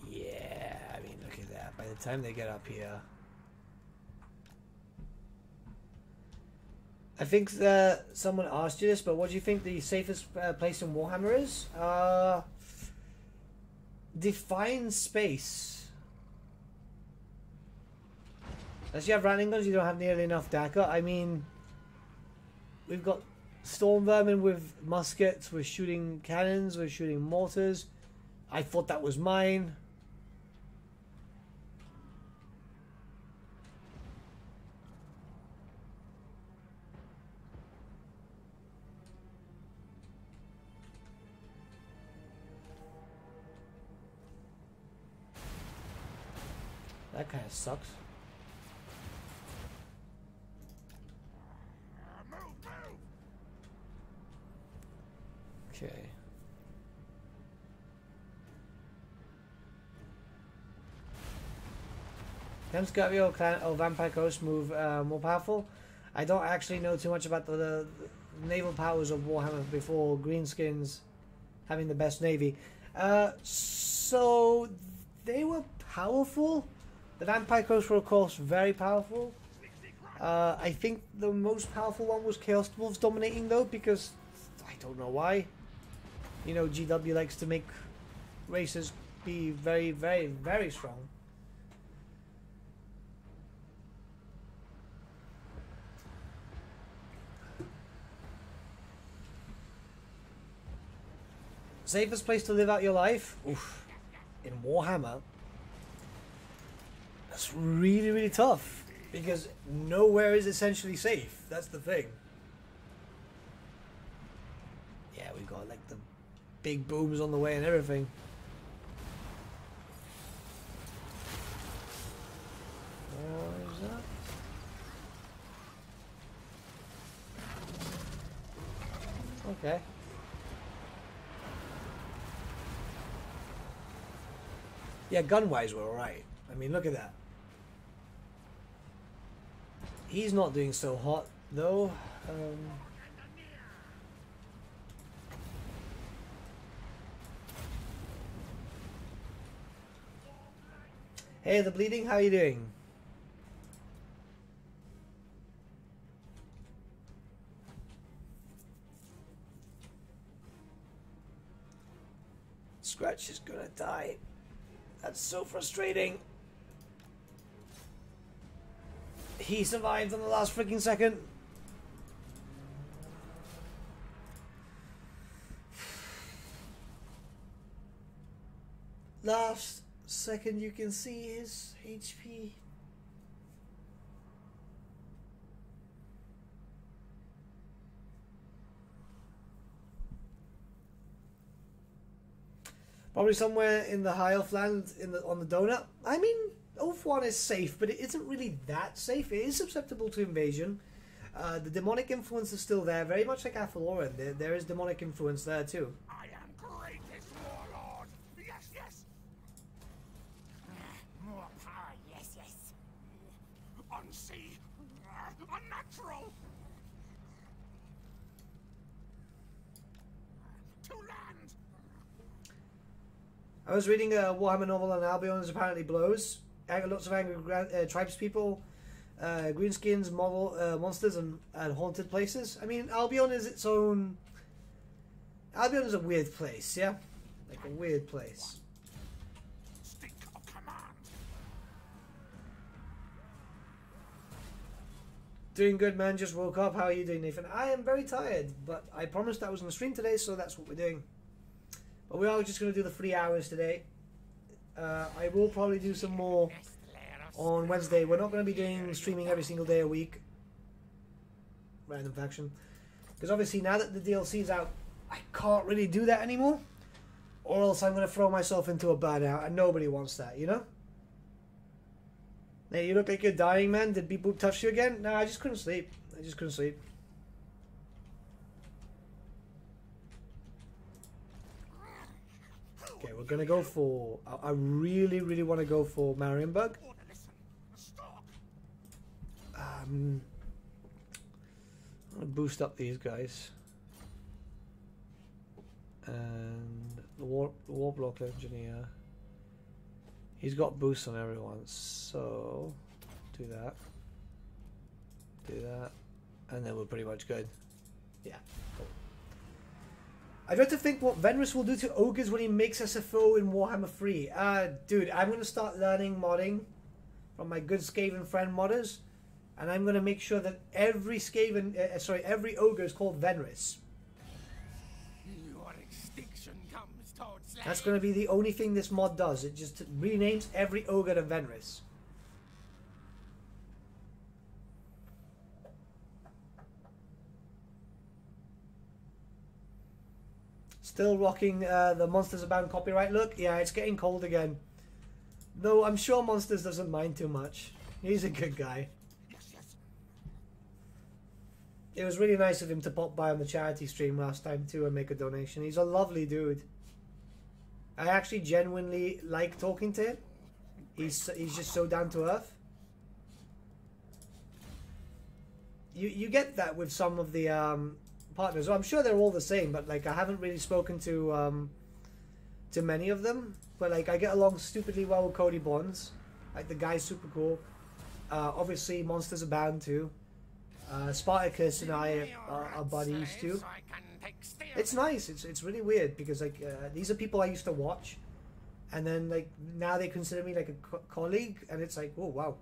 Yeah, I mean, look at that. By the time they get up here... I think that someone asked you this, but what do you think the safest place in Warhammer is? Define space. Unless you have Ratling guns, you don't have nearly enough Daka. I mean, we've got Storm Vermin with muskets, we're shooting cannons, we're shooting mortars. I thought that was mine. That kind of sucks. Move, move! Okay. Can Skurvy or Vampire Coast move more powerful? I don't actually know too much about the naval powers of Warhammer before Greenskins having the best navy. So they were powerful. The Vampire Coast were of course very powerful. I think the most powerful one was Chaos Wolves dominating though, because I don't know why. You know, GW likes to make races be very, very, very strong. Safest place to live out your life? Oof. In Warhammer. That's really, really tough. Because nowhere is essentially safe. That's the thing. Yeah, we got like the big booms on the way and everything. Where is that? Okay. Yeah, gun-wise we're alright. I mean, look at that. He's not doing so hot, though. Hey, the bleeding, how you doing? Scratch is gonna die. That's so frustrating. He survived on the last freaking second. Last second you can see his HP. Probably somewhere in the high elf land on the donut. I mean, Oath 1 is safe, but it isn't really that safe. It is susceptible to invasion. The demonic influence is still there, very much like Athaloran. There is demonic influence there too. I am greatest warlord. Yes, yes. More power. Yes, yes. Unsea. Unnatural. To land. I was reading a Warhammer novel on Albion is apparently blows. Lots of angry tribespeople, greenskins, monsters, and haunted places. I mean, Albion is its own. Albion is a weird place, yeah, like a weird place. Stink of command. Doing good, man. Just woke up. How are you doing, Nathan? I am very tired, but I promised I was going to stream today, so that's what we're doing. But we are just going to do the 3 hours today. I will probably do some more on Wednesday. We're not going to be doing streaming every single day a week. Random faction. Because obviously now that the DLC is out, I can't really do that anymore. Or else I'm going to throw myself into a burnout, and nobody wants that, you know? Hey, you look like you're dying, man. Did beep boop touch you again? No, I just couldn't sleep. I just couldn't sleep. Okay, we're gonna go for. I really, really want to go for Marienburg. I'm gonna boost up these guys, and the war block engineer. He's got boosts on everyone, so do that, and then we're pretty much good. Yeah. Cool. I dread to think what Venrus will do to ogres when he makes SFO in Warhammer 3. Dude, I'm going to start learning modding from my good Skaven friend modders, and I'm going to make sure that every Skaven, every ogre is called Venrus. Your extinction comes towards. That's going to be the only thing this mod does. It just renames every ogre to Venrus. Still rocking the Monsters Abound copyright look. Yeah, it's getting cold again. Though I'm sure Monsters doesn't mind too much. He's a good guy. Yes, yes. It was really nice of him to pop by on the charity stream last time too and make a donation. He's a lovely dude. I actually genuinely like talking to him. He's just so down to earth. You get that with some of the partners. Well, I'm sure they're all the same, but like I haven't really spoken to many of them. But like I get along stupidly well with Cody Bonds. Like the guy's super cool. Obviously, Monsters Abound too. Spartacus and I are buddies too. It's nice. It's really weird because like these are people I used to watch, and then like now they consider me like a colleague, and it's like, oh wow.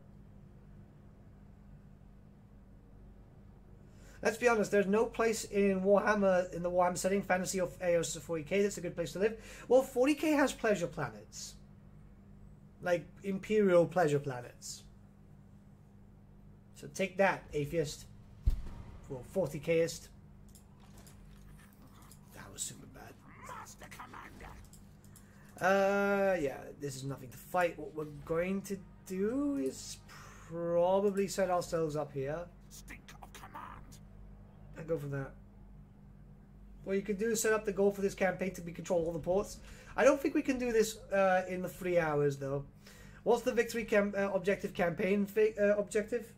Let's be honest, there's no place in Warhammer, in the Warhammer setting, fantasy or AOS of 40k that's a good place to live. Well, 40k has pleasure planets. Like imperial pleasure planets. So take that, atheist. Well, 40kist. That was super bad. Master Commander. Yeah, this is nothing to fight. What we're going to do is probably set ourselves up here. Stink of command. And go for that. What you could do is set up the goal for this campaign to be control all the ports. I don't think we can do this in the 3 hours though. What's the victory objective campaign objective?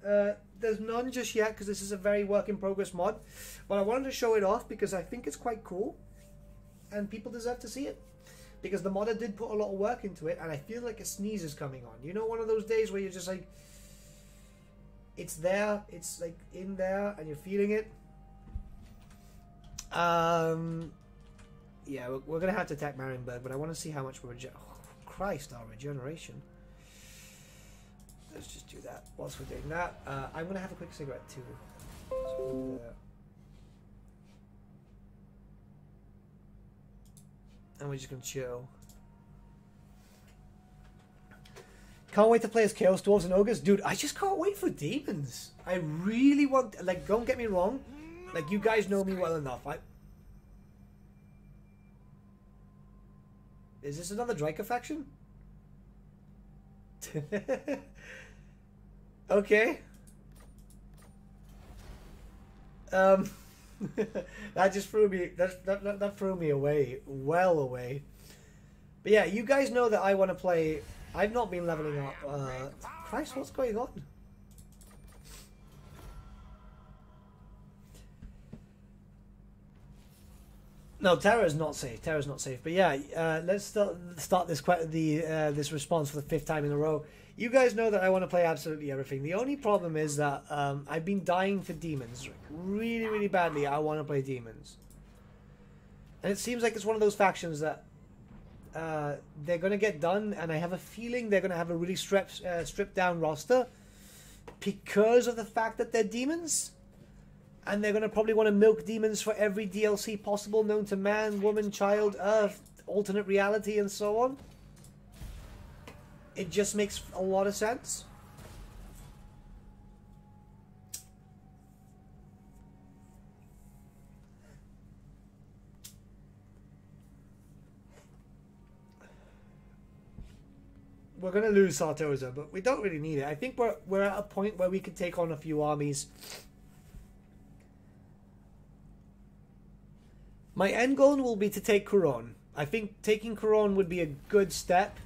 There's none just yet because this is a very work in progress mod. But I wanted to show it off because I think it's quite cool. And people deserve to see it. Because the modder did put a lot of work into it and I feel like a sneeze is coming on. You know, one of those days where you're just like, it's there, it's like in there and you're feeling it. Yeah, we're gonna have to attack Marienburg, but I want to see how much we're Christ, our regeneration. Let's just do that. Whilst we're doing that, I'm gonna have a quick cigarette too. So, and we're just gonna chill. Can't wait to play as Chaos Dwarves and Ogres. Dude, I just can't wait for demons. I really want, like, don't get me wrong. Like, you guys know me well enough. Is this another Dryker faction? Okay. That just threw me, that threw me away. Well away. But yeah, you guys know that I want to play. I've not been leveling up. Christ, what's going on? No, Terra's not safe. Terra's not safe. But yeah, let's start this this response for the 5th time in a row. You guys know that I want to play absolutely everything. The only problem is that I've been dying for demons. Really, really badly, I want to play demons. And it seems like it's one of those factions that they're going to get done, and I have a feeling they're going to have a really stripped down roster because of the fact that they're demons. And they're going to probably want to milk demons for every DLC possible known to man, woman, child, earth, alternate reality, and so on. It just makes a lot of sense. We're going to lose Sartosa, but we don't really need it. I think we're at a point where we could take on a few armies. My end goal will be to take Couronne. I think taking Couronne would be a good step.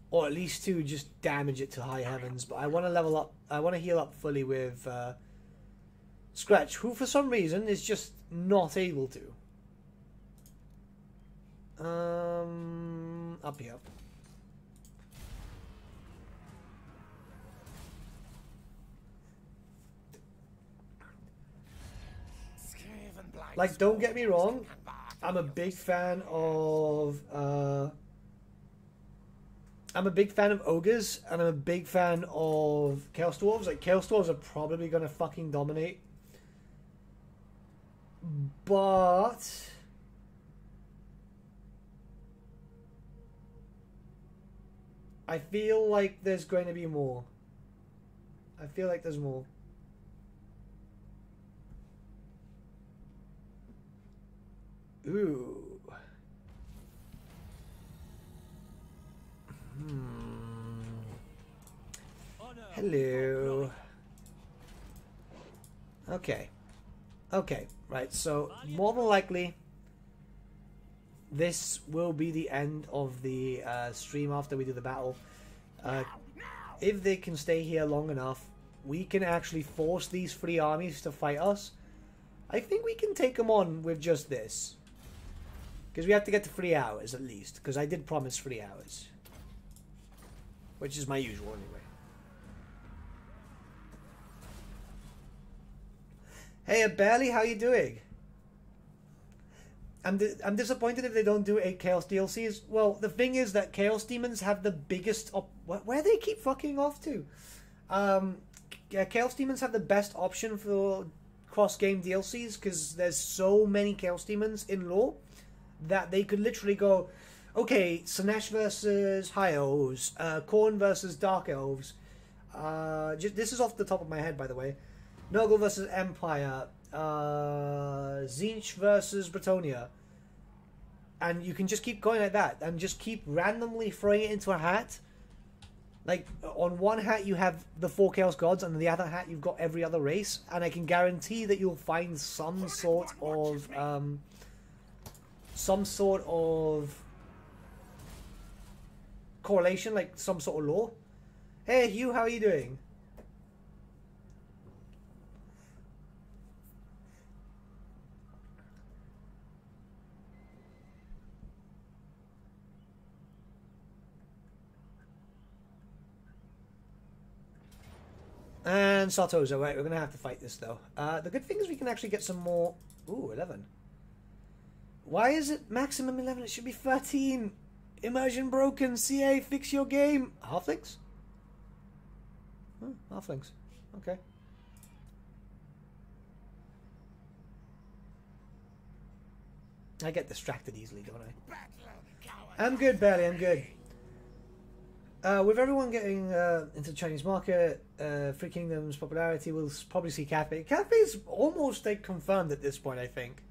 Or at least to just damage it to high heavens. But I want to level up. I want to heal up fully with Scratch, who for some reason is just not able to. Up here. Like, don't get me wrong, I'm a big fan of ogres, and I'm a big fan of Chaos Dwarves. Like, Chaos Dwarves are probably gonna fucking dominate, but I feel like there's going to be more. I feel like there's more. Ooh. Hello. Okay. Okay, right, so more than likely this will be the end of the stream after we do the battle. If they can stay here long enough, we can actually force these 3 armies to fight us. I think we can take them on with just this. Because we have to get to 3 hours at least, because I did promise 3 hours. Which is my usual anyway. Hey, Barely, how you doing? I'm disappointed if they don't do 8 Chaos DLCs. Well, the thing is that Chaos Demons have the biggest... where they keep fucking off to? Yeah, Chaos Demons have the best option for cross-game DLCs because there's so many Chaos Demons in lore that they could literally go, okay, Sinesh versus High Elves, Khorne versus Dark Elves. This is off the top of my head, by the way. Nurgle versus Empire, Tzeentch versus Bretonnia, and you can just keep going like that, and just keep randomly throwing it into a hat. Like, on one hat you have the 4 Chaos Gods, and on the other hat you've got every other race, and I can guarantee that you'll find some sort of correlation, like some sort of lore. Hey Hugh, how are you doing? And Sartosa, right, we're going to have to fight this, though. The good thing is we can actually get some more... Ooh, 11. Why is it maximum 11? It should be 13. Immersion broken. CA, fix your game. Halflings? Oh, halflings. Okay. I get distracted easily, don't I? I'm good, Barely, I'm good. With everyone getting into the Chinese market, Free Kingdom's popularity, we'll probably see Cathay. Cathay's almost like confirmed at this point, I think.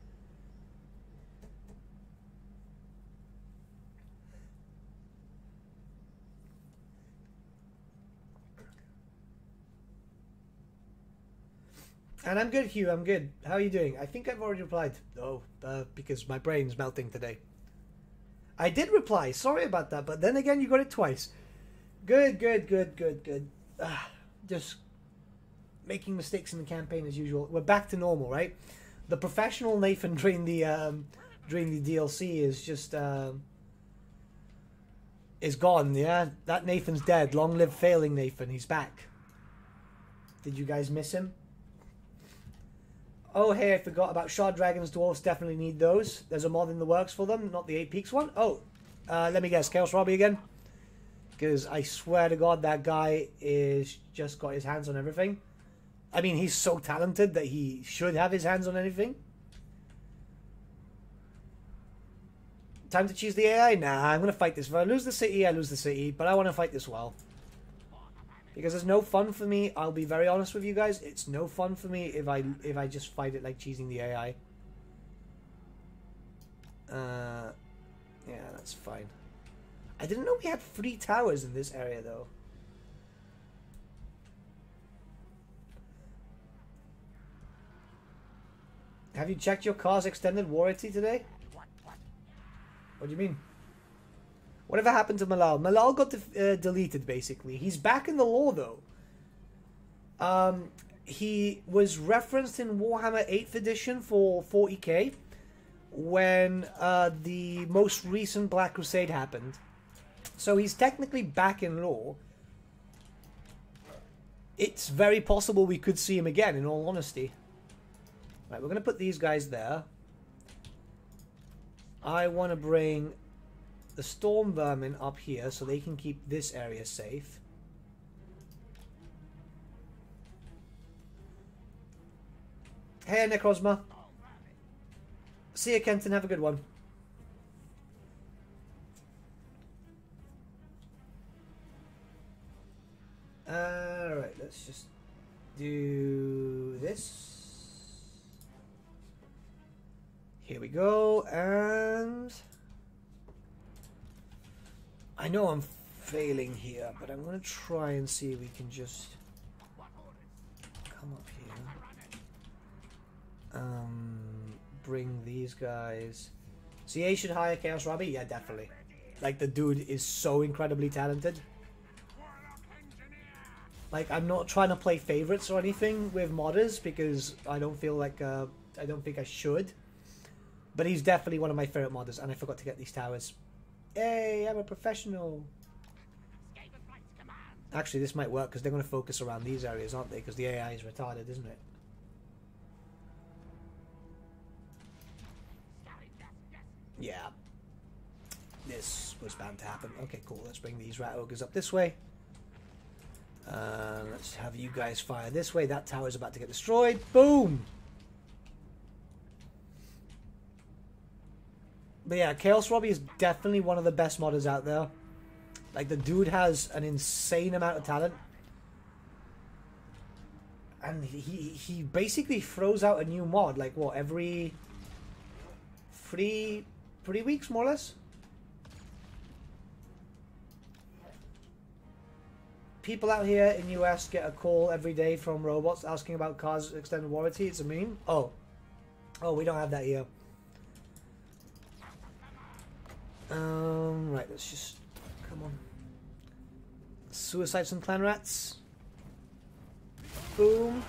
And I'm good, Hugh, I'm good. How are you doing? I think I've already replied. Oh, because my brain's melting today. I did reply, sorry about that, but then again, you got it twice. Good. Just making mistakes in the campaign as usual. We're back to normal, right? The professional Nathan during the DLC is just is gone. Yeah, that Nathan's dead. Long live failing Nathan. He's back. Did you guys miss him? Oh, hey, I forgot about Shard Dragons. Dwarves definitely need those. There's a mod in the works for them, not the 8 Peaks one. Oh, let me guess, Chaos Robbie again. Because I swear to God, that guy is just got his hands on everything. I mean, he's so talented that he should have his hands on anything. Time to choose the AI? Nah, I'm going to fight this. If I lose the city, I lose the city. But I want to fight this well. Because there's no fun for me. I'll be very honest with you guys. It's no fun for me if I just fight it like cheesing the AI. Yeah, that's fine. I didn't know we had 3 towers in this area, though. Have you checked your car's extended warranty today? What do you mean? Whatever happened to Malal? Malal got deleted, basically. He's back in the lore, though. He was referenced in Warhammer 8th edition for 40k when the most recent Black Crusade happened. So he's technically back in lore. It's very possible we could see him again, in all honesty. Right, we're going to put these guys there. I want to bring the Storm Vermin up here so they can keep this area safe. Hey, Necrozma. See you, Kenton. Have a good one. Alright, let's just do this. Here we go, and I know I'm failing here, but I'm going to try and see if we can just come up here. Bring these guys. CA should hire Chaos Robbie? Yeah, definitely. Like, the dude is so incredibly talented. Like, I'm not trying to play favorites or anything with modders because I don't feel like, I don't think I should. But he's definitely one of my favorite modders, and I forgot to get these towers. Hey, I'm a professional. Actually, this might work because they're going to focus around these areas, aren't they? Because the AI is retarded, isn't it? Yeah. This was bound to happen. Okay, cool. Let's bring these rat ogres up this way. Let's have you guys fire this way. That tower is about to get destroyed. Boom! But yeah, Chaos Robbie is definitely one of the best modders out there. Like, the dude has an insane amount of talent. And he basically throws out a new mod, like, what, every 3 weeks, more or less? People out here in US get a call every day from robots asking about cars' extended warranty. It's a meme. Oh, we don't have that here. Right, let's just... Come on. Suicides and clan rats. Boom.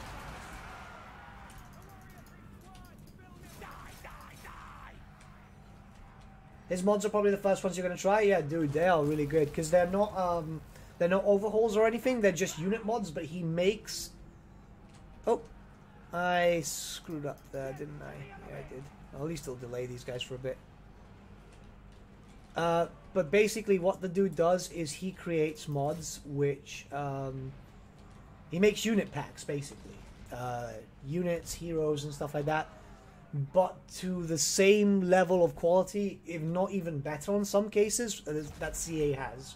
His mods are probably the first ones you're going to try. Yeah, dude, they are really good. Because they're not overhauls or anything. They're just unit mods, but he makes... Oh, I screwed up there, didn't I? Yeah, I did. Well, at least it'll delay these guys for a bit. But basically what the dude does is he creates mods which, he makes unit packs, basically. Units, heroes, and stuff like that. But to the same level of quality, if not even better in some cases, that CA has.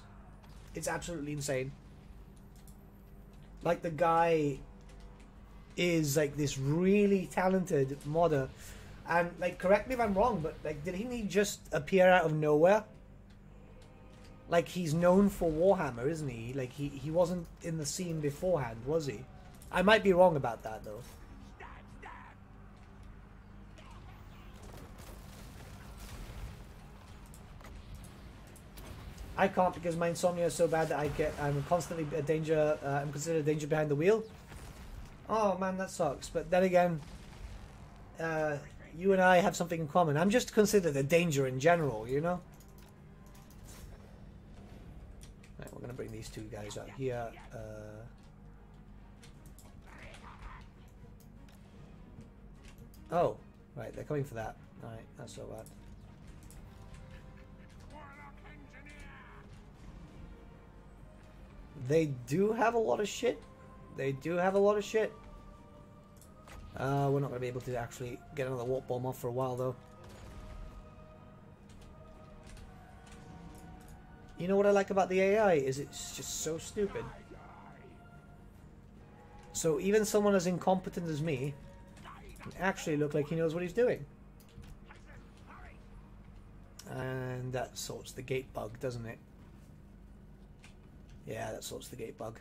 It's absolutely insane. Like, the guy is, like, this really talented modder. And, like, correct me if I'm wrong, but, like, did he just appear out of nowhere? Like, he's known for Warhammer, isn't he? Like, he wasn't in the scene beforehand, was he? I might be wrong about that, though. I can't because my insomnia is so bad that I'm constantly a danger. I'm considered a danger behind the wheel. Oh man, that sucks. But then again, you and I have something in common. I'm just considered a danger in general, you know. Right, we're gonna bring these two guys out here. Oh, right, they're coming for that. All right, that's so bad. They do have a lot of shit. They do have a lot of shit. We're not going to be able to actually get another warp bomb off for a while, though. You know what I like about the AI is it's just so stupid. So even someone as incompetent as me can actually look like he knows what he's doing. And that sorts the gate bug, doesn't it? Yeah, that sorts the gate bug.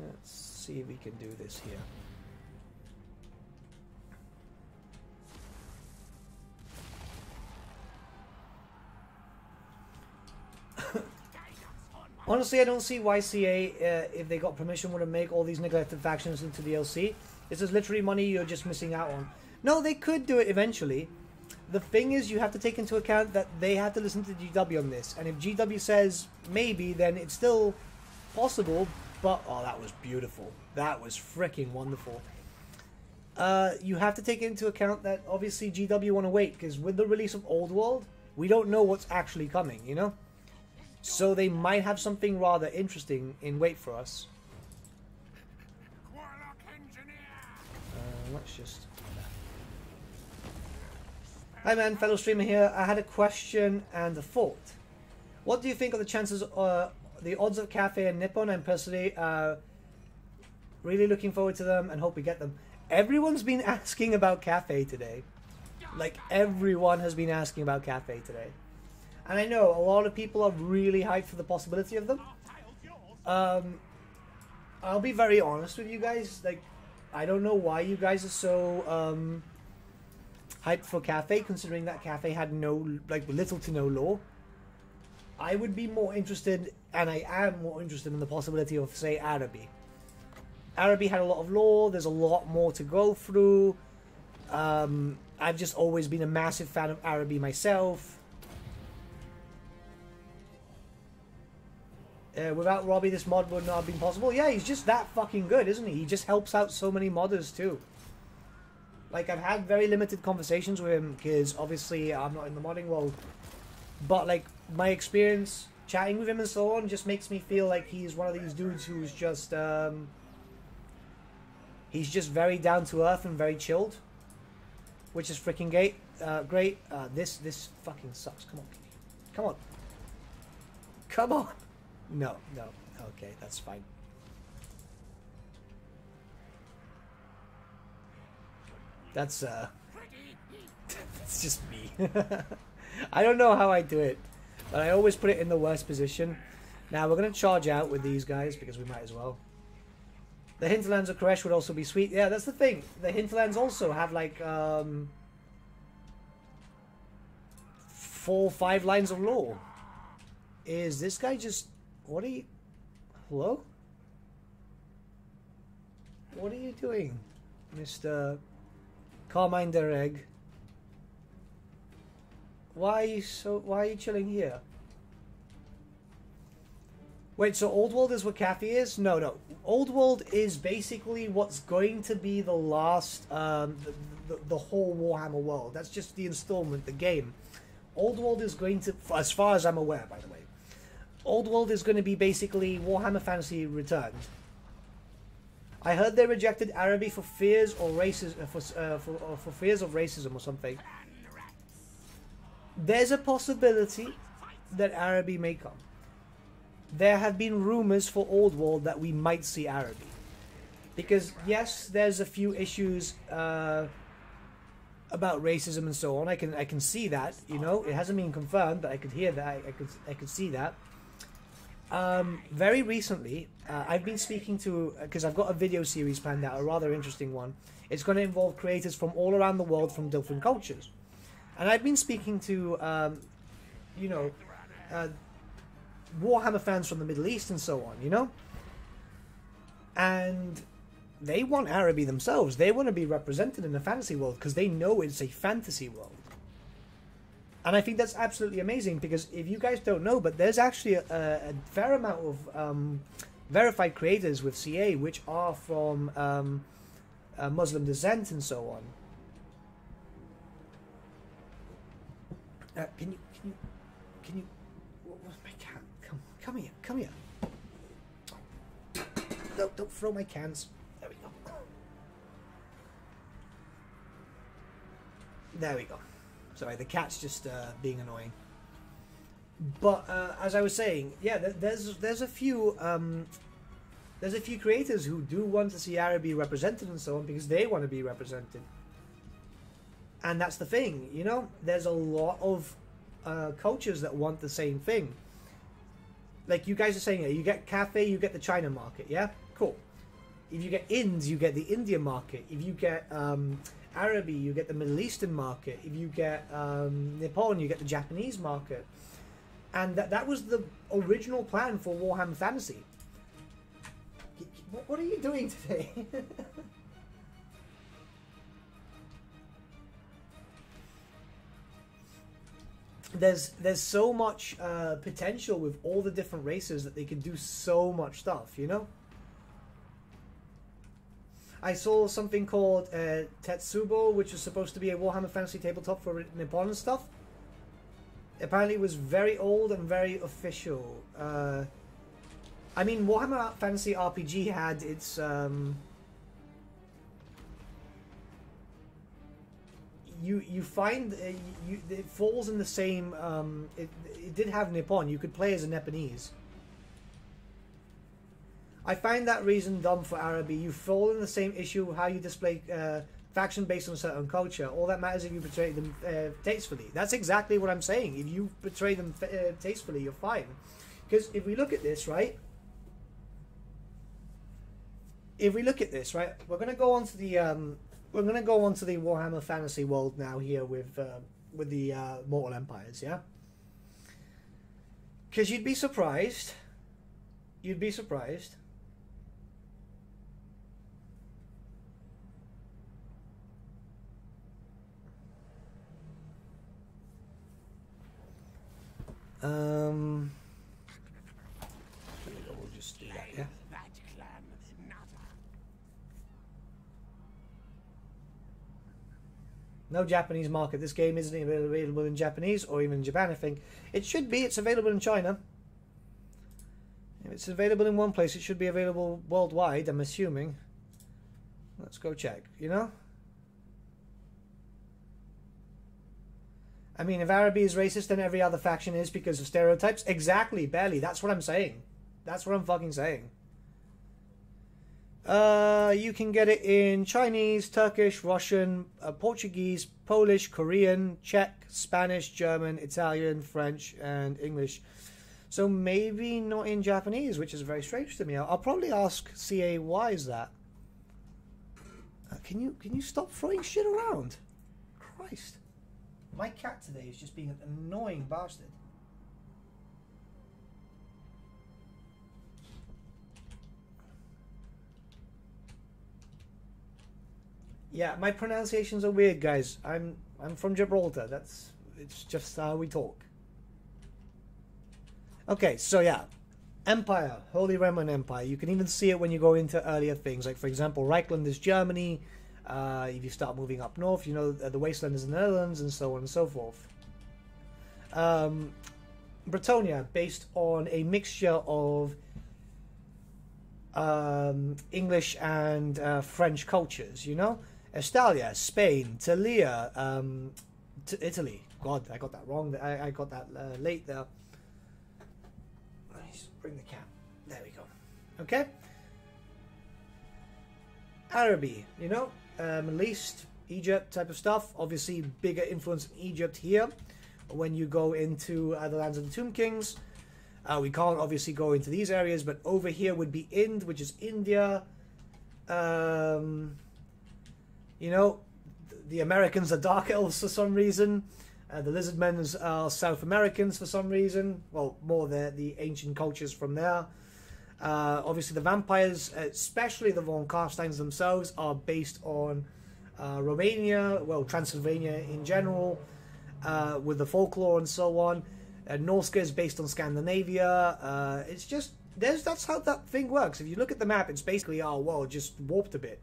Let's see if we can do this here. Honestly, I don't see why CA, if they got permission, would make all these neglected factions into the LC. This is literally money you're just missing out on. No, they could do it eventually. The thing is, you have to take into account that they have to listen to GW on this. And if GW says maybe, then it's still possible. But, oh, that was beautiful. That was freaking wonderful. You have to take into account that, obviously, GW want to wait. Because with the release of Old World, we don't know what's actually coming, you know? So they might have something rather interesting in wait for us. Let's just... Hi man, fellow streamer here. I had a question and a thought. What do you think of the chances, the odds of Cafe and Nippon? I'm personally really looking forward to them and hope we get them. Everyone's been asking about Cafe today. Like, everyone has been asking about Cafe today. And I know a lot of people are really hyped for the possibility of them. I'll be very honest with you guys. Like, I don't know why you guys are so hyped for Cafe, considering that Cafe had little to no lore. I would be more interested, and I am more interested in the possibility of, say, Araby. Araby had a lot of lore. There's a lot more to go through. I've just always been a massive fan of Araby myself. Without Robbie, this mod would not have been possible. Yeah, he's just that fucking good, isn't he? He just helps out so many modders too. Like, I've had very limited conversations with him because obviously I'm not in the modding world. But like, my experience chatting with him and so on just makes me feel like he's one of these dudes who's just he's just very down to earth and very chilled, which is freaking great. This fucking sucks. Come on, come on, come on. No. Okay, that's fine. That's it's just me. I don't know how I do it, but I always put it in the worst position. Now we're gonna charge out with these guys because we might as well. The hinterlands of Koresh would also be sweet. Yeah, that's the thing. The hinterlands also have like 4 or 5 lines of lore. Is this guy just... What are you... Hello? What are you doing, Mr. Carmine Dereg? Why are you chilling here? Wait, so Old World is what Cafe is? No. Old World is basically what's going to be the last, the whole Warhammer world. That's just the installment, the game. Old World is going to, as far as I'm aware, by the way, Old World is going to be basically Warhammer Fantasy Returned. I heard they rejected Araby for fears or races, for fears of racism or something. There's a possibility that Araby may come. There have been rumors for Old World that we might see Araby. Because, yes, there's a few issues about racism and so on. I can see that, you know. It hasn't been confirmed, but I could hear that. I could see that. Very recently, I've been speaking to... Because I've got a video series planned out, a rather interesting one. It's going to involve creators from all around the world from different cultures. And I've been speaking to, you know... Warhammer fans from the Middle East and so on, you know? And they want Araby themselves. They want to be represented in a fantasy world because they know it's a fantasy world. And I think that's absolutely amazing because if you guys don't know, but there's actually a fair amount of verified creators with CA which are from Muslim descent and so on. Can you... What's my cat? Come here. No, don't throw my cans. There we go. There we go. Sorry, the cat's just being annoying. But as I was saying, yeah, there's a few creators who do want to see Araby represented and so on because they want to be represented. And that's the thing, you know. There's a lot of cultures that want the same thing. Like you guys are saying, you get Cafe, you get the China market, yeah? Cool. If you get Inds, you get the Indian market. If you get Araby, you get the Middle Eastern market. If you get Nippon, you get the Japanese market. And that was the original plan for Warhammer Fantasy. What are you doing today? There's so much potential with all the different races that they can do so much stuff, you know? I saw something called Tetsubo, which was supposed to be a Warhammer Fantasy tabletop for Nippon and stuff. Apparently it was very old and very official. I mean, Warhammer Fantasy RPG had its... you find it falls in the same. It did have Nippon. You could play as a Nepalese. I find that reason dumb for Araby. You fall in the same issue how you display faction based on a certain culture. All that matters if you portray them tastefully. That's exactly what I'm saying. If you portray them tastefully, you're fine. Because if we look at this, right? We're gonna go on to the Warhammer fantasy world now here with the Mortal Empires, yeah. Because you'd be surprised. We'll just do that, yeah. No Japanese market. This game isn't even available in Japanese or even in Japan, I think. It should be. It's available in China. If it's available in one place, it should be available worldwide, I'm assuming. Let's go check, you know? I mean, if Araby is racist, then every other faction is because of stereotypes. Exactly, barely. That's what I'm saying. That's what I'm fucking saying. You can get it in Chinese, Turkish, Russian, Portuguese, Polish, Korean, Czech, Spanish, German, Italian, French, and English. So maybe not in Japanese, which is very strange to me. I'll probably ask CA why is that. Can you stop throwing shit around? Christ. My cat today is just being an annoying bastard. Yeah, my pronunciations are weird, guys. I'm from Gibraltar. It's just how we talk. Okay, so yeah. Empire, Holy Roman Empire. You can even see it when you go into earlier things. Like, for example, Reichland is Germany. If you start moving up north, you know, the Wasteland is the Netherlands, and so on and so forth. Bretonia, based on a mixture of English and French cultures, you know? Estalia, Spain, Talia, Italy. God, I got that wrong. I got that late there. Let me just bring the cat. There we go. Okay. Araby, you know, Middle East, Egypt type of stuff. Obviously, bigger influence in Egypt here. When you go into the lands of the Tomb Kings, we can't obviously go into these areas, but over here would be Ind, which is India. You know, the Americans are Dark Elves for some reason. The Lizardmen are South Americans for some reason. Well, more the ancient cultures from there. Obviously, the vampires, especially the Von Carsteins themselves, are based on Romania, well, Transylvania in general, with the folklore and so on. Norska is based on Scandinavia. It's just, that's how that thing works. If you look at the map, it's basically our world just warped a bit.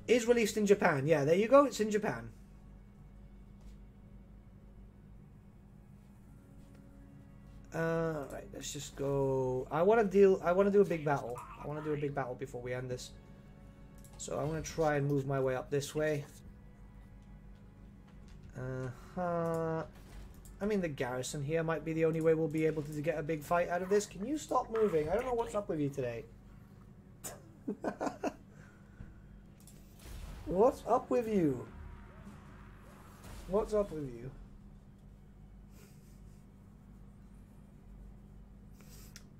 Is released in Japan. Yeah, there you go. It's in Japan. Right, let's just go. I want to do a big battle. I want to do a big battle before we end this. So I'm going to try and move my way up this way. I mean, the garrison here might be the only way we'll be able to get a big fight out of this. Can you stop moving? I don't know what's up with you today. What's up with you? What's up with you?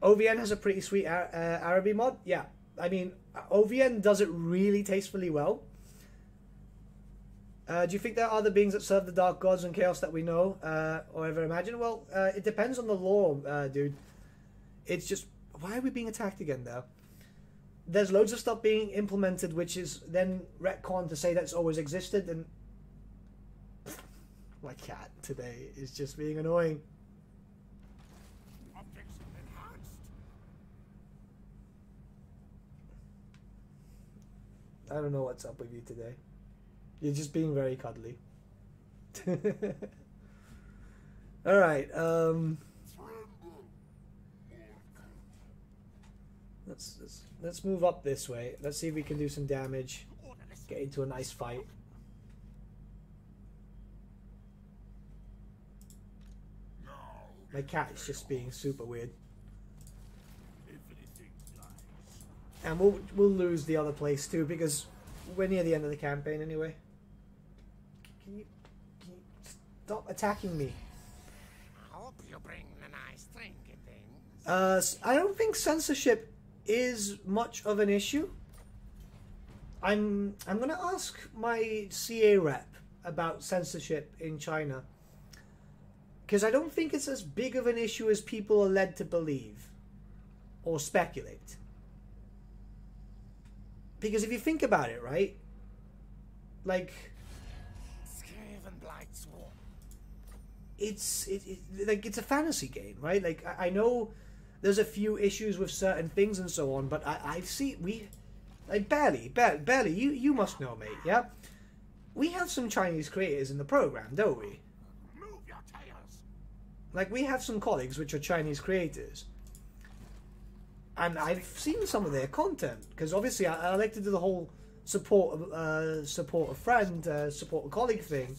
OVN has a pretty sweet Araby mod. Yeah, I mean, OVN does it really tastefully well. Do you think there are other beings that serve the dark gods and chaos that we know or ever imagine? Well, it depends on the lore, dude. It's just, why are we being attacked again there? There's loads of stuff being implemented, which is then retconned to say that's always existed, and my cat today is just being annoying. I don't know what's up with you today. You're just being very cuddly. Alright, let's move up this way. Let's see if we can do some damage. get into a nice fight. My cat is just being super weird. And we'll lose the other place too, because we're near the end of the campaign anyway. Can you stop attacking me? I hope you bring the nice drinking things. I don't think censorship is much of an issue. I'm gonna ask my CA rep about censorship in China, because I don't think it's as big of an issue as people are led to believe or speculate. Because if you think about it, right? Like, Skaven blights war. it's a fantasy game, right? Like, I know there's a few issues with certain things and so on, but I see like barely, you must know, mate, yeah? We have some Chinese creators in the program, don't we? Move your tails. Like, we have some colleagues which are Chinese creators. And I've seen some of their content, because obviously I like to do the whole support a friend, support a colleague thing.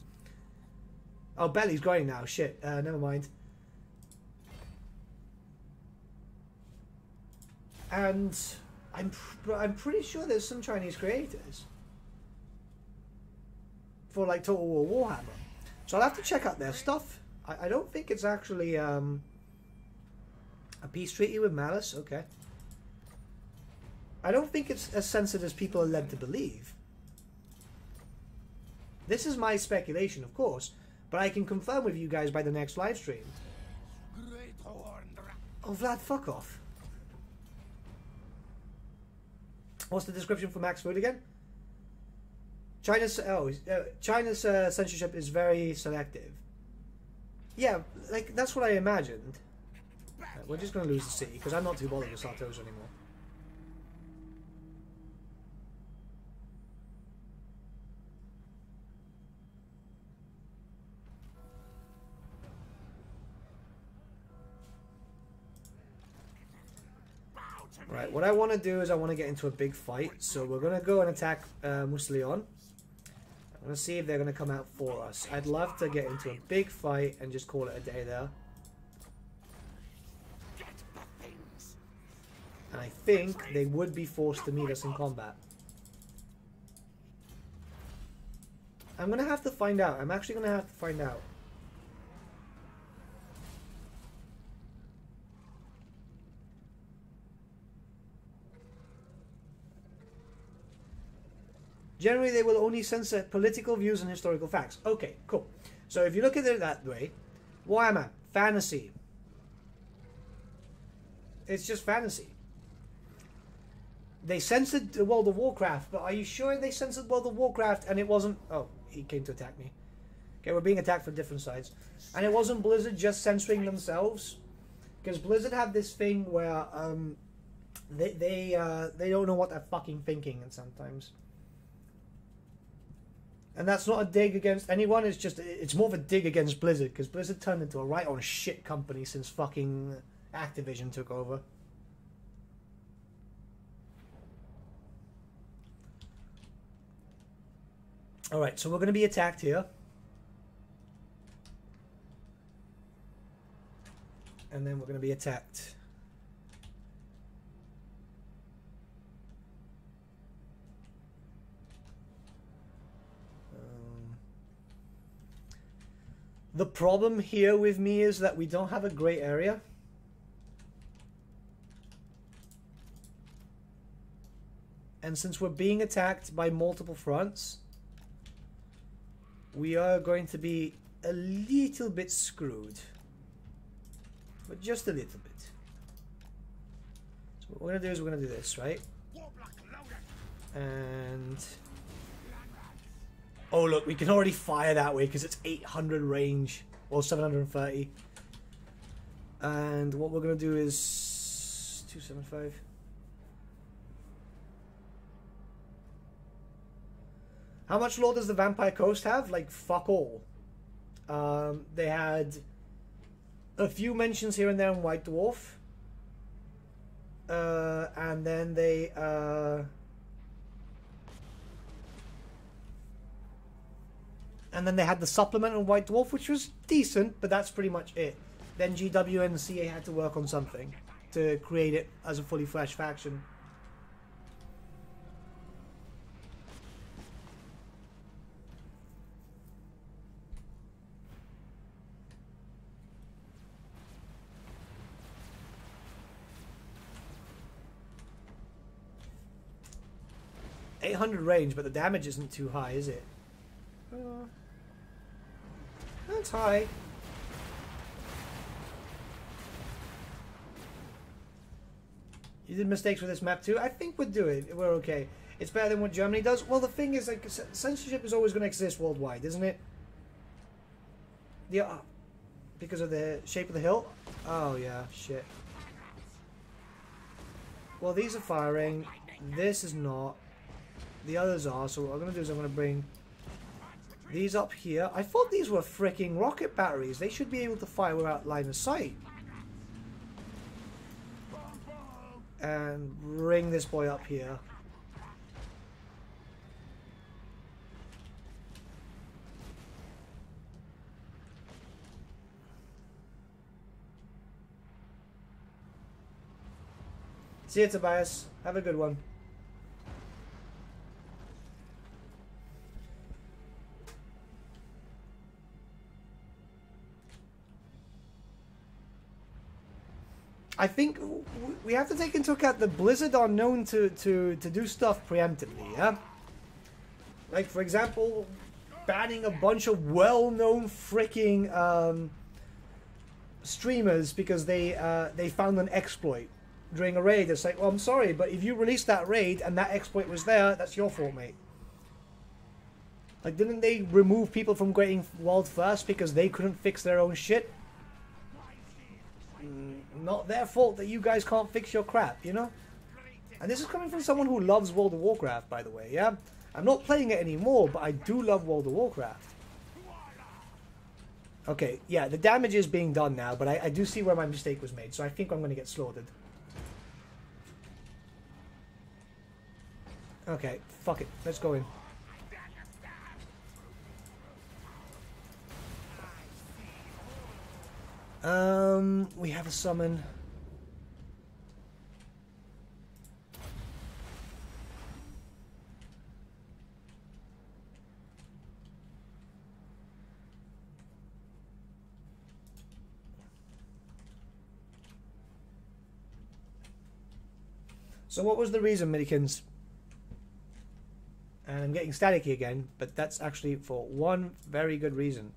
Oh, Belly's growing now. Shit. Never mind. And I'm pretty sure there's some Chinese creators for like Total War Warhammer. So I'll have to check out their stuff. I don't think it's actually a peace treaty with Malice. Okay. I don't think it's as censored as people are led to believe. This is my speculation, of course, but I can confirm with you guys by the next live stream. Great horned rat. Oh, Vlad, fuck off. What's the description for Max Food again? China's censorship is very selective. Yeah, like that's what I imagined. We're just going to lose the city because I'm not too bothered with Sartos anymore. Right, what I want to do is I want to get into a big fight, so we're going to go and attack Muslion. I'm going to see if they're going to come out for us. I'd love to get into a big fight and just call it a day there. And I think they would be forced to meet us in combat. I'm going to have to find out. I'm actually going to have to find out. Generally, they will only censor political views and historical facts. Okay, cool. So if you look at it that way, Warhammer, fantasy. It's just fantasy. They censored World of Warcraft, but are you sure they censored World of Warcraft and it wasn't... Oh, he came to attack me. Okay, we're being attacked from different sides. And it wasn't Blizzard just censoring themselves? Because Blizzard have this thing where they don't know what they're fucking thinking and sometimes. And that's not a dig against anyone, it's more of a dig against Blizzard, because Blizzard turned into a right on shit company since fucking Activision took over. Alright, so we're going to be attacked here. And then we're going to be attacked. The problem here with me is that we don't have a great area. And since we're being attacked by multiple fronts, we are going to be a little bit screwed. But just a little bit. So what we're going to do is we're going to do this, right? And... Oh look, we can already fire that way because it's 800 range, or 730. And what we're going to do is 275. How much lore does the Vampire Coast have? Like, fuck all. They had a few mentions here and there in White Dwarf. And then they... And then they had the supplement on White Dwarf, which was decent, but that's pretty much it. Then GW and CA had to work on something to create it as a fully fledged faction. .800 range, but the damage isn't too high, is it? That's high. You did mistakes with this map too? I think we'll do it. We're okay. It's better than what Germany does. Well, the thing is, like, censorship is always going to exist worldwide, isn't it? Yeah, because of the shape of the hill? Oh, yeah, shit. Well, these are firing. This is not. The others are, so what I'm going to do is I'm going to bring these up here. I thought these were freaking rocket batteries. They should be able to fire without line of sight. And bring this boy up here. See you, Tobias. Have a good one. I think we have to take into account that Blizzard are known to do stuff preemptively, yeah? Like, for example, banning a bunch of well-known freaking streamers because they found an exploit during a raid. It's like, well, I'm sorry, but if you released that raid and that exploit was there, that's your fault, mate. Like, didn't they remove people from getting world first because they couldn't fix their own shit? Not their fault that you guys can't fix your crap, you know? And this is coming from someone who loves World of Warcraft, by the way, yeah? I'm not playing it anymore, but I do love World of Warcraft. Okay, yeah, the damage is being done now, but I do see where my mistake was made, so I think I'm going to get slaughtered. Okay, fuck it, let's go in. We have a summon. So what was the reason, Midikins? And I'm getting staticky again, but that's actually for one very good reason.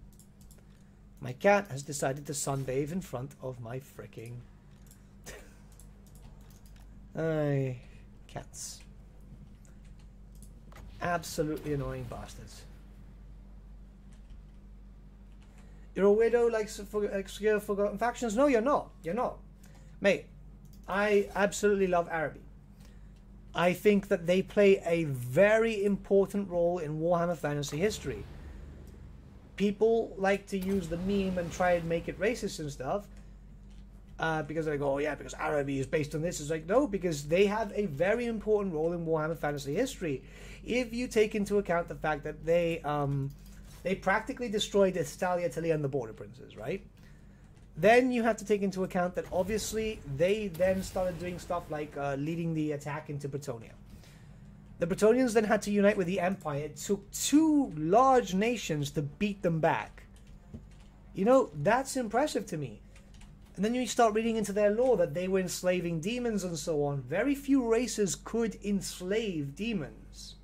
My cat has decided to sunbathe in front of my fricking... Ay, cats. Absolutely annoying bastards. You're a weirdo like obscure forgotten factions? No, you're not. You're not. Mate, I absolutely love Araby. I think that they play a very important role in Warhammer Fantasy history. People like to use the meme and try and make it racist and stuff. Because they go, oh yeah, because Araby is based on this. It's like, no, because they have a very important role in Warhammer Fantasy history. If you take into account the fact that they practically destroyed Talia and the Border Princes, right? Then you have to take into account that obviously they then started doing stuff like leading the attack into Bretonnia. The Bretonnians then had to unite with the Empire. It took two large nations to beat them back. You know, that's impressive to me. And then you start reading into their lore that they were enslaving demons and so on. Very few races could enslave demons.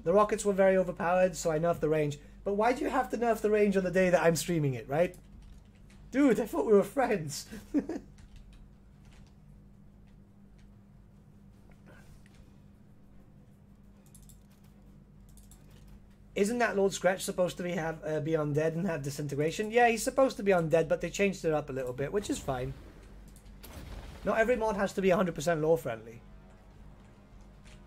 The rockets were very overpowered, so I nerfed the range. But why do you have to nerf the range on the day that I'm streaming it, right? Dude, I thought we were friends. Isn't that Lord Scratch supposed to be undead and have disintegration? Yeah, he's supposed to be undead, but they changed it up a little bit, which is fine. Not every mod has to be 100% lore friendly.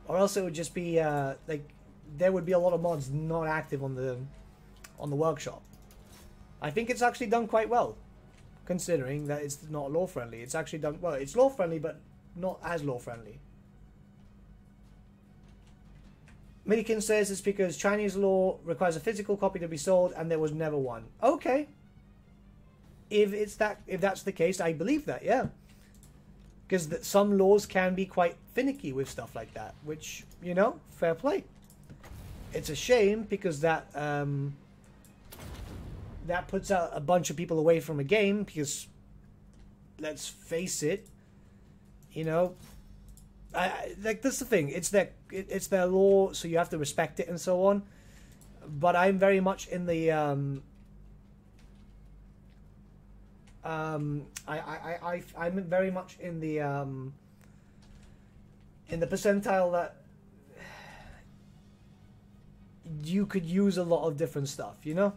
Or else it would just be, like, there would be a lot of mods not active on the workshop. I think it's actually done quite well, considering that it's not lore friendly. It's actually done well. It's lore friendly, but not as lore friendly. Milliken says it's because Chinese law requires a physical copy to be sold, and there was never one. Okay. If that's the case, I believe that, yeah. Because some laws can be quite finicky with stuff like that, which, you know, fair play. It's a shame because that puts out a bunch of people away from a game because, let's face it, you know, like, that's the thing. It's their law, so you have to respect it and so on. But I'm very much in the I'm very much in the percentile that you could use a lot of different stuff, you know?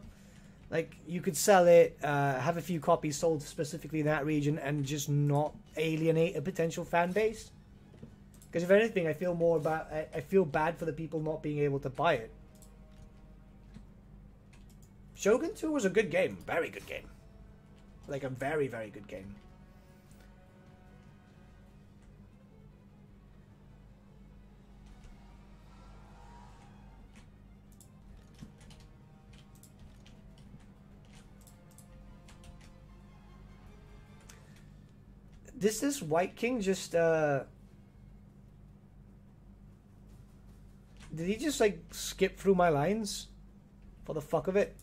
Like, you could sell it, have a few copies sold specifically in that region, and just not alienate a potential fan base. Because if anything, I feel bad for the people not being able to buy it. Shogun 2 was a good game, very good game. Like, a very, very good game. This White King just, did he just, like, skip through my lines? For the fuck of it?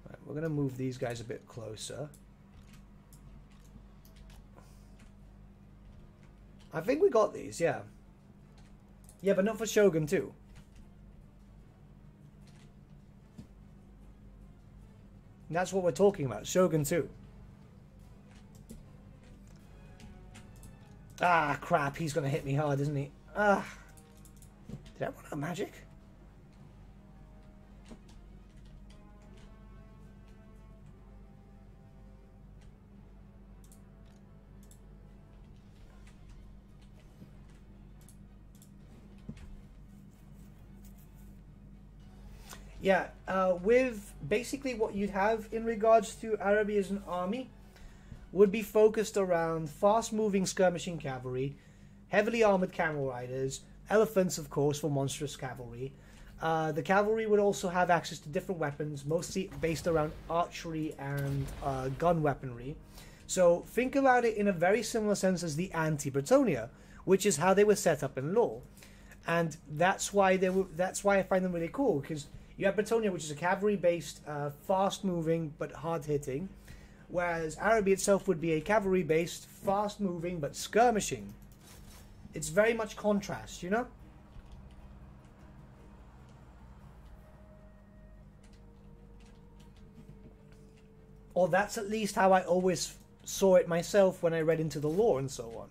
Right, we're gonna move these guys a bit closer. I think we got these, yeah. Yeah, but not for Shogun 2. That's what we're talking about, Shogun 2. Ah, crap, he's gonna hit me hard, isn't he? Ah. Did I run out of magic? Yeah, with basically what you'd have in regards to Araby as an army would be focused around fast-moving skirmishing cavalry, heavily armored camel riders, elephants, of course, for monstrous cavalry. The cavalry would also have access to different weapons, mostly based around archery and gun weaponry. So think about it in a very similar sense as the anti-Bretonia, which is how they were set up in lore, and that's why I find them really cool, because you have Bretonia, which is a cavalry-based, fast-moving but hard-hitting, whereas Araby itself would be a cavalry-based, fast-moving but skirmishing. It's very much contrast, you know? Or that's at least how I always saw it myself when I read into the lore and so on.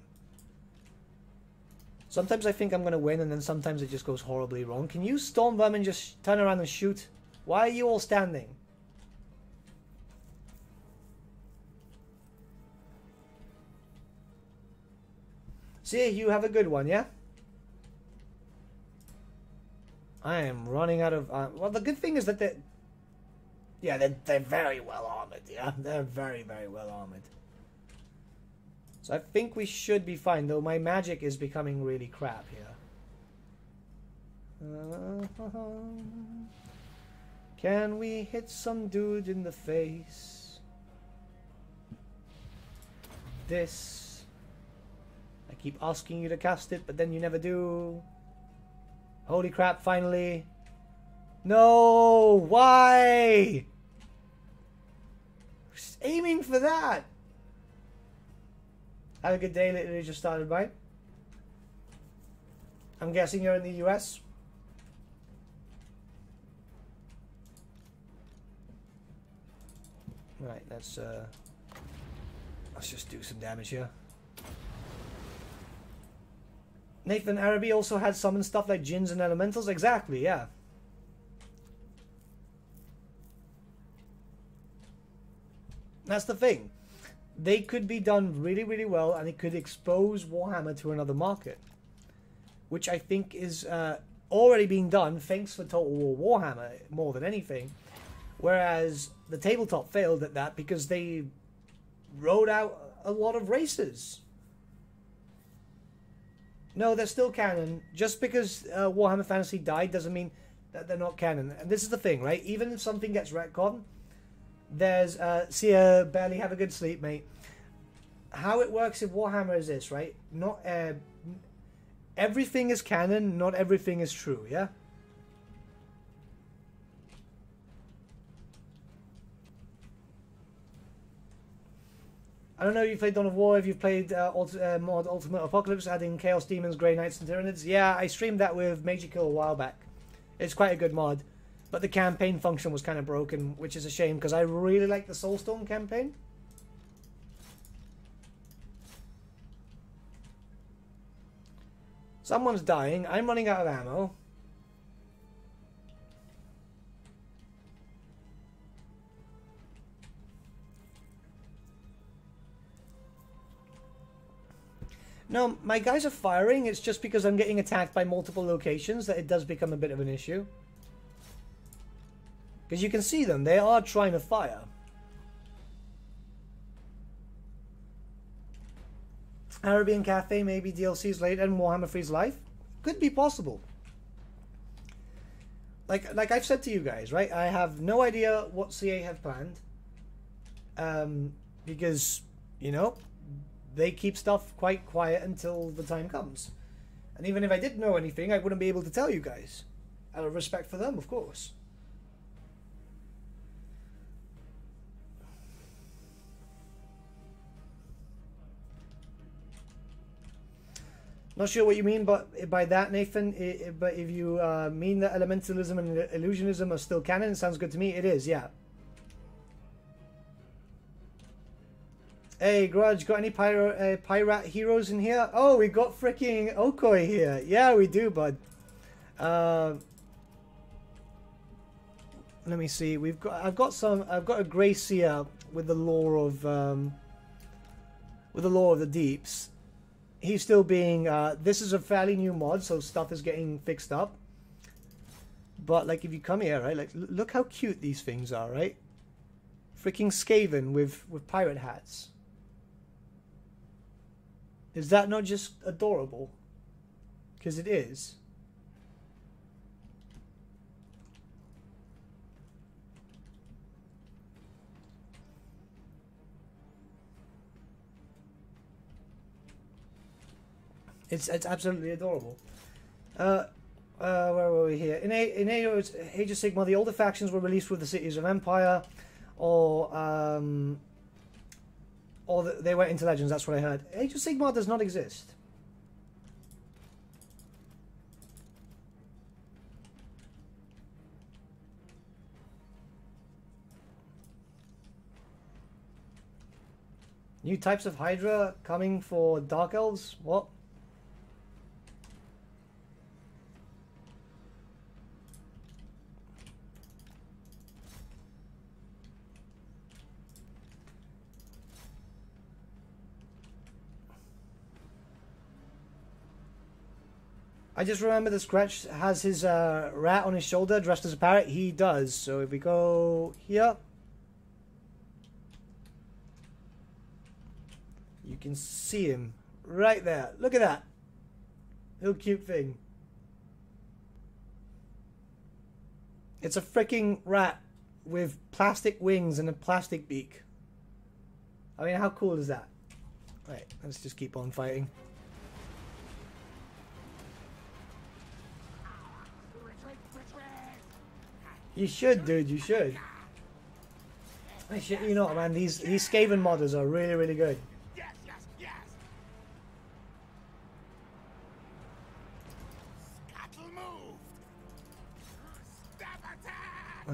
Sometimes I think I'm going to win, and then sometimes it just goes horribly wrong. Can you, Storm Vermin, just turn around and shoot? Why are you all standing? See, you have a good one, yeah? I am running out of... well, the good thing is that they're... Yeah, they're very well armored, yeah? They're very, very well armored. So I think we should be fine, though my magic is becoming really crap here. Can we hit some dude in the face? This. I keep asking you to cast it, but then you never do. Holy crap, finally. No! Why? Just aiming for that. Have a good day, literally just started by. I'm guessing you're in the US. Right, let's just do some damage here. Nathan Araby also had summon stuff like djinns and elementals. Exactly, yeah. That's the thing. They could be done really, really well, and it could expose Warhammer to another market, which I think is already being done thanks to Total War Warhammer more than anything, whereas the tabletop failed at that because they wrote out a lot of races. No, they're still canon. Just because Warhammer Fantasy died doesn't mean that they're not canon. And this is the thing, right? Even if something gets retconned, there's... see ya, barely have a good sleep, mate. How it works in Warhammer is this, right? Not everything is canon, not everything is true, yeah? I don't know if you've played Dawn of War, if you've played mod Ultimate Apocalypse, adding Chaos Demons, Grey Knights, and Tyranids. Yeah, I streamed that with Major Kill a while back. It's quite a good mod. But the campaign function was kind of broken, which is a shame, because I really like the Soulstorm campaign. Someone's dying. I'm running out of ammo. No, my guys are firing. It's just because I'm getting attacked by multiple locations that it does become a bit of an issue. Because you can see them. They are trying to fire. Arabian Cafe, maybe DLCs later, and Warhammer Free's Life. Could be possible. Like I've said to you guys, right? I have no idea what CA have planned. Because, you know... they keep stuff quite quiet until the time comes. And even if I did know anything, I wouldn't be able to tell you guys. Out of respect for them, of course. Not sure what you mean by that, Nathan. But if you mean that elementalism and illusionism are still canon, it sounds good to me. It is, yeah. Hey, Grudge, got any pirate heroes in here? Oh, we got freaking Okoi here. Yeah, we do, bud. Let me see. I've got a Grey Seer with the lore of the Deeps. He's still being this is a fairly new mod, so stuff is getting fixed up. But like if you come here, right? Like look how cute these things are, right? Freaking Skaven with pirate hats. Is that not just adorable? Because it is. It's absolutely adorable. Where were we here? In Age of Sigmar, the older factions were released with the Cities of Empire, or they went into Legends, that's what I heard. Age of Sigmar does not exist. New types of Hydra coming for Dark Elves? What? I just remember the Scratch has his rat on his shoulder dressed as a parrot. He does. So if we go here, you can see him right there. Look at that. Little cute thing. It's a freaking rat with plastic wings and a plastic beak. I mean, how cool is that? Right, let's just keep on fighting. You should, dude. You should. I shit you not, man. These Skaven modders are really, really good. Yes, yes, yes. Scuttle moved. Step attack.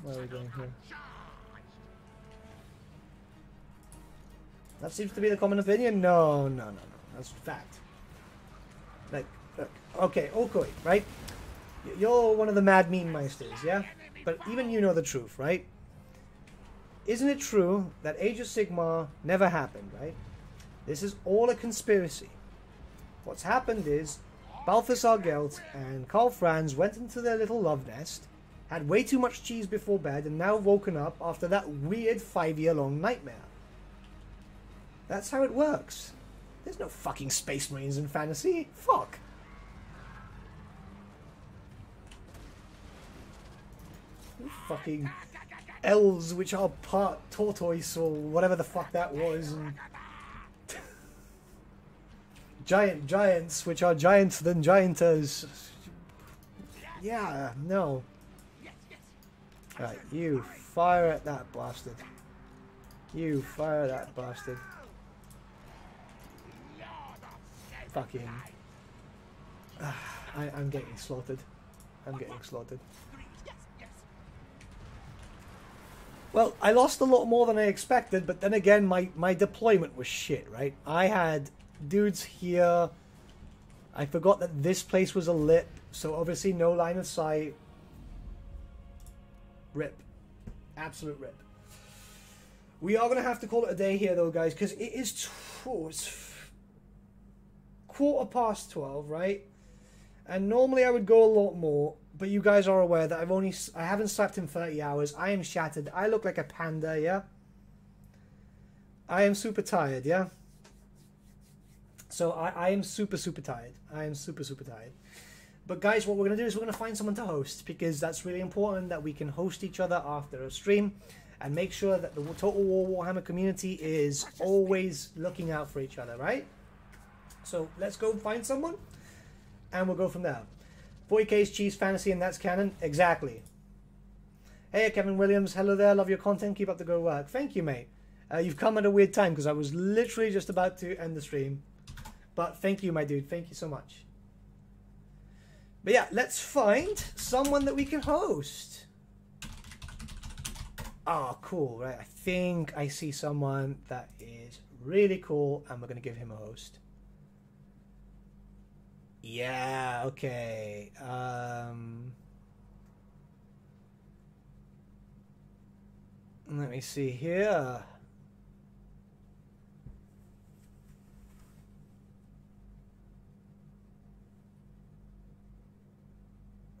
Where are we going here? That seems to be the common opinion. No. That's fact. Like, look. Okay, Okoi, right? You're one of the mad meme meisters, yeah? But even you know the truth, right? Isn't it true that Age of Sigmar never happened, right? This is all a conspiracy. What's happened is Balthasar Gelt and Karl Franz went into their little love nest, had way too much cheese before bed, and now woken up after that weird 5-year-long nightmare. That's how it works. There's no fucking space marines in fantasy. Fuck. Fucking elves, which are part tortoise or whatever the fuck that was, and giants, which are giants than gianters. Yeah, no. Right, you fire at that bastard. You fire at that bastard. Fucking. I'm getting slaughtered. I'm getting slaughtered. Well, I lost a lot more than I expected, but then again, my deployment was shit, right? I had dudes here. I forgot that this place was a lip, so obviously no line of sight. Rip. Absolute rip. We are going to have to call it a day here, though, guys, because it is it's 12:15, right? And normally I would go a lot more, but you guys are aware that I haven't slept in 30 hours. I am shattered. I look like a panda, yeah? I am super tired, yeah? So I am super tired. I am super tired. But guys, what we're going to do is we're going to find someone to host, because that's really important that we can host each other after a stream and make sure that the Total War Warhammer community is always looking out for each other, right? So let's go find someone and we'll go from there. 40k's cheese fantasy and that's canon. Exactly. Hey, Kevin Williams. Hello there. Love your content. Keep up the good work. Thank you, mate. You've come at a weird time because I was literally just about to end the stream. But thank you, my dude. Thank you so much. But yeah, let's find someone that we can host. Oh, cool. Right. I think I see someone that is really cool and we're going to give him a host. Yeah, okay. Let me see here.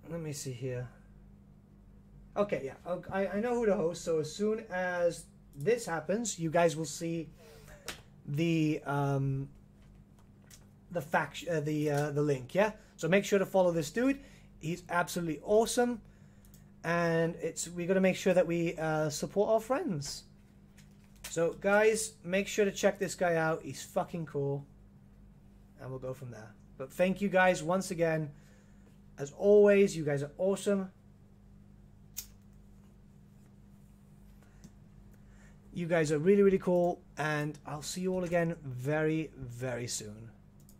Let me see here. Okay, yeah. I know who to host, so as soon as this happens, you guys will see the link, yeah? So make sure to follow this dude. He's absolutely awesome. And we got to make sure that we support our friends. So guys, make sure to check this guy out. He's fucking cool. And we'll go from there. But thank you guys once again. As always, you guys are awesome. You guys are really, really cool. And I'll see you all again very, very soon.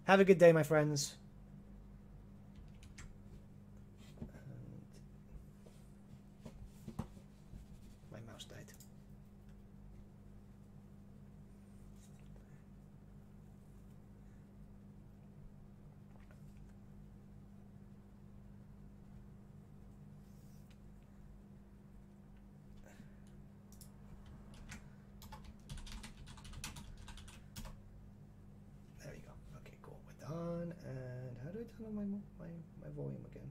Have a good day, my friends. My mouse died. There we go. Okay, cool. We're done. And how do I turn on my volume again?